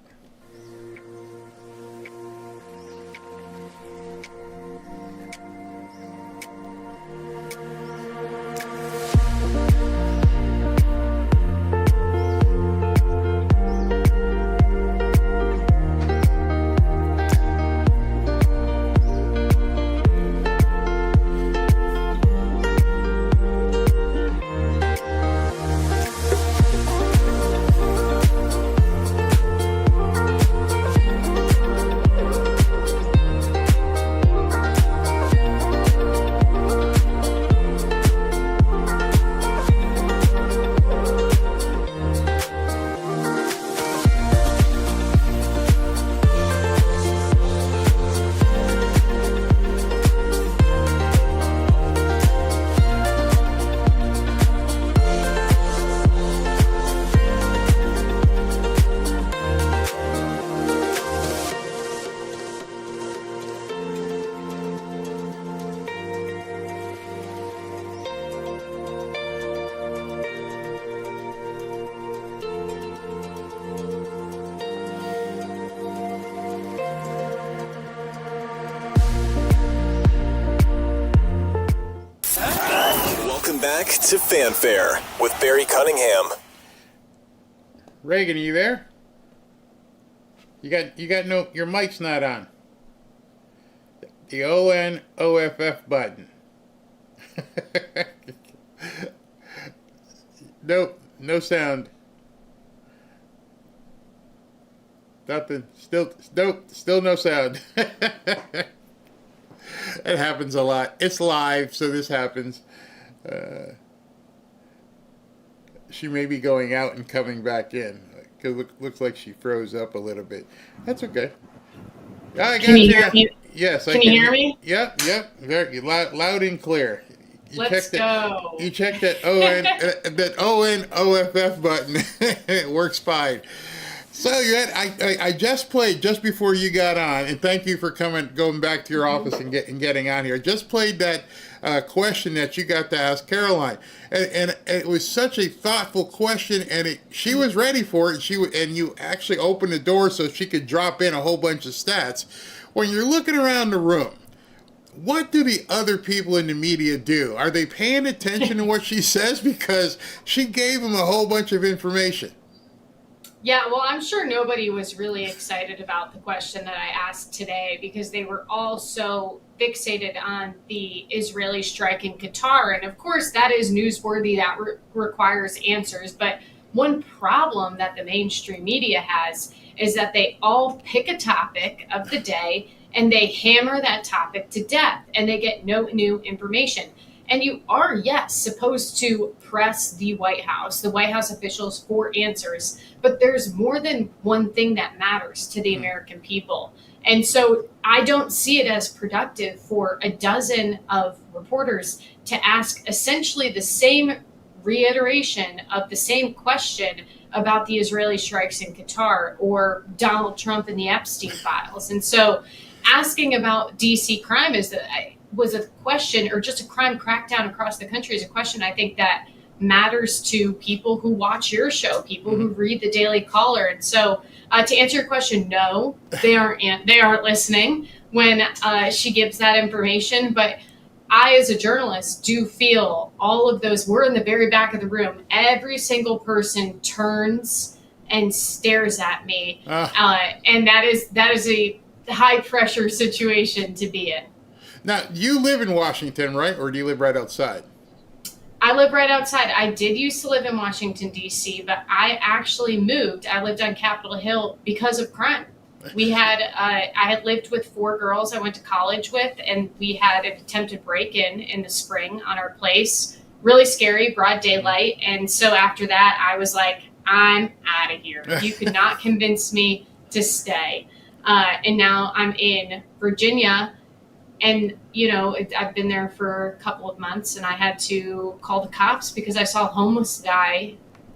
to Fanfare with Barry Cunningham. Reagan, are you there? You got no, your mic's not on. The ONOFF button. No sound. Nothing. Still no sound. It happens a lot. It's live, so this happens. She may be going out and coming back in. Because looks like she froze up a little bit. That's okay. I got Can you hear me? Yes, I can. Can you hear me? Yep. Very loud and clear. Let's go. You checked that ONOFF button. It works fine. So I just played just before you got on, and thank you for going back to your office and getting on here. Just played that question that you got to ask Karoline, and it was such a thoughtful question, and she was ready for it. And you actually opened the door so she could drop in a whole bunch of stats. When you're looking around the room, what do the other people in the media do? Are they paying attention to what she says? Because she gave them a whole bunch of information. Yeah, well, I'm sure nobody was really excited about the question that I asked today because they were all so fixated on the Israeli strike in Qatar. And of course, that is newsworthy. That requires answers. But one problem that the mainstream media has is that they all pick a topic of the day and they hammer that topic to death and they get no new information. And you are, yes, supposed to press the White House officials for answers, but there's more than one thing that matters to the American people. And so I don't see it as productive for a dozen of reporters to ask essentially the same reiteration of the same question about the Israeli strikes in Qatar or Donald Trump and the Epstein files. And so asking about DC crime was a question, or just a crime crackdown across the country is a question I think that matters to people who watch your show, people who read the Daily Caller. And so to answer your question, no, they aren't listening when she gives that information. But I, as a journalist, do feel all of those, we're in the very back of the room. Every single person turns and stares at me. And that is a high pressure situation to be in. Now, you live in Washington, right? Or do you live right outside? I live right outside. I did used to live in Washington, D.C., but I actually moved. I lived on Capitol Hill because of crime. I had lived with 4 girls I went to college with, and we had an attempted break-in the spring on our place. Really scary, broad daylight. And so after that, I was like, I'm out of here. You could not convince me to stay. And now I'm in Virginia. And, I've been there for a couple of months, and I had to call the cops because I saw a homeless guy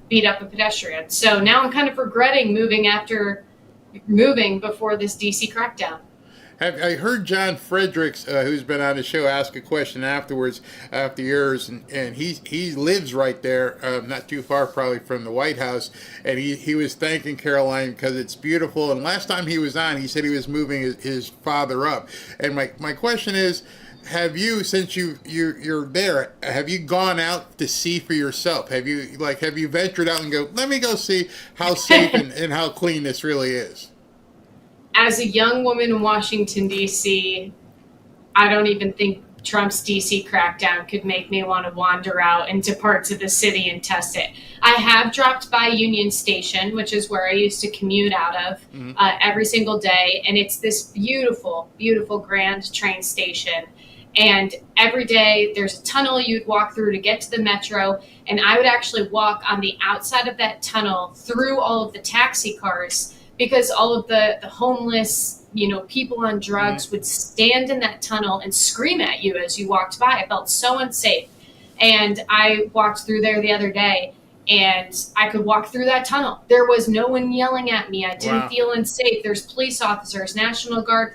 beat up a pedestrian. So now I'm kind of regretting moving before this DC crackdown. I heard John Fredericks, who's been on the show, ask a question afterwards, after yours, and he lives right there, not too far probably from the White House, and he was thanking Karoline because it's beautiful. And last time he was on, he said he was moving his father up. And my question is, have you, since you're there, have you gone out to see for yourself? Have you ventured out and go, let me go see how safe and how clean this really is? As a young woman in Washington, D.C., I don't even think Trump's D.C. crackdown could make me want to wander out into parts of the city and test it. I have dropped by Union Station, which is where I used to commute out of every single day. And it's this beautiful, beautiful grand train station. And every day there's a tunnel you'd walk through to get to the metro. And I would actually walk on the outside of that tunnel through all of the taxi cars, because all of the homeless, people on drugs would stand in that tunnel and scream at you as you walked by. I felt so unsafe. And I walked through there the other day, and I could walk through that tunnel. There was no one yelling at me. I didn't feel unsafe. There's police officers, National Guard,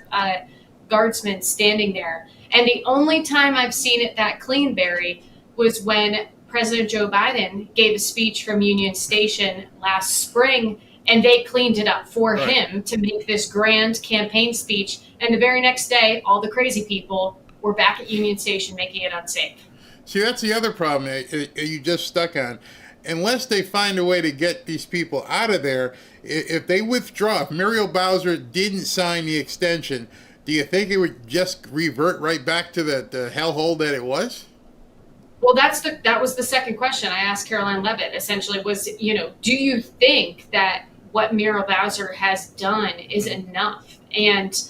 guardsmen standing there. And the only time I've seen it that clean, Barry, was when President Joe Biden gave a speech from Union Station last spring, and they cleaned it up for him to make this grand campaign speech. And the very next day, all the crazy people were back at Union Station making it unsafe. See, that's the other problem you just stuck on. Unless they find a way to get these people out of there, if they withdraw, if Muriel Bowser didn't sign the extension, do you think it would just revert right back to the hellhole that it was? Well, that was the second question I asked Karoline Leavitt, essentially, was, do you think that what Muriel Bowser has done is enough? And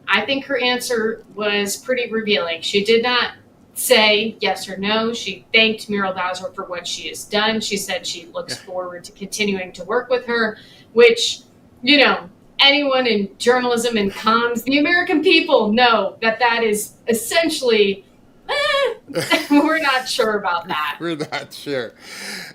I think her answer was pretty revealing. She did not say yes or no. She thanked Muriel Bowser for what she has done. She said she looks forward to continuing to work with her, which, anyone in journalism and comms, the American people know that is essentially, we're not sure about that. We're not sure.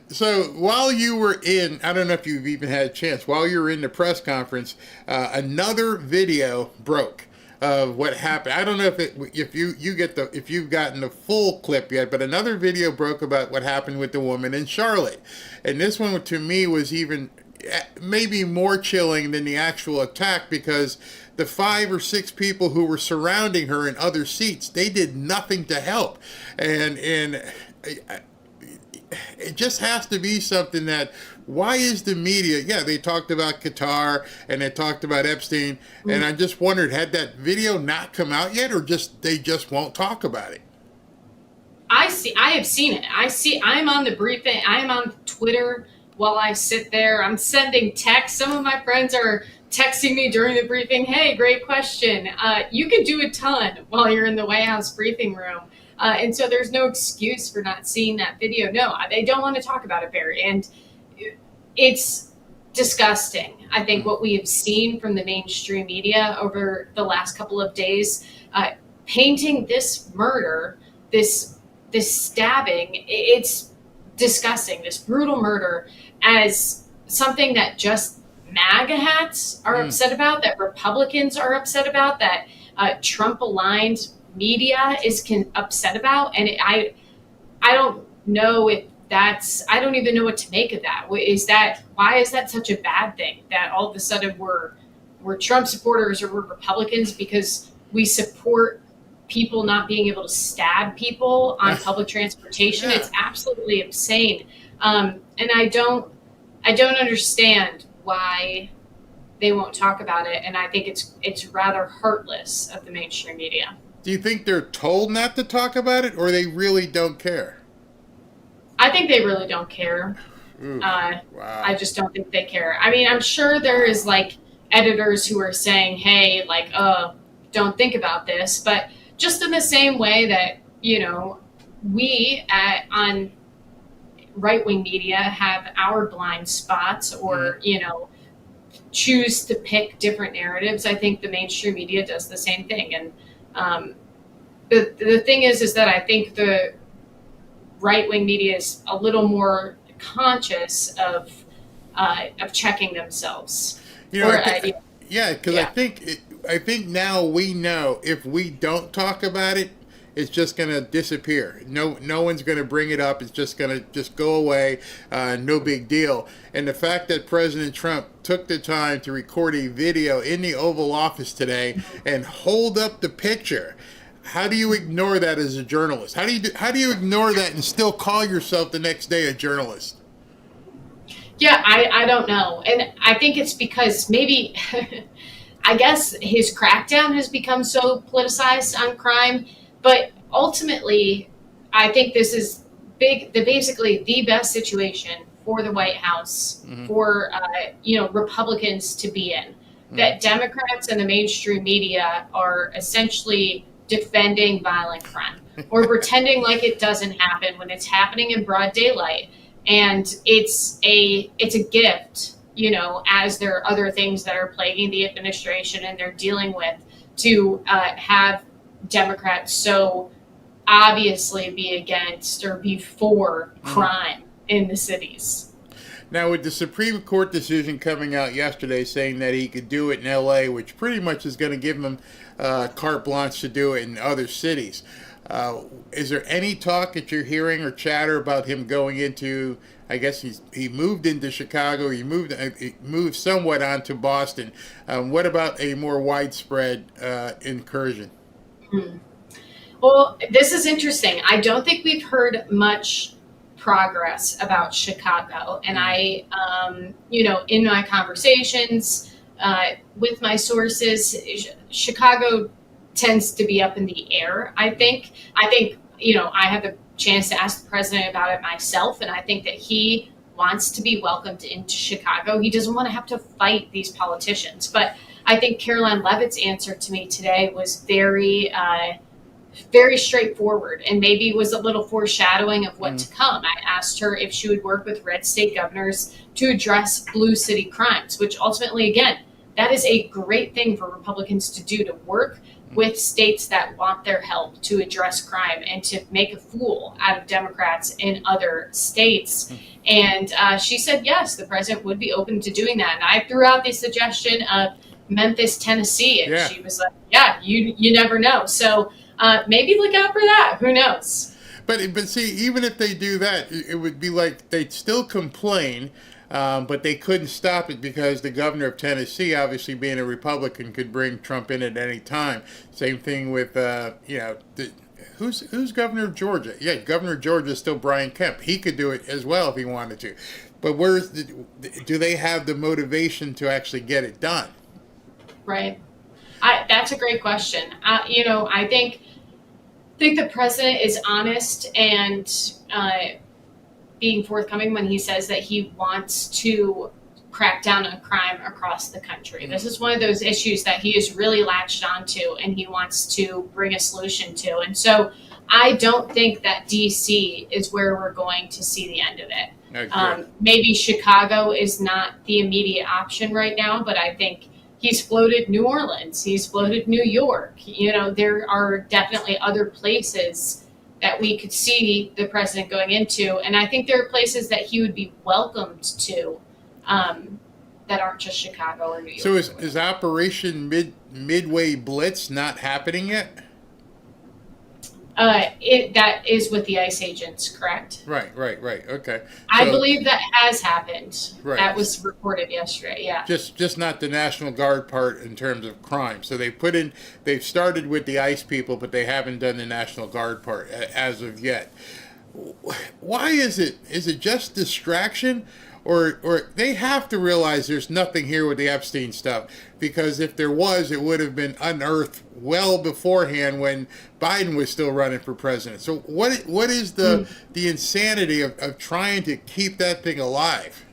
So while you were in, I don't know if you've even had a chance, while you were in the press conference, another video broke of what happened. I don't know if you've gotten the full clip yet, but another video broke about what happened with the woman in Charlotte. And this one to me was even maybe more chilling than the actual attack, because the 5 or 6 people who were surrounding her in other seats, they did nothing to help. And it just has to be something that, why is the media, they talked about Qatar and they talked about Epstein, and I just wondered, had that video not come out yet, or they just won't talk about it? I have seen it. I'm on the briefing. I am on Twitter while I sit there. I'm sending texts. Some of my friends are texting me during the briefing, hey, great question. You can do a ton while you're in the White House briefing room. And so there's no excuse for not seeing that video. No, they don't want to talk about it, Barry. And it's disgusting, I think, what we have seen from the mainstream media over the last couple of days, painting this murder, this stabbing, it's disgusting, this brutal murder, as something that just MAGA hats are upset about, that Republicans are upset about, that Trump-aligned media is upset about. And I don't know if I don't even know what to make of that. Why is that such a bad thing, that all of a sudden we're Trump supporters or we're Republicans because we support people not being able to stab people on public transportation? It's absolutely insane. And I don't understand why they won't talk about it. And I think it's rather heartless of the mainstream media. Do you think they're told not to talk about it, or they really don't care? I think they really don't care. Wow. I just don't think they care. I mean, I'm sure there is editors who are saying, hey, don't think about this. But just in the same way that, we on right-wing media have our blind spots, or, choose to pick different narratives, I think the mainstream media does the same thing. And the thing is that I think the right-wing media is a little more conscious of checking themselves. Because I think now we know if we don't talk about it, it's just going to disappear. No one's going to bring it up. It's just going to just go away. No big deal. And the fact that President Trump took the time to record a video in the Oval Office today and hold up the picture, how do you ignore that as a journalist? How do you ignore that and still call yourself the next day a journalist? Yeah, I don't know. And I think it's because maybe, I guess his crackdown has become so politicized on crime. But ultimately, I think this is basically the best situation for the White House, for Republicans to be in. That Democrats and the mainstream media are essentially defending violent crime or pretending like it doesn't happen when it's happening in broad daylight. And it's a gift, as there are other things that are plaguing the administration and they're dealing with, to have Democrats so obviously be against or be for crime in the cities. Now, with the Supreme Court decision coming out yesterday saying that he could do it in L.A., which pretty much is going to give him carte blanche to do it in other cities, is there any talk that you're hearing or chatter about him going into, I guess he moved into Chicago, he moved somewhat onto Boston. What about a more widespread incursion? Well, Well, this is interesting. I don't think we've heard much progress about Chicago. And I, in my conversations with my sources, Chicago tends to be up in the air, I think. I had the chance to ask the president about it myself, and I think that he wants to be welcomed into Chicago. He doesn't want to have to fight these politicians. But I think Karoline Leavitt's answer to me today was very straightforward, and maybe was a little foreshadowing of what to come. I asked her if she would work with red state governors to address blue city crimes, which ultimately, again, that is a great thing for Republicans to do, to work with states that want their help to address crime and to make a fool out of Democrats in other states. And she said, yes, the president would be open to doing that. And I threw out the suggestion of Memphis, Tennessee. And she was like, yeah, you never know. So maybe look out for that. Who knows? But see, even if they do that, it would be like they'd still complain, but they couldn't stop it because the governor of Tennessee, obviously being a Republican, could bring Trump in at any time. Same thing with, who's governor of Georgia? Yeah, governor of Georgia is still Brian Kemp. He could do it as well if he wanted to. But do they have the motivation to actually get it done? Right. That's a great question. I think the president is honest and being forthcoming when he says that he wants to crack down on crime across the country. This is one of those issues that he is really latched onto and he wants to bring a solution to. And so I don't think that DC is where we're going to see the end of it. Maybe Chicago is not the immediate option right now, but I think he's floated New Orleans, he's floated New York. There are definitely other places that we could see the president going into. And I think there are places that he would be welcomed to that aren't just Chicago or New York. So is Operation Midway Blitz not happening yet? That is with the ICE agents, correct? Right. Okay. I believe that has happened. Right. That was reported yesterday. Yeah. Just not the National Guard part in terms of crime. So they've started with the ICE people, but they haven't done the National Guard part as of yet. Why is it? Is it just distraction? Or they have to realize there's nothing here with the Epstein stuff, because if there was, it would have been unearthed well beforehand when Biden was still running for president. So what is the insanity of trying to keep that thing alive?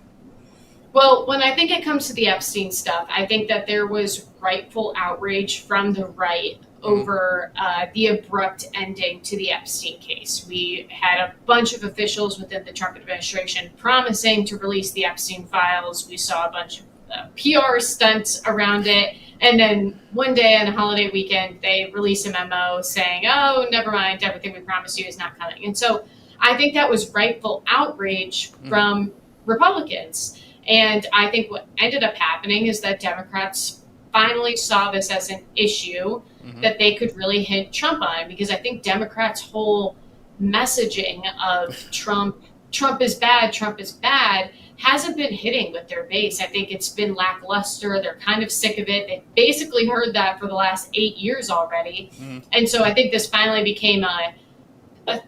Well, when I think it comes to the Epstein stuff, I think that there was rightful outrage from the right over the abrupt ending to the Epstein case. We had a bunch of officials within the Trump administration promising to release the Epstein files. We saw a bunch of PR stunts around it. And then one day on a holiday weekend, they release a memo saying, oh, never mind, everything we promised you is not coming. And so I think that was rightful outrage from Republicans. And I think what ended up happening is that Democrats finally saw this as an issue that they could really hit Trump on, because I think Democrats' whole messaging of Trump is bad, hasn't been hitting with their base. I think it's been lackluster. They're kind of sick of it. They've basically heard that for the last 8 years already. And so I think this finally became a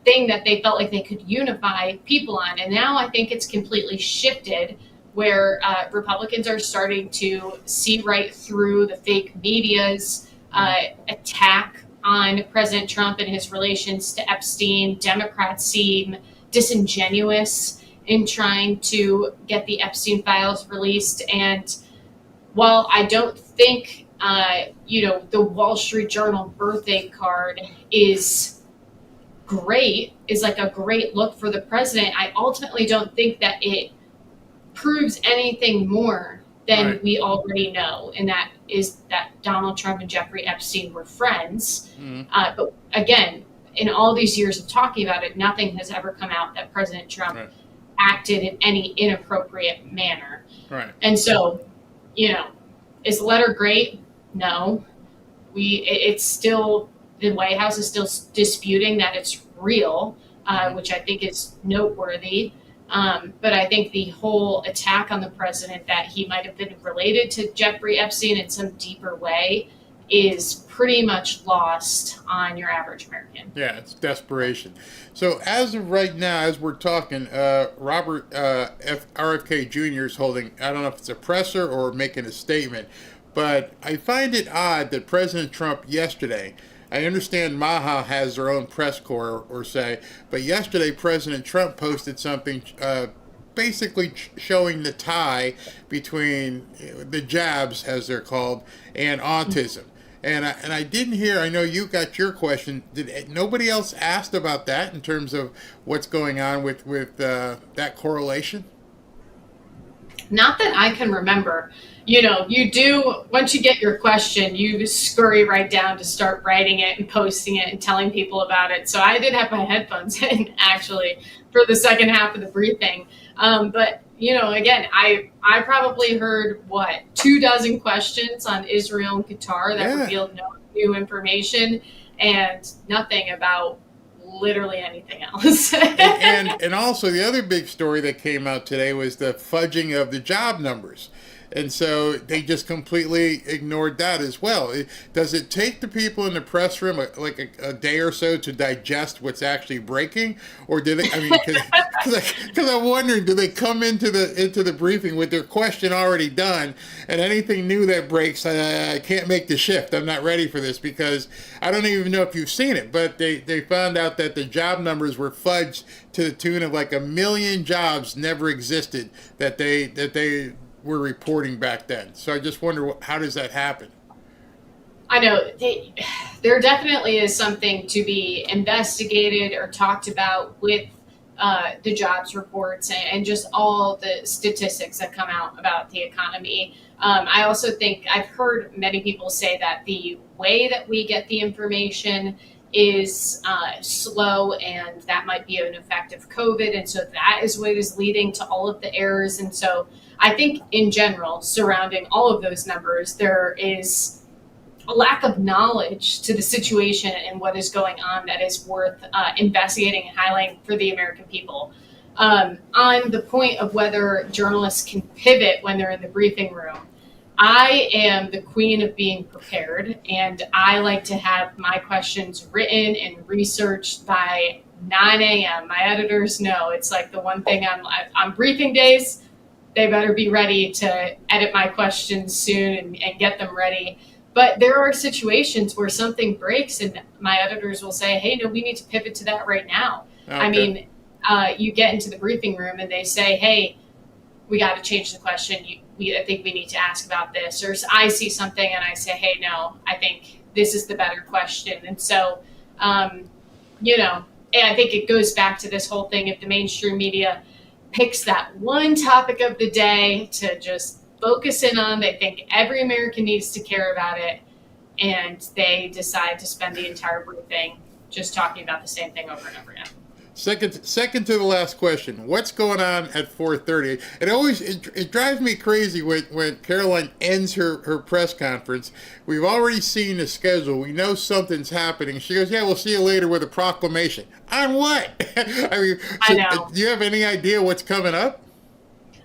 thing that they felt like they could unify people on. And now I think it's completely shifted, where Republicans are starting to see right through the fake media's attack on President Trump and his relations to Epstein. Democrats seem disingenuous in trying to get the Epstein files released. And while I don't think, the Wall Street Journal birthday card is like a great look for the president, I ultimately don't think that it proves anything more than we already know, and that is that Donald Trump and Jeffrey Epstein were friends. But again, in all these years of talking about it, nothing has ever come out that President Trump acted in any inappropriate manner. And so, is the letter great? No. It's still, the White House is still disputing that it's real, which I think is noteworthy. But I think the whole attack on the president, that he might have been related to Jeffrey Epstein in some deeper way, is pretty much lost on your average American. Yeah, it's desperation. So as of right now, as we're talking, Robert RFK Jr. is holding, I don't know if it's a presser or making a statement, but I find it odd that President Trump yesterday, I understand Maha has their own press corps or say, but yesterday President Trump posted something basically showing the tie between the jabs, as they're called, and autism. And I didn't hear, I know you got your question, did nobody else asked about that in terms of what's going on with that correlation? Not that I can remember. You know, you do, once you get your question, you scurry right down to start writing it and posting it and telling people about it. So I did have my headphones in, actually, for the second half of the briefing. But, you know, again, I probably heard, 24 questions on Israel and Qatar that revealed no new information and nothing about literally anything else. and also the other big story that came out today was the fudging of the job numbers. And so they just completely ignored that as well. Does it take the people in the press room like a day or so to digest what's actually breaking, or do they? I mean, because I'm wondering, do they come into the briefing with their question already done, and anything new that breaks, I can't make the shift. I'm not ready for this, because I don't even know if you've seen it, but they found out that the job numbers were fudged to the tune of like 1 million jobs never existed that they were reporting back then. So I just wonder, how does that happen? I know there definitely is something to be investigated or talked about with the jobs reports and just all the statistics that come out about the economy. I also think I've heard many people say that the way that we get the information is slow, and that might be an effect of COVID. And so that is what is leading to all of the errors. And so I think in general, surrounding all of those numbers, there is a lack of knowledge to the situation and what is going on that is worth investigating and highlighting for the American people. On the point of whether journalists can pivot when they're in the briefing room, I am the queen of being prepared, and I like to have my questions written and researched by 9 a.m. My editors know it's like the one thing on briefing days. They better be ready to edit my questions soon and get them ready. But there are situations where something breaks and my editors will say, hey, no, we need to pivot to that right now. Okay. I mean, you get into the briefing room and they say, hey, we got to change the question. I think we need to ask about this. Or I see something and I say, hey, no, I think this is the better question. And so, you know, and I think it goes back to this whole thing. If the mainstream media picks that one topic of the day to just focus in on, they think every American needs to care about it, and they decide to spend the entire briefing just talking about the same thing over and over again. Second to the last question. What's going on at 4:30? It drives me crazy when Karoline ends her press conference. We've already seen the schedule. We know something's happening. She goes, yeah, we'll see you later with a proclamation. On what? I mean, I know. Do you have any idea what's coming up?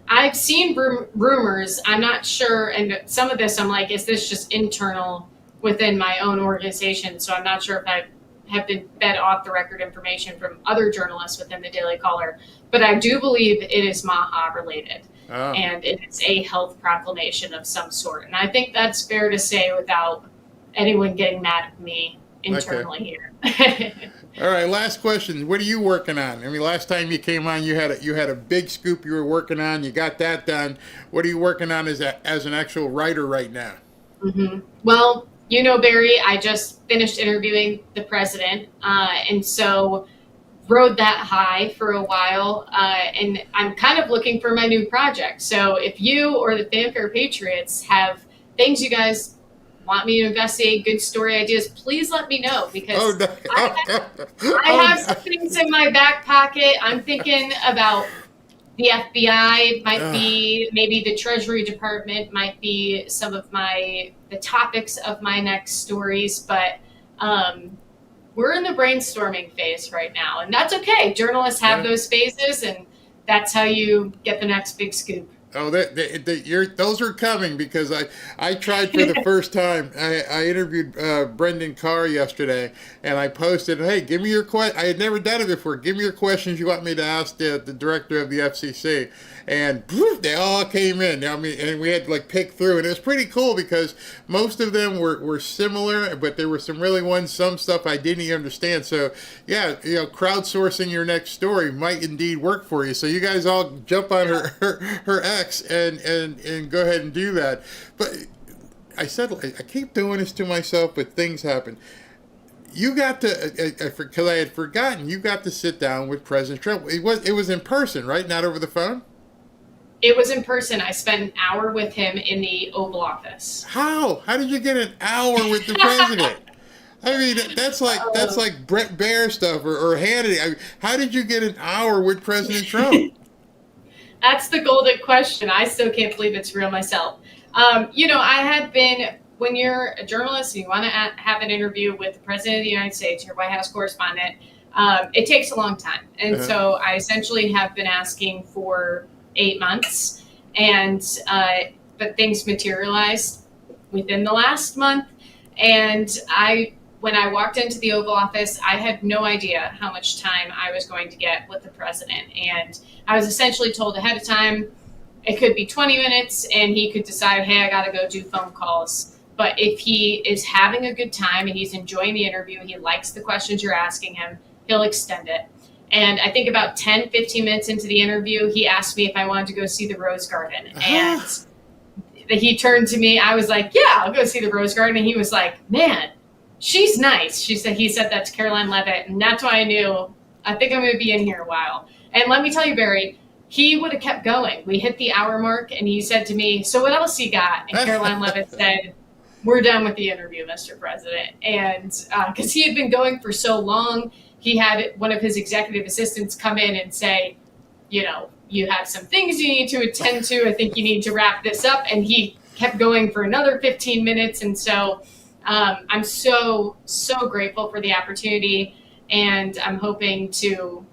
I've seen rumors. I'm not sure. And some of this, I'm like, is this just internal within my own organization? So I'm not sure if I have been fed off the record information from other journalists within the Daily Caller, but I do believe it is Maha related, and it's a health proclamation of some sort. And I think that's fair to say without anyone getting mad at me internally here. All right, last question. What are you working on? I mean, last time you came on, you had a big scoop you were working on. You got that done. What are you working on as an actual writer right now? Mm-hmm. Well, you know, Barry, I just finished interviewing the president, and so rode that high for a while, and I'm kind of looking for my new project. So if you or the Fanfare Patriots have things you guys want me to investigate, good story ideas, please let me know, because I have some things in my back pocket. I'm thinking about the FBI might be, maybe the Treasury Department might be some of the topics of my next stories, but we're in the brainstorming phase right now, and that's okay. Journalists have those phases, and that's how you get the next big scoop. Oh, those are coming because I tried for the first time. I interviewed Brendan Carr yesterday, and I posted, hey, give me your question. I had never done it before. Give me your questions you want me to ask the director of the FCC. And they all came in. I mean, and we had to pick through, and it was pretty cool because most of them were similar, but there were some stuff I didn't even understand. So yeah, crowdsourcing your next story might indeed work for you. So you guys all jump on her X and go ahead and do that. But I keep doing this to myself, but things happen. You got to, because I had forgotten, you got to sit down with President Trump. It was in person, right? Not over the phone? It was in person. I spent an hour with him in the Oval Office. How? How did you get an hour with the president? I mean, that's like Brett Baer stuff or Hannity. I mean, how did you get an hour with President Trump? That's the golden question. I still can't believe it's real myself. I had been, when you're a journalist and you want to have an interview with the President of the United States, your White House correspondent, it takes a long time. And so I essentially have been asking for 8 months, but things materialized within the last month. And when I walked into the Oval Office, I had no idea how much time I was going to get with the president. And I was essentially told ahead of time, it could be 20 minutes and he could decide, hey, I got to go do phone calls. But if he is having a good time and he's enjoying the interview, he likes the questions you're asking him, he'll extend it. And I think about 10, 15 minutes into the interview, he asked me if I wanted to go see the Rose Garden. And he turned to me. I was like, yeah, I'll go see the Rose Garden. And he was like, man, she's nice. He said that to Karoline Leavitt. And that's why I knew, I think I'm going to be in here a while. And let me tell you, Barry, he would have kept going. We hit the hour mark and he said to me, so what else you got? And Karoline Leavitt said, we're done with the interview, Mr. President. And because he had been going for so long, he had one of his executive assistants come in and say, you have some things you need to attend to. I think you need to wrap this up. And he kept going for another 15 minutes. And so I'm so, so grateful for the opportunity. And I'm hoping to,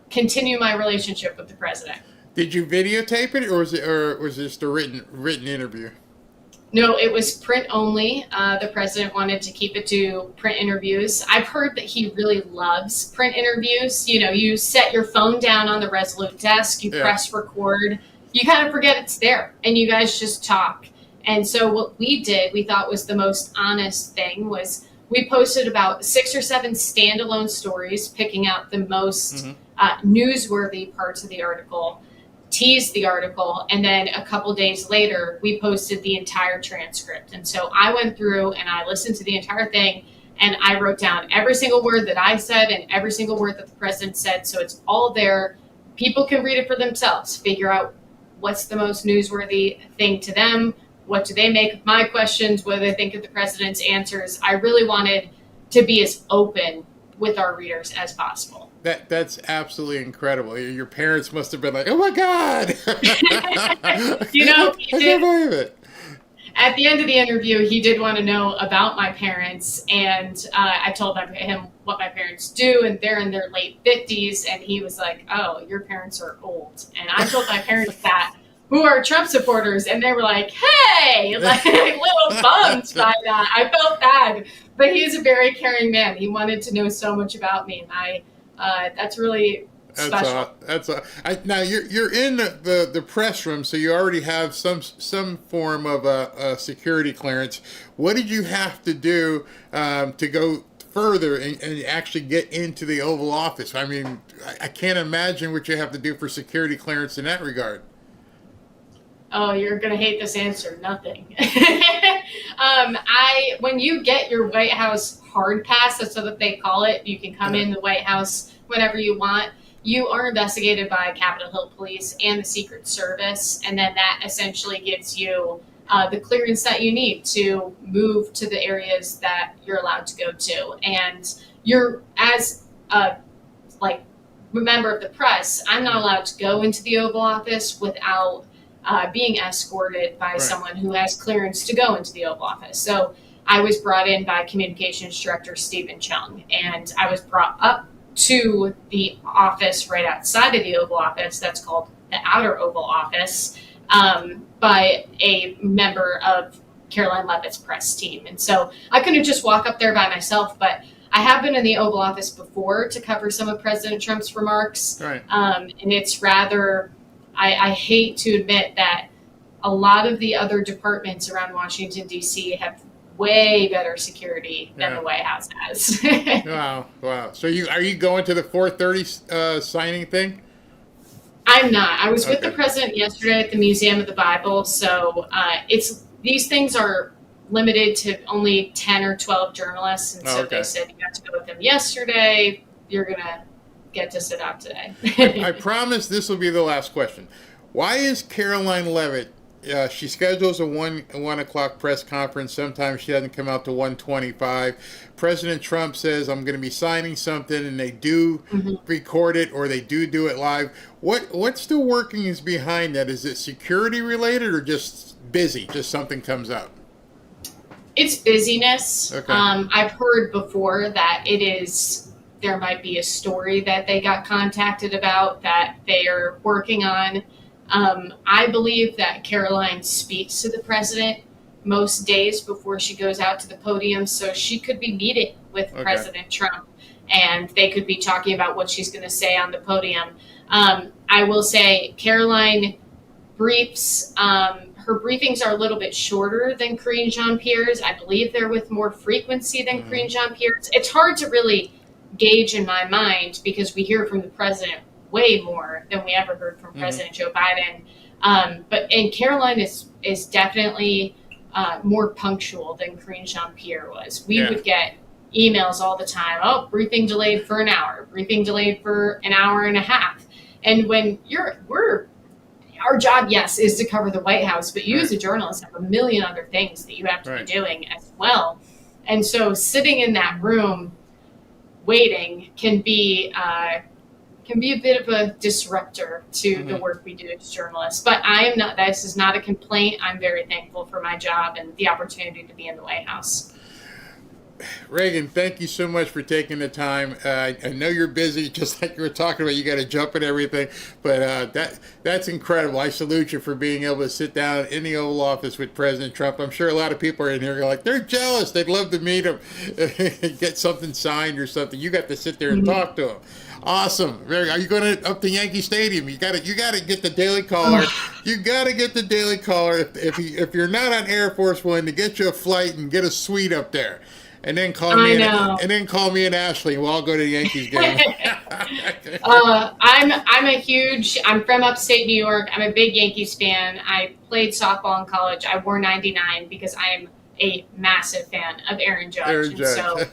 continue my relationship with the president. Did you videotape it or was it just a written interview? No, it was print only. The president wanted to keep it to print interviews. I've heard that he really loves print interviews. You set your phone down on the Resolute desk, you press record, you kind of forget it's there, and you guys just talk. And so what we did, we thought was the most honest thing, was we posted about 6 or 7 standalone stories, picking out the most newsworthy parts of the article, teased the article, and then a couple days later, we posted the entire transcript. And so I went through and I listened to the entire thing, and I wrote down every single word that I said and every single word that the president said. So it's all there. People can read it for themselves, figure out what's the most newsworthy thing to them, what do they make of my questions, what do they think of the president's answers. I really wanted to be as open with our readers as possible. That's absolutely incredible. Your parents must have been like, "Oh my God!" He did. Believe it. At the end of the interview, he did want to know about my parents, and I told him what my parents do, and they're in their late 50s, and he was like, "Oh, your parents are old." And I told my parents that, who are Trump supporters, and they were like, "Hey," like little bummed by that. I felt bad, but he is a very caring man. He wanted to know so much about me, and that's really special. Now you're in the press room, so you already have some form of a security clearance. What did you have to do to go further and actually get into the Oval Office? I mean, I can't imagine what you have to do for security clearance in that regard. Oh, you're going to hate this answer. Nothing. When you get your White House hard pass, that's what they call it, you can come in the White House whenever you want. You are investigated by Capitol Hill Police and the Secret Service, and then that essentially gives you the clearance that you need to move to the areas that you're allowed to go to. And you're, as a member of the press, I'm not allowed to go into the Oval Office without being escorted by someone who has clearance to go into the Oval Office. So I was brought in by Communications Director Stephen Chung, and I was brought up to the office right outside of the Oval Office. That's called the Outer Oval Office. by a member of Karoline Leavitt's press team. And so I couldn't just walk up there by myself, but I have been in the Oval Office before to cover some of President Trump's remarks. Right. And it's rather, I hate to admit that a lot of the other departments around Washington, D.C. have way better security than the White House has. Wow. So are you going to the 4:30 signing thing? I'm not. I was with the president yesterday at the Museum of the Bible. So these things are limited to only 10 or 12 journalists. And so they said you got to go with them yesterday. You're going to get to sit out today. I promise this will be the last question. Why is Karoline Leavitt, she schedules a 1 o'clock press conference. Sometimes she doesn't come out to 1:25. President Trump says, I'm going to be signing something, and they do record it or they do it live. What's the workings behind that? Is it security related or just busy? Just something comes up? It's busyness. Okay. I've heard before that there might be a story that they got contacted about that they are working on. I believe that Karoline speaks to the president most days before she goes out to the podium, so she could be meeting with President Trump, and they could be talking about what she's going to say on the podium. I will say Karoline briefs, her briefings are a little bit shorter than Karine Jean-Pierre's. I believe they're with more frequency than Karine Jean-Pierre's. It's hard to really gauge in my mind because we hear from the president way more than we ever heard from President Joe Biden. But Karoline is definitely more punctual than Karine Jean-Pierre was. We would get emails all the time. Oh, briefing delayed for an hour, briefing delayed for an hour and a half. And when our job, yes, is to cover the White House, but you as a journalist have a million other things that you have to be doing as well. And so sitting in that room waiting can be a bit of a disruptor to the work we do as journalists. But this is not a complaint. I'm very thankful for my job and the opportunity to be in the White House. Reagan, thank you so much for taking the time. I know you're busy, just like you were talking about. You got to jump and everything, but that's incredible. I salute you for being able to sit down in the Oval Office with President Trump. I'm sure a lot of people are in here like they're jealous. They'd love to meet him, get something signed or something. You got to sit there and talk to him. Awesome. Are you going up to Yankee Stadium? You got to get the Daily Caller. You got to get the Daily Caller if you're not on Air Force One to get you a flight and get a suite up there. And then call me and Ashley. We'll all go to the Yankees game. I'm from upstate New York. I'm a big Yankees fan. I played softball in college. I wore 99 because I am a massive fan of Aaron Judge. So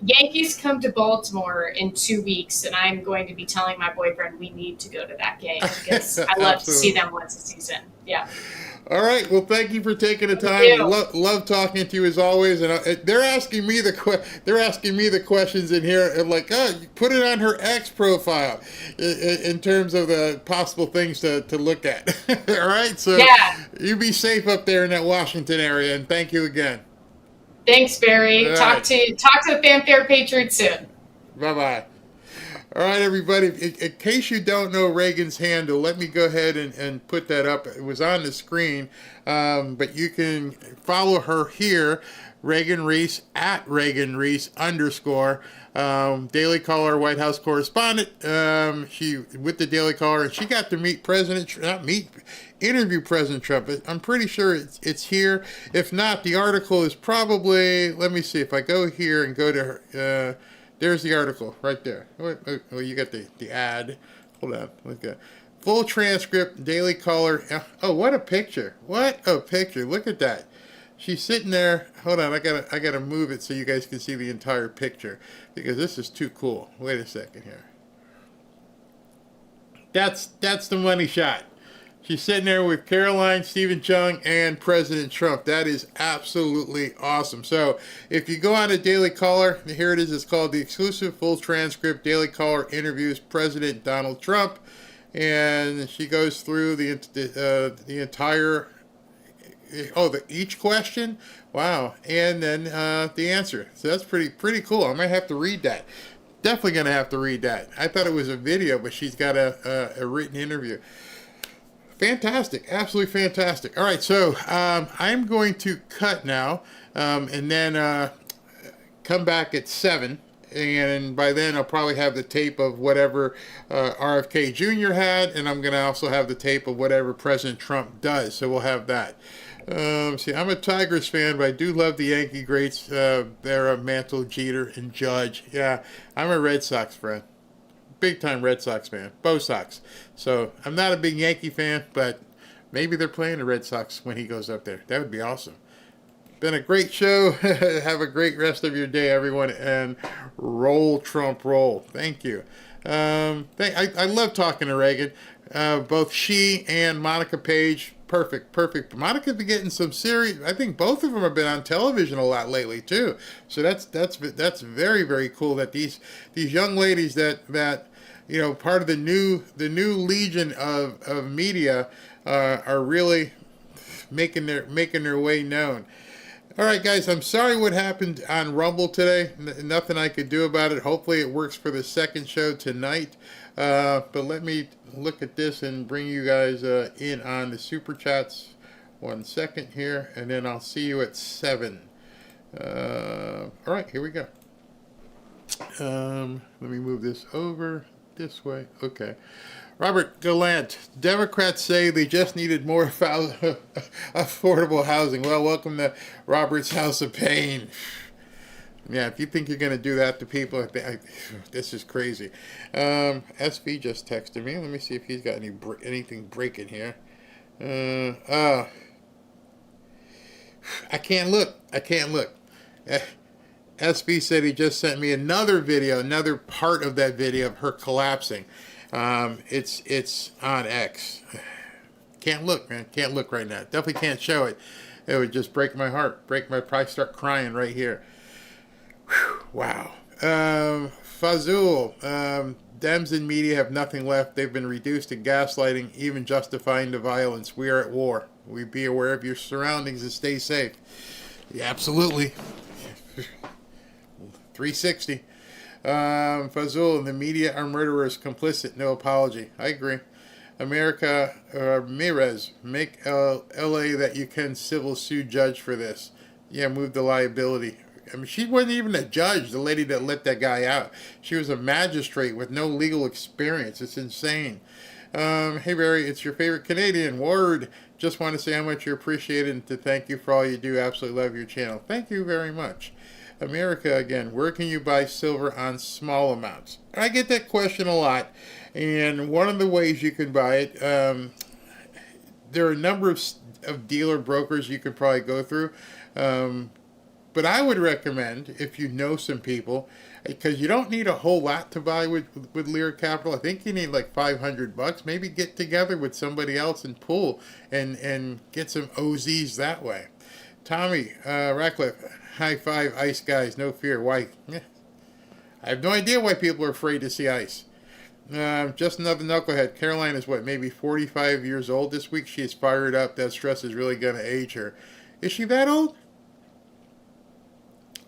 Yankees come to Baltimore in 2 weeks, and I'm going to be telling my boyfriend we need to go to that game because I love to see them once a season. Yeah. All right. Well, thank you for taking the time. Love talking to you as always. And they're asking me the questions in here. And like, you put it on her X profile in terms of the possible things to look at. All right. So you be safe up there in that Washington area. And thank you again. Thanks, Barry. Talk to the Fanfare Patriots soon. Bye-bye. All right, everybody, in case you don't know Reagan's handle, let me go ahead and put that up. It was on the screen, but you can follow her here, Reagan Reese, at Reagan Reese _ Daily Caller, White House correspondent. She with the Daily Caller, and she got to meet interview President Trump. I'm pretty sure it's here. If not, the article is probably, let me see, if I go here and go to her, there's the article right there. Oh, you got the ad. Hold on. Look at full transcript, Daily Caller. Oh, what a picture. What a picture. Look at that. She's sitting there. Hold on. I gotta move it so you guys can see the entire picture because this is too cool. Wait a second here. That's the money shot. She's sitting there with Karoline, Stephen Chung, and President Trump. That is absolutely awesome. So if you go on to Daily Caller, here it is. It's called the exclusive full transcript Daily Caller interviews President Donald Trump. And she goes through the entire, each question. Wow. And then the answer. So that's pretty cool. I might have to read that. Definitely going to have to read that. I thought it was a video, but she's got a written interview. Fantastic, absolutely fantastic. All right, so I'm going to cut now, and then come back at 7. And by then, I'll probably have the tape of whatever RFK Jr. had, and I'm going to also have the tape of whatever President Trump does. So we'll have that. See, I'm a Tigers fan, but I do love the Yankee greats. They're Mantle, Jeter, and Judge. Yeah, I'm a Red Sox fan. Big-time Red Sox fan. Bo Sox. So I'm not a big Yankee fan, but maybe they're playing the Red Sox when he goes up there. That would be awesome. Been a great show. Have a great rest of your day, everyone, and roll, Trump, roll. Thank you. I love talking to Reagan. Both she and Monica Page, perfect. Monica's been getting some serious. I think both of them have been on television a lot lately too. So that's very, very cool that these young ladies that you know, part of the new legion of media are really making their way known. All right, guys, I'm sorry what happened on Rumble today. Nothing I could do about it. Hopefully it works for the second show tonight. But let me look at this and bring you guys in on the Super Chats. 1 second here, and then I'll see you at 7. All right, here we go. Let me move this over this way. Okay. Robert Gallant, Democrats say they just needed more affordable housing. Well, welcome to Robert's House of Pain. Yeah, if you think you're going to do that to people, this is crazy. SV just texted me. Let me see if he's got anything breaking here. I can't look. SV said he just sent me another video, another part of that video of her collapsing. It's on X. Can't look, man. Can't look right now. Definitely can't show it. It would just break my heart. Probably start crying right here. Whew, wow. Fazul. Dems and media have nothing left. They've been reduced to gaslighting, even justifying the violence. We are at war. We be aware of your surroundings and stay safe. Yeah, absolutely. 360. Fazul, the media are murderers, complicit, no apology. I agree. America, Mirez, make LA that you can civil sue judge for this. Yeah, move the liability. I mean, she wasn't even a judge, the lady that let that guy out. She was a magistrate with no legal experience. It's insane. Hey, Barry, it's your favorite Canadian. Word. Just want to say how much you appreciate it and to thank you for all you do. Absolutely love your channel. Thank you very much. America, again, where can you buy silver on small amounts? I get that question a lot, and one of the ways you can buy it, there are a number of dealer brokers you could probably go through, but I would recommend, if you know some people, because you don't need a whole lot to buy with Lear Capital. I think you need like $500. Maybe get together with somebody else and pool and get some OZs that way. Tommy Ratcliffe, high five, ice guys, no fear. Why? I have no idea why people are afraid to see ice. Just another knucklehead. Caroline is what, maybe 45 years old this week? She is fired up. That stress is really going to age her. Is she that old?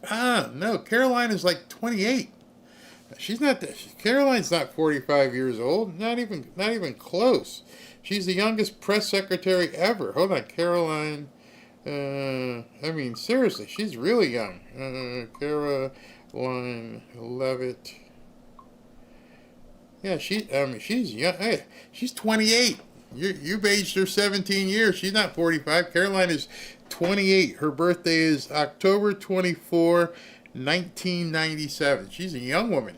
No, Caroline is like 28. She's not that. Caroline's not 45 years old. Not even close. She's the youngest press secretary ever. Hold on, Caroline. I mean, seriously, she's really young. Caroline Leavitt. Yeah, she's young. Hey, she's 28. You've aged her 17 years. She's not 45. Caroline is 28. Her birthday is October 24, 1997. She's a young woman.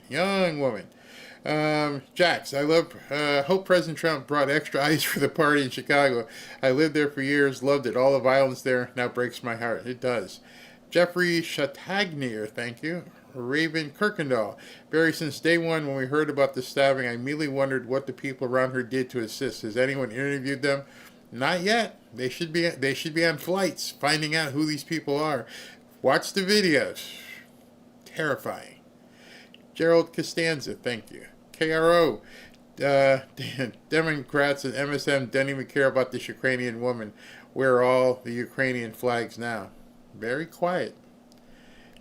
Jax, I hope President Trump brought extra ice for the party in Chicago. I lived there for years, loved it. All the violence there now breaks my heart. It does. Jeffrey Chatagnier, thank you. Raven Kirkendall. Barry, since day one when we heard about the stabbing, I immediately wondered what the people around her did to assist. Has anyone interviewed them? Not yet. They should be on flights, finding out who these people are. Watch the videos. Terrifying. Gerald Costanza, thank you. KRO. Democrats and MSM don't even care about this Ukrainian woman. Where are all the Ukrainian flags now? Very quiet.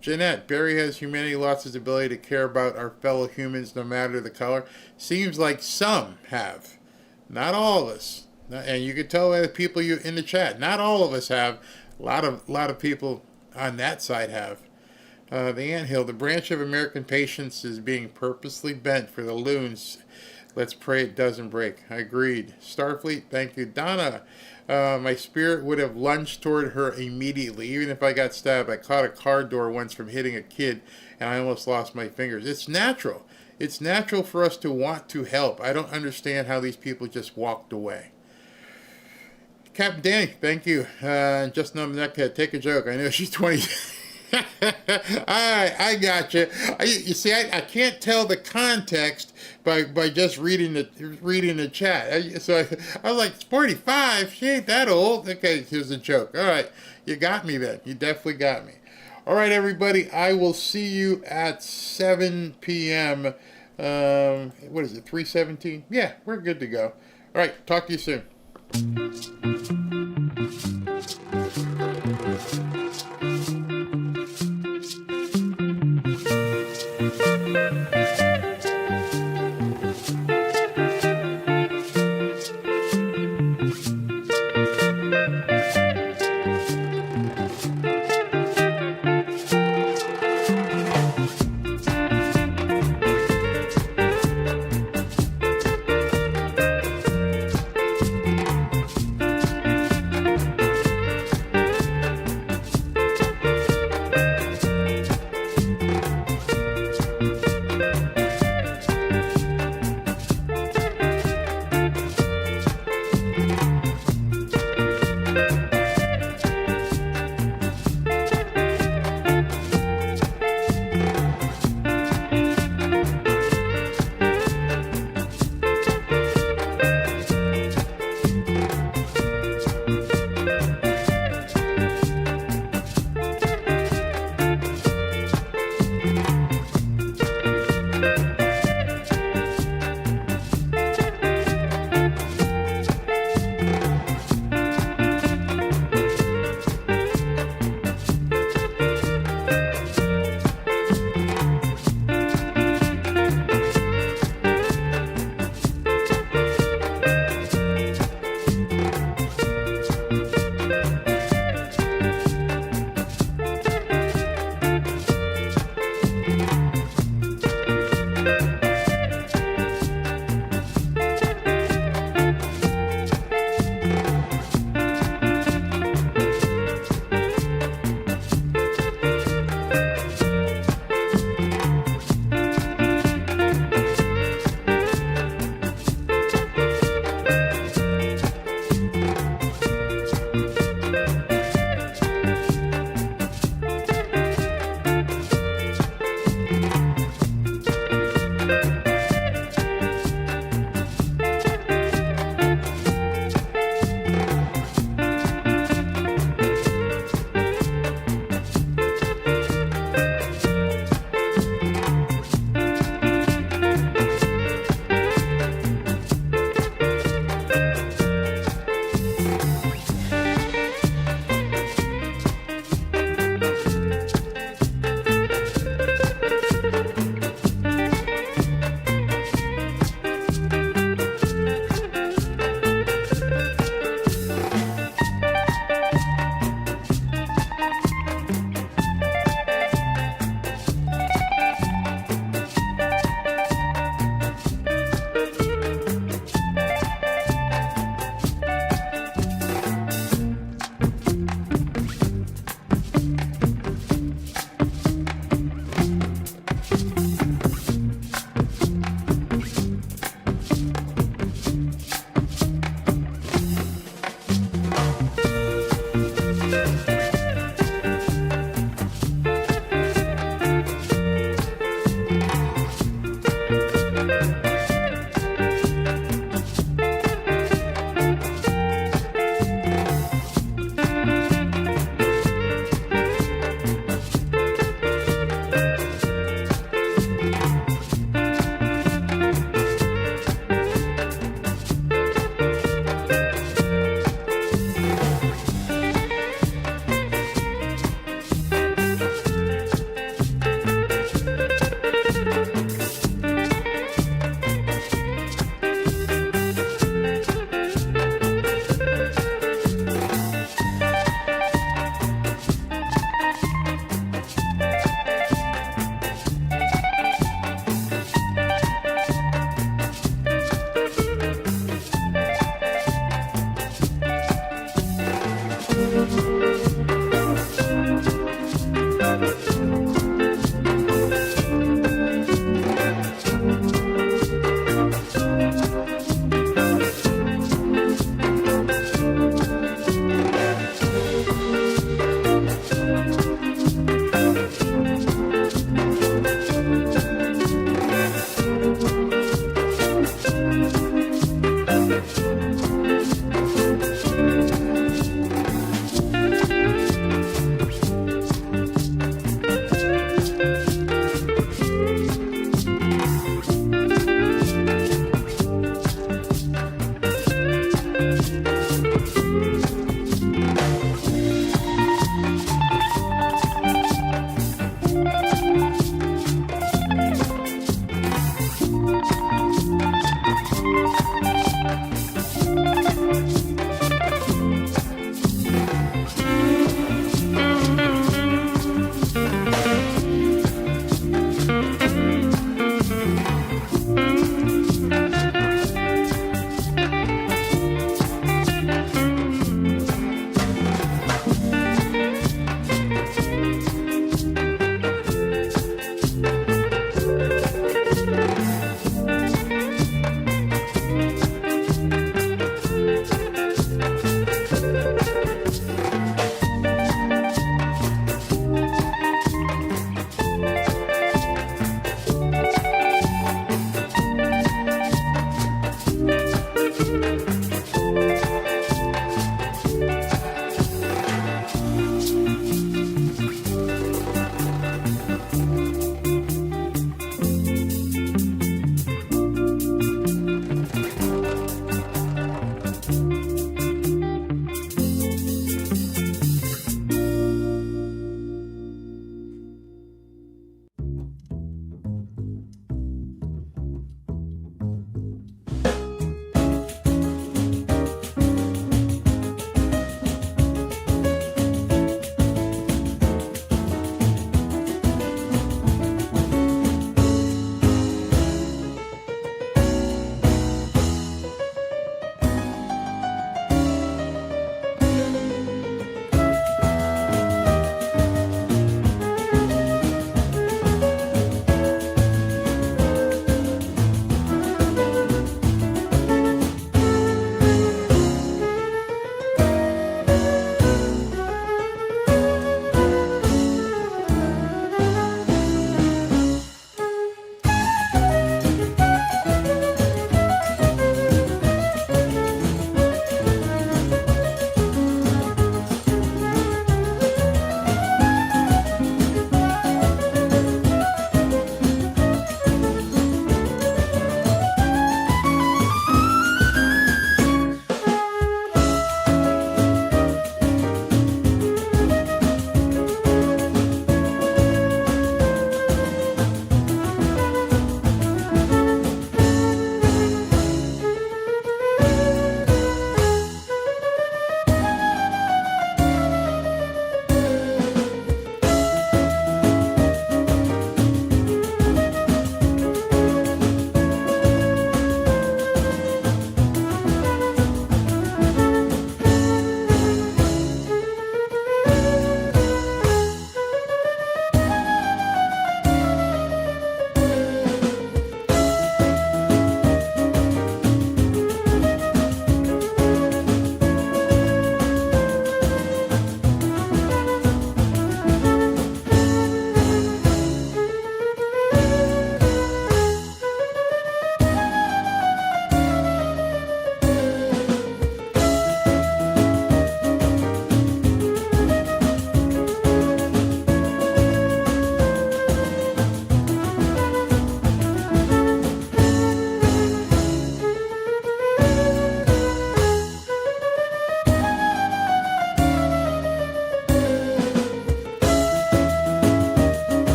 Jeanette, Barry has humanity lost its ability to care about our fellow humans no matter the color. Seems like some have. Not all of us. And you can tell by the people in the chat. Not all of us have. A lot of people on that side have. The anthill, the branch of American patience is being purposely bent for the loons. Let's pray it doesn't break. Agreed. Starfleet, thank you. Donna, my spirit would have lunged toward her immediately, even if I got stabbed. I caught a car door once from hitting a kid, and I almost lost my fingers. It's natural. It's natural for us to want to help. I don't understand how these people just walked away. Captain Danny, thank you. Just numb neckhead, take a joke. I know she's 20. I got you. You see, I can't tell the context by just reading the chat. So I was like, 45. She ain't that old. Okay, here's a joke. All right, you got me then. You definitely got me. All right, everybody. I will see you at 7 p.m. What is it? 3:17. Yeah, we're good to go. All right. Talk to you soon.